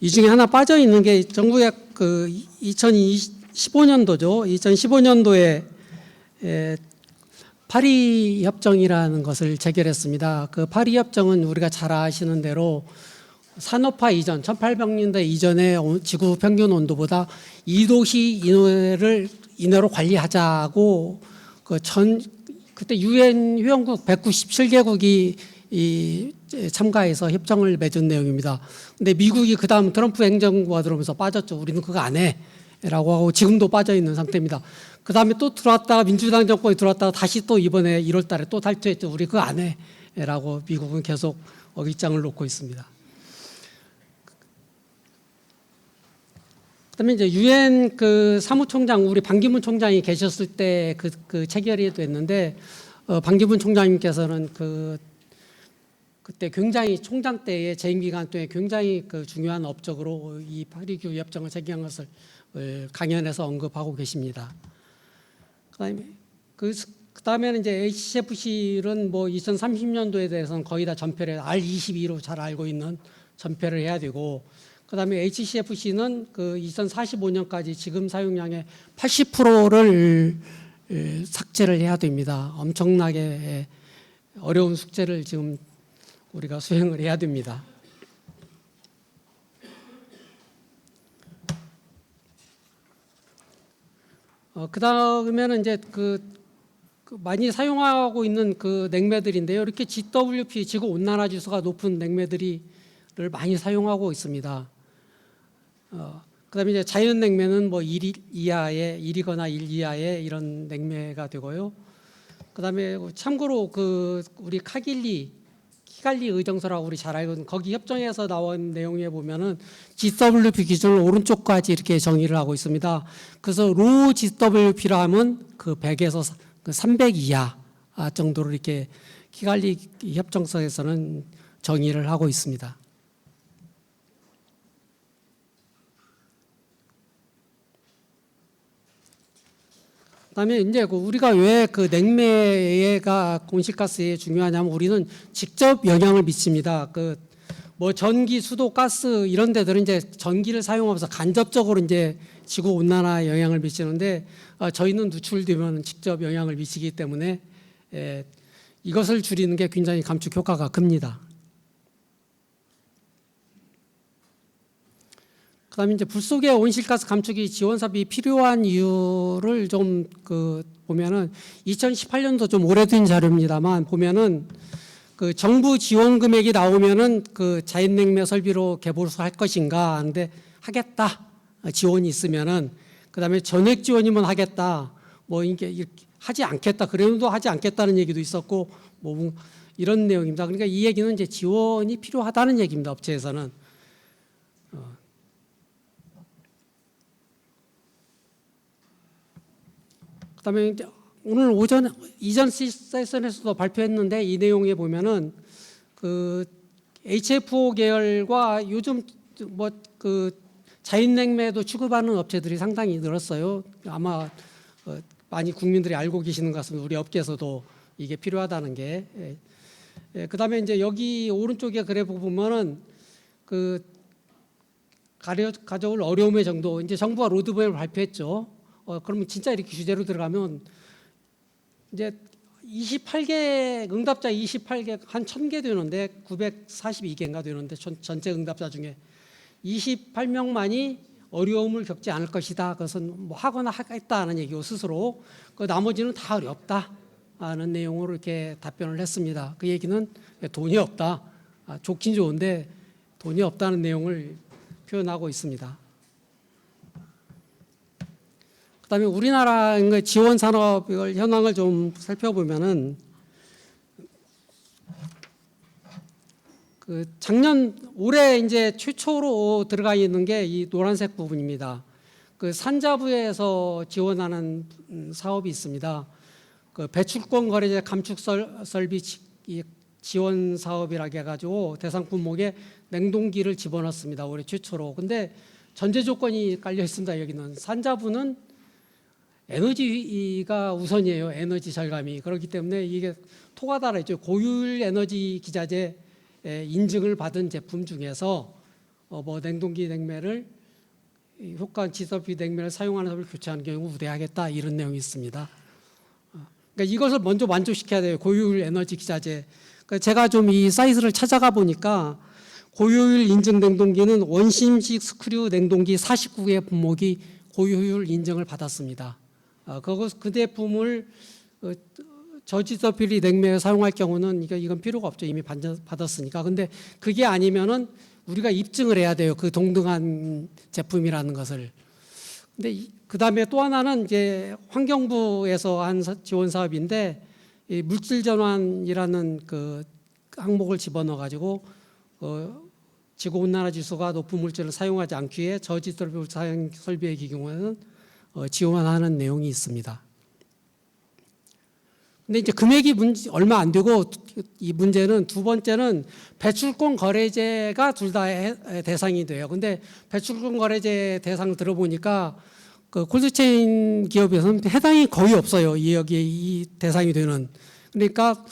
이 중에 하나 빠져 있는 게 정부의 그 2015년도죠. 2015년도에 파리 협정이라는 것을 체결했습니다. 그 파리 협정은 우리가 잘 아시는 대로 산업화 이전, 1800년대 이전의 지구 평균 온도보다 2도씨 이내로 관리하자고 그때 유엔 회원국 197개국이 참가해서 협정을 맺은 내용입니다. 근데 미국이 그다음 트럼프 행정부가 들어오면서 빠졌죠. 우리는 그거 안 해라고 하고 지금도 빠져 있는 상태입니다. 그다음에 또 들어왔다가 민주당 정권이 들어왔다가 다시 또 이번에 1월 달에 또 탈퇴했죠. 우리 그거 안 해라고 미국은 계속 어깃장을 놓고 있습니다. 그다음에 이제 유엔 그 사무총장 우리 반기문 총장이 계셨을 때 그 체결이 됐는데 반기문 총장님께서는 그때 굉장히 총장 때의 재임 기간 동에 굉장히 그 중요한 업적으로 이 파리규 협정을 체결한 것을 강연에서 언급하고 계십니다. 그다음에는 이제 HCFC는 뭐 2030년도에 대해서는 거의 다 전폐를 R22로 잘 알고 있는 전폐를 해야 되고. 그다음에 HCFC는 그 2045년까지 지금 사용량의 80%를 삭제를 해야 됩니다. 엄청나게 어려운 숙제를 지금 우리가 수행을 해야 됩니다. 그다음에는 이제 그 많이 사용하고 있는 그 냉매들인데요. 이렇게 GWP 지구 온난화 지수가 높은 냉매들을 많이 사용하고 있습니다. 그다음에 이제 자연 냉매는 뭐 1이거나 1 이하의 이런 냉매가 되고요. 그다음에 참고로 그 우리 키갈리 의정서라고 우리 잘 알고 있는 거기 협정에서 나온 내용에 보면은 GWP 기준을 오른쪽까지 이렇게 정의를 하고 있습니다. 그래서 로 GWP라 하면 그 100에서 300 이하 정도로 이렇게 키갈리 협정서에서는 정의를 하고 있습니다. 그다음에 이제 우리가 왜 그 냉매가 온실가스에 중요하냐면 우리는 직접 영향을 미칩니다. 그 뭐 전기, 수도, 가스 이런 데들은 이제 전기를 사용하면서 간접적으로 이제 지구 온난화에 영향을 미치는데 저희는 누출되면 직접 영향을 미치기 때문에 이것을 줄이는 게 굉장히 감축 효과가 큽니다. 그다음에 이제 불 속의 온실가스 감축이 지원 사업이 필요한 이유를 좀 보면은 2018년도 좀 오래된 자료입니다만 보면은 그 정부 지원 금액이 나오면은 그 자연냉매 설비로 개보수할 것인가 하는데 하겠다 지원이 있으면은 그다음에 전액 지원이면 하겠다 뭐 이게 하지 않겠다 그래도 하지 않겠다는 얘기도 있었고 뭐 이런 내용입니다. 그러니까 이 얘기는 이제 지원이 필요하다는 얘기입니다. 업체에서는. 그다음에 이제 오늘 오전 이전 세션에서도 발표했는데 이 내용에 보면은 그 HFO 계열과 요즘 뭐 그 자연냉매도 취급하는 업체들이 상당히 늘었어요. 아마 많이 국민들이 알고 계시는 것 같습니다. 우리 업계에서도 이게 필요하다는 게. 그다음에 이제 여기 오른쪽에 그래 보면은 그 가져올 어려움의 정도 이제 정부가 로드맵을 발표했죠. 그러면 진짜 이렇게 규제로 들어가면 이제 28개 응답자 28개 한 1000개 되는데 942개인가 되는데 전체 응답자 중에 28명만이 어려움을 겪지 않을 것이다. 그것은 뭐 하거나 하겠다는 얘기고 스스로 그 나머지는 다 어렵다는 내용으로 이렇게 답변을 했습니다. 그 얘기는 돈이 없다. 좋긴 좋은데 돈이 없다는 내용을 표현하고 있습니다. 그다음에 우리나라 지원 산업 현황을 좀 살펴보면은 그 작년 올해 이제 최초로 들어가 있는 게 이 노란색 부분입니다. 그 산자부에서 지원하는 사업이 있습니다. 그 배출권 거래제 감축 설비 지원 사업이라고 해가지고 대상 품목에 냉동기를 집어넣습니다. 올해 최초로. 근데 전제 조건이 깔려 있습니다. 여기는 산자부는 에너지가 우선이에요. 에너지 절감이. 그렇기 때문에 이게 토가 달아있죠. 고효율 에너지 기자재 인증을 받은 제품 중에서 뭐 냉동기 냉매를 효과 지설비 냉매를 사용하는 사업을 교체하는 경우 우대하겠다 이런 내용이 있습니다. 그러니까 이것을 먼저 만족시켜야 돼요. 고효율 에너지 기자재. 그러니까 제가 좀 이 사이트를 찾아가 보니까 고효율 인증 냉동기는 원심식 스크류 냉동기 49개 품목이 고효율 인증을 받았습니다. 그 제품을 저지서필이 냉매에 사용할 경우는 이건 필요가 없죠. 이미 받았으니까. 근데 그게 아니면은 우리가 입증을 해야 돼요. 그 동등한 제품이라는 것을. 근데 그 다음에 또 하나는 이제 환경부에서 한 지원 사업인데 이 물질 전환이라는 그 항목을 집어넣어 가지고 지구 온난화 지수가 높은 물질을 사용하지 않기 위해 저지설비 사용 설비의 경우에는 지원하는 내용이 있습니다. 근데 이제 금액이 얼마 안 되고 이 문제는 두 번째는 배출권 거래제가 둘 다 대상이 돼요. 근데 배출권 거래제 대상 들어보니까 그 콜드체인 기업에서는 해당이 거의 없어요. 여기에 이 대상이 되는. 그러니까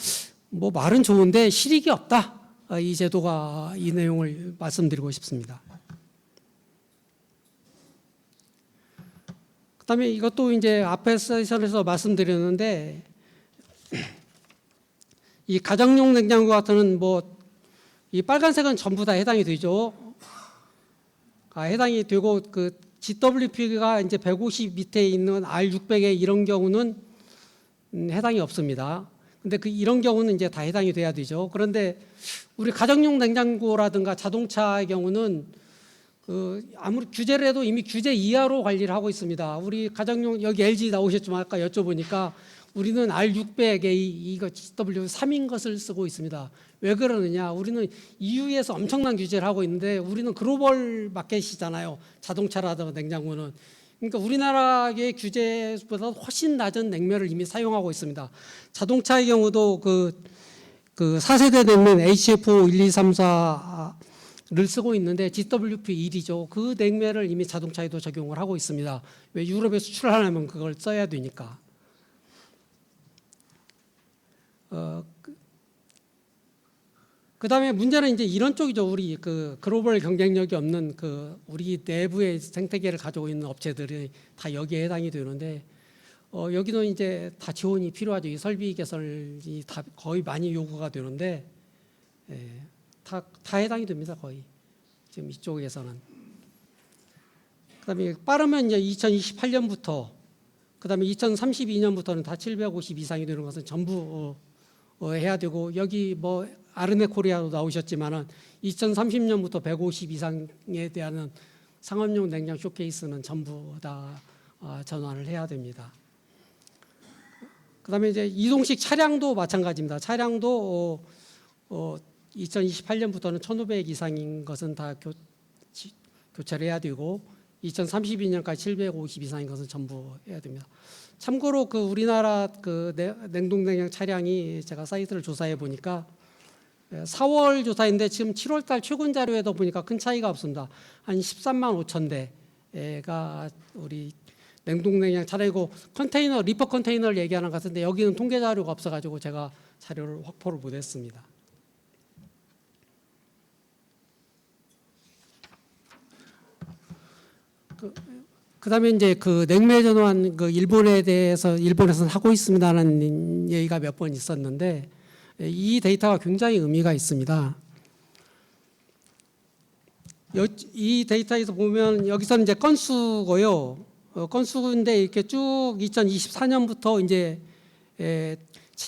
뭐 말은 좋은데 실익이 없다. 이 제도가 이 내용을 말씀드리고 싶습니다. 그다음에 이것도 이제 앞에 세션에서 말씀드렸는데 이 가정용 냉장고 같은 뭐 이 빨간색은 전부 다 해당이 되죠. 해당이 되고 그 GWP가 이제 150 밑에 있는 R600에 이런 경우는 해당이 없습니다. 근데 이런 경우는 이제 다 해당이 돼야 되죠. 그런데 우리 가정용 냉장고라든가 자동차의 경우는 아무리 규제를 해도 이미 규제 이하로 관리를 하고 있습니다. 우리 가정용 여기 LG 나오셨지만 아까 여쭤보니까 우리는 R600에 이거 GW3인 것을 쓰고 있습니다. 왜 그러느냐? 우리는 EU에서 엄청난 규제를 하고 있는데 우리는 글로벌 마켓이잖아요. 자동차라든가 냉장고는. 그러니까 우리나라의 규제보다 훨씬 낮은 냉매를 이미 사용하고 있습니다. 자동차의 경우도 그 4세대 냉면 HFO 1, 2, 3, 4를 쓰고 있는데 GWP 1이죠. 그 냉매를 이미 자동차에도 적용을 하고 있습니다. 왜 유럽에 수출하려면 그걸 써야 되니까. 그다음에 문제는 이제 이런 쪽이죠. 우리 그 글로벌 경쟁력이 없는 그 우리 내부의 생태계를 가지고 있는 업체들이 다 여기에 해당이 되는데 여기는 이제 다 지원이 필요하죠. 이 설비 개설이 다 거의 많이 요구가 되는데 다 해당이 됩니다. 거의 지금 이쪽에서는. 그다음에 빠르면 이제 2028년부터 그다음에 2032년부터는 다 750 이상이 되는 것은 전부 해야 되고 여기 뭐 아르네 코리아도 나오셨지만은 2030년부터 150 이상에 대한 상업용 냉장 쇼케이스는 전부 다 전환을 해야 됩니다. 그다음에 이제 이동식 차량도 마찬가지입니다. 차량도 2028년부터는 1,500 이상인 것은 다 교체를 해야 되고 2032년까지 750 이상인 것은 전부 해야 됩니다. 참고로 그 우리나라 그 냉동 냉장 차량이 제가 사이트를 조사해 보니까 4월 조사인데 지금 7월달 최근 자료에도 보니까 큰 차이가 없습니다. 한 13만 5천 대가 우리 냉동 냉장 차량이고 컨테이너 리퍼 컨테이너를 얘기하는 것 같은데 여기는 통계 자료가 없어가지고 제가 자료를 확보를 못했습니다. 그다음에 이제 그 냉매 전환 그 일본에 대해서 일본에서는 하고 있습니다라는 얘기가 몇 번 있었는데 이 데이터가 굉장히 의미가 있습니다. 이 데이터에서 보면 여기서는 이제 건수고요. 건수인데 이렇게 쭉 2024년부터 이제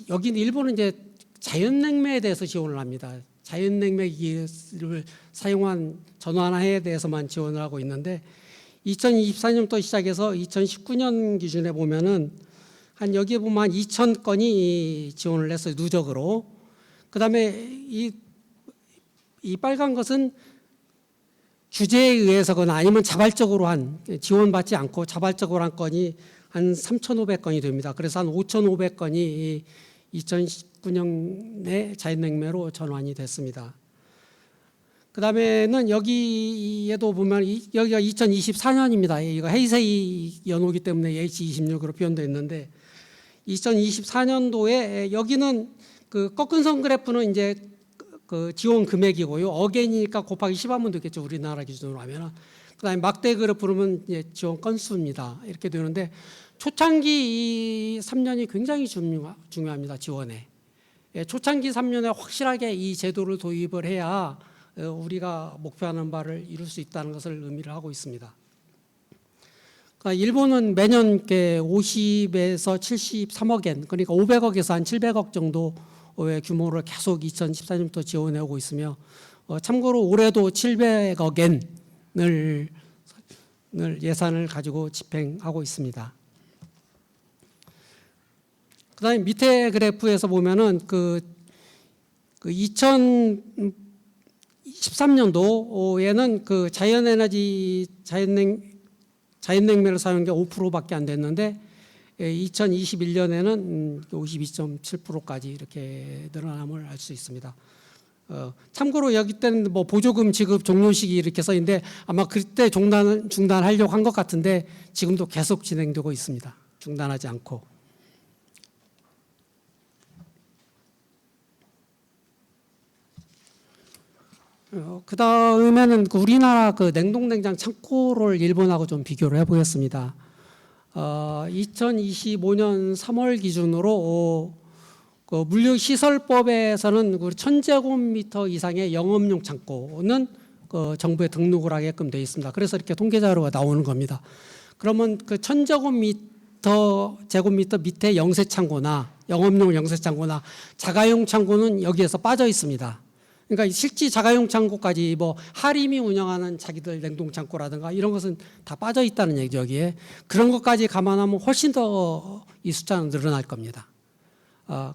여기는 일본은 이제 자연냉매에 대해서 지원을 합니다. 자연냉매 기술을 사용한 전환화에 대해서만 지원을 하고 있는데 2024년부터 시작해서 2019년 기준에 보면은 한 여기에 보면 한 2,000건이 지원을 했어요. 누적으로. 그다음에 이 빨간 것은 규제에 의해서거나 아니면 자발적으로 한 지원받지 않고 자발적으로 한 건이 한 3,500건이 됩니다. 그래서 한 5,500건이 2019년에 자연냉매로 전환이 됐습니다. 그다음에는 여기에도 보면 여기가 2024년입니다. 이거 헤이세이 연호기 때문에 H26으로 표현되어 있는데 2024년도에 여기는 그 꺾은 선 그래프는 이제 그 지원 금액이고요. 어게니까 곱하기 10 하면 되겠죠. 우리나라 기준으로 하면은. 그다음에 막대 그래프는 이제 지원 건수입니다. 이렇게 되는데 초창기 3년이 굉장히 중요합니다. 지원에. 초창기 3년에 확실하게 이 제도를 도입을 해야 우리가 목표하는 바를 이룰 수 있다는 것을 의미를 하고 있습니다. 그러니까 일본은 매년 50에서 73억 엔, 그러니까 500억에서 한 700억 정도의 규모를 계속 2014년부터 지원해 오고 있으며 참고로 올해도 700억 엔을 예산을 가지고 집행하고 있습니다. 그다음에 밑에 그래프에서 보면은 그 2013년도에는 그 자연에너지 자연냉매를 사용한 게 5%밖에 안 됐는데 2021년에는 52.7%까지 이렇게 늘어남을 알 수 있습니다. 참고로 여기 때는 뭐 보조금 지급 종료 시기 이렇게 써 있는데 아마 그때 중단하려고 한 것 같은데 지금도 계속 진행되고 있습니다. 중단하지 않고. 그 다음에는 우리나라 그 냉동냉장 창고를 일본하고 좀 비교를 해보겠습니다. 2025년 3월 기준으로 그 물류시설법에서는 1,000제곱미터 이상의 영업용 창고는 그 정부에 등록을 하게끔 되어 있습니다. 그래서 이렇게 통계자료가 나오는 겁니다. 그러면 그 1,000제곱미터 밑에 영세창고나 영업용 영세창고나 자가용 창고는 여기에서 빠져 있습니다. 그러니까 실제 자가용 창고까지 뭐 하림이 운영하는 자기들 냉동 창고라든가 이런 것은 다 빠져 있다는 얘기죠. 여기에 그런 것까지 감안하면 훨씬 더 이 숫자는 늘어날 겁니다.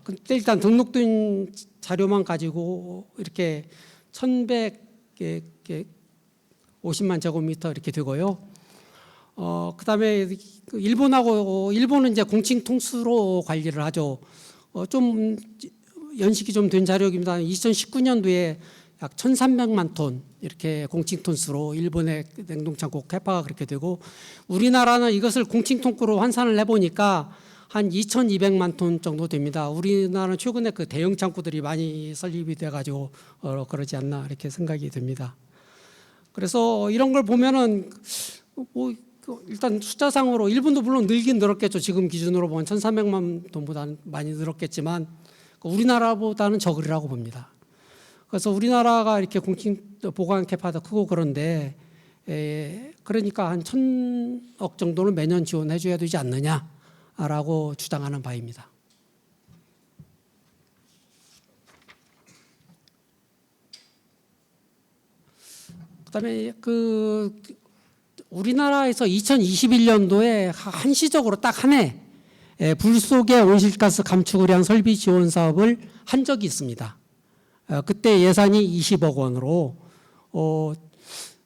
근데 일단 등록된 자료만 가지고 이렇게 1,150만 제곱미터 이렇게 되고요. 그다음에 일본은 이제 공칭 통수로 관리를 하죠. 좀 연식이 좀 된 자료입니다. 2019년도에 약 1,300만 톤 이렇게 공칭톤수로 일본의 냉동창고 캐파가 그렇게 되고 우리나라는 이것을 공칭통구로 환산을 해보니까 한 2,200만 톤 정도 됩니다. 우리나라는 최근에 그 대형 창고들이 많이 설립이 돼가지고 그러지 않나 이렇게 생각이 듭니다. 그래서 이런 걸 보면은 뭐 일단 숫자상으로 일본도 물론 늘긴 늘었겠죠. 지금 기준으로 보면 1,300만 톤보다 많이 늘었겠지만 우리나라보다는 적으리라고 봅니다. 그래서 우리나라가 이렇게 공식 보관 캐파도 크고 그런데 그러니까 한 1,000억 정도는 매년 지원해 줘야 되지 않느냐라고 주장하는 바입니다. 그다음에 우리나라에서 2021년도에 한시적으로 딱 한 해 불 속의 온실가스 감축을 위한 설비 지원 사업을 한 적이 있습니다. 그때 예산이 20억 원으로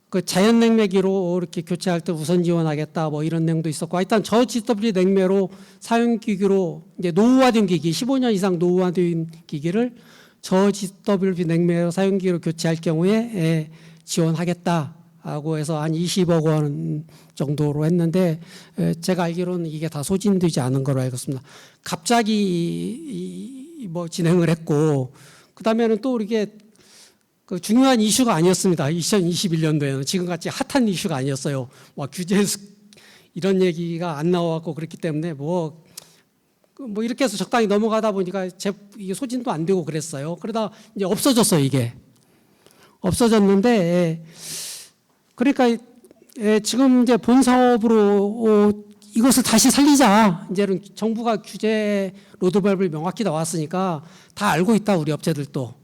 그 자연 냉매기로 이렇게 교체할 때 우선 지원하겠다 뭐 이런 내용도 있었고, 일단 저GW 냉매로 사용 기기로 이제 노후화된 기기 15년 이상 노후화된 기기를 저GW 냉매로 사용 기기로 교체할 경우에 지원하겠다라고 해서 한 20억 원 정도로 했는데 제가 알기로는 이게 다 소진되지 않은 걸로 알고 있습니다. 갑자기 뭐 진행을 했고 그다음에는 또 이게 그 중요한 이슈가 아니었습니다. 2021년도에는 지금같이 핫한 이슈가 아니었어요. 뭐 규제 이런 얘기가 안 나왔고 그렇기 때문에 뭐 이렇게 해서 적당히 넘어가다 보니까 이게 소진도 안 되고 그랬어요. 그러다 이제 없어졌어요. 이게 없어졌는데 그러니까 지금 이제 본 사업으로 이것을 다시 살리자. 이제는 정부가 규제 로드맵을 명확히 나왔으니까 다 알고 있다 우리 업체들도.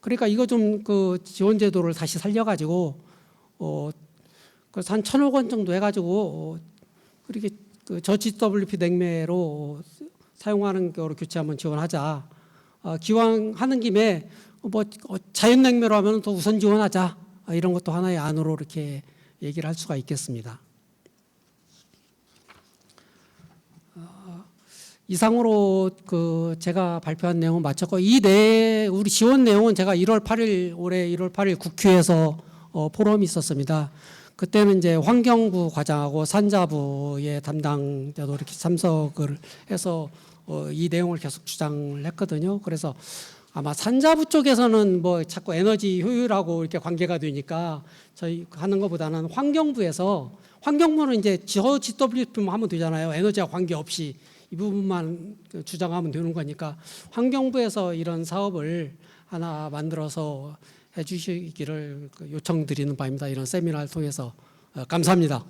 그러니까 이거 좀 그 지원 제도를 다시 살려가지고 그래서 한 1,000억 원 정도 해가지고 그렇게 그 저GWP 냉매로 사용하는 거로 교체 한번 지원하자. 기왕 하는 김에 뭐 자연 냉매로 하면 더 우선 지원하자. 이런 것도 하나의 안으로 이렇게 얘기를 할 수가 있겠습니다. 이상으로 그 제가 발표한 내용은 마쳤고 우리 지원 내용은 제가 올해 1월 8일 국회에서 포럼이 있었습니다. 그때는 이제 환경부 과장하고 산자부의 담당자도 이렇게 참석을 해서 이 내용을 계속 주장을 했거든요. 그래서 아마 산자부 쪽에서는 뭐 자꾸 에너지 효율하고 이렇게 관계가 되니까 저희 하는 것보다는 환경부는 이제 GWP만 하면 되잖아요. 에너지와 관계없이 이 부분만 주장하면 되는 거니까 환경부에서 이런 사업을 하나 만들어서 해주시기를 요청드리는 바입니다. 이런 세미나를 통해서 감사합니다.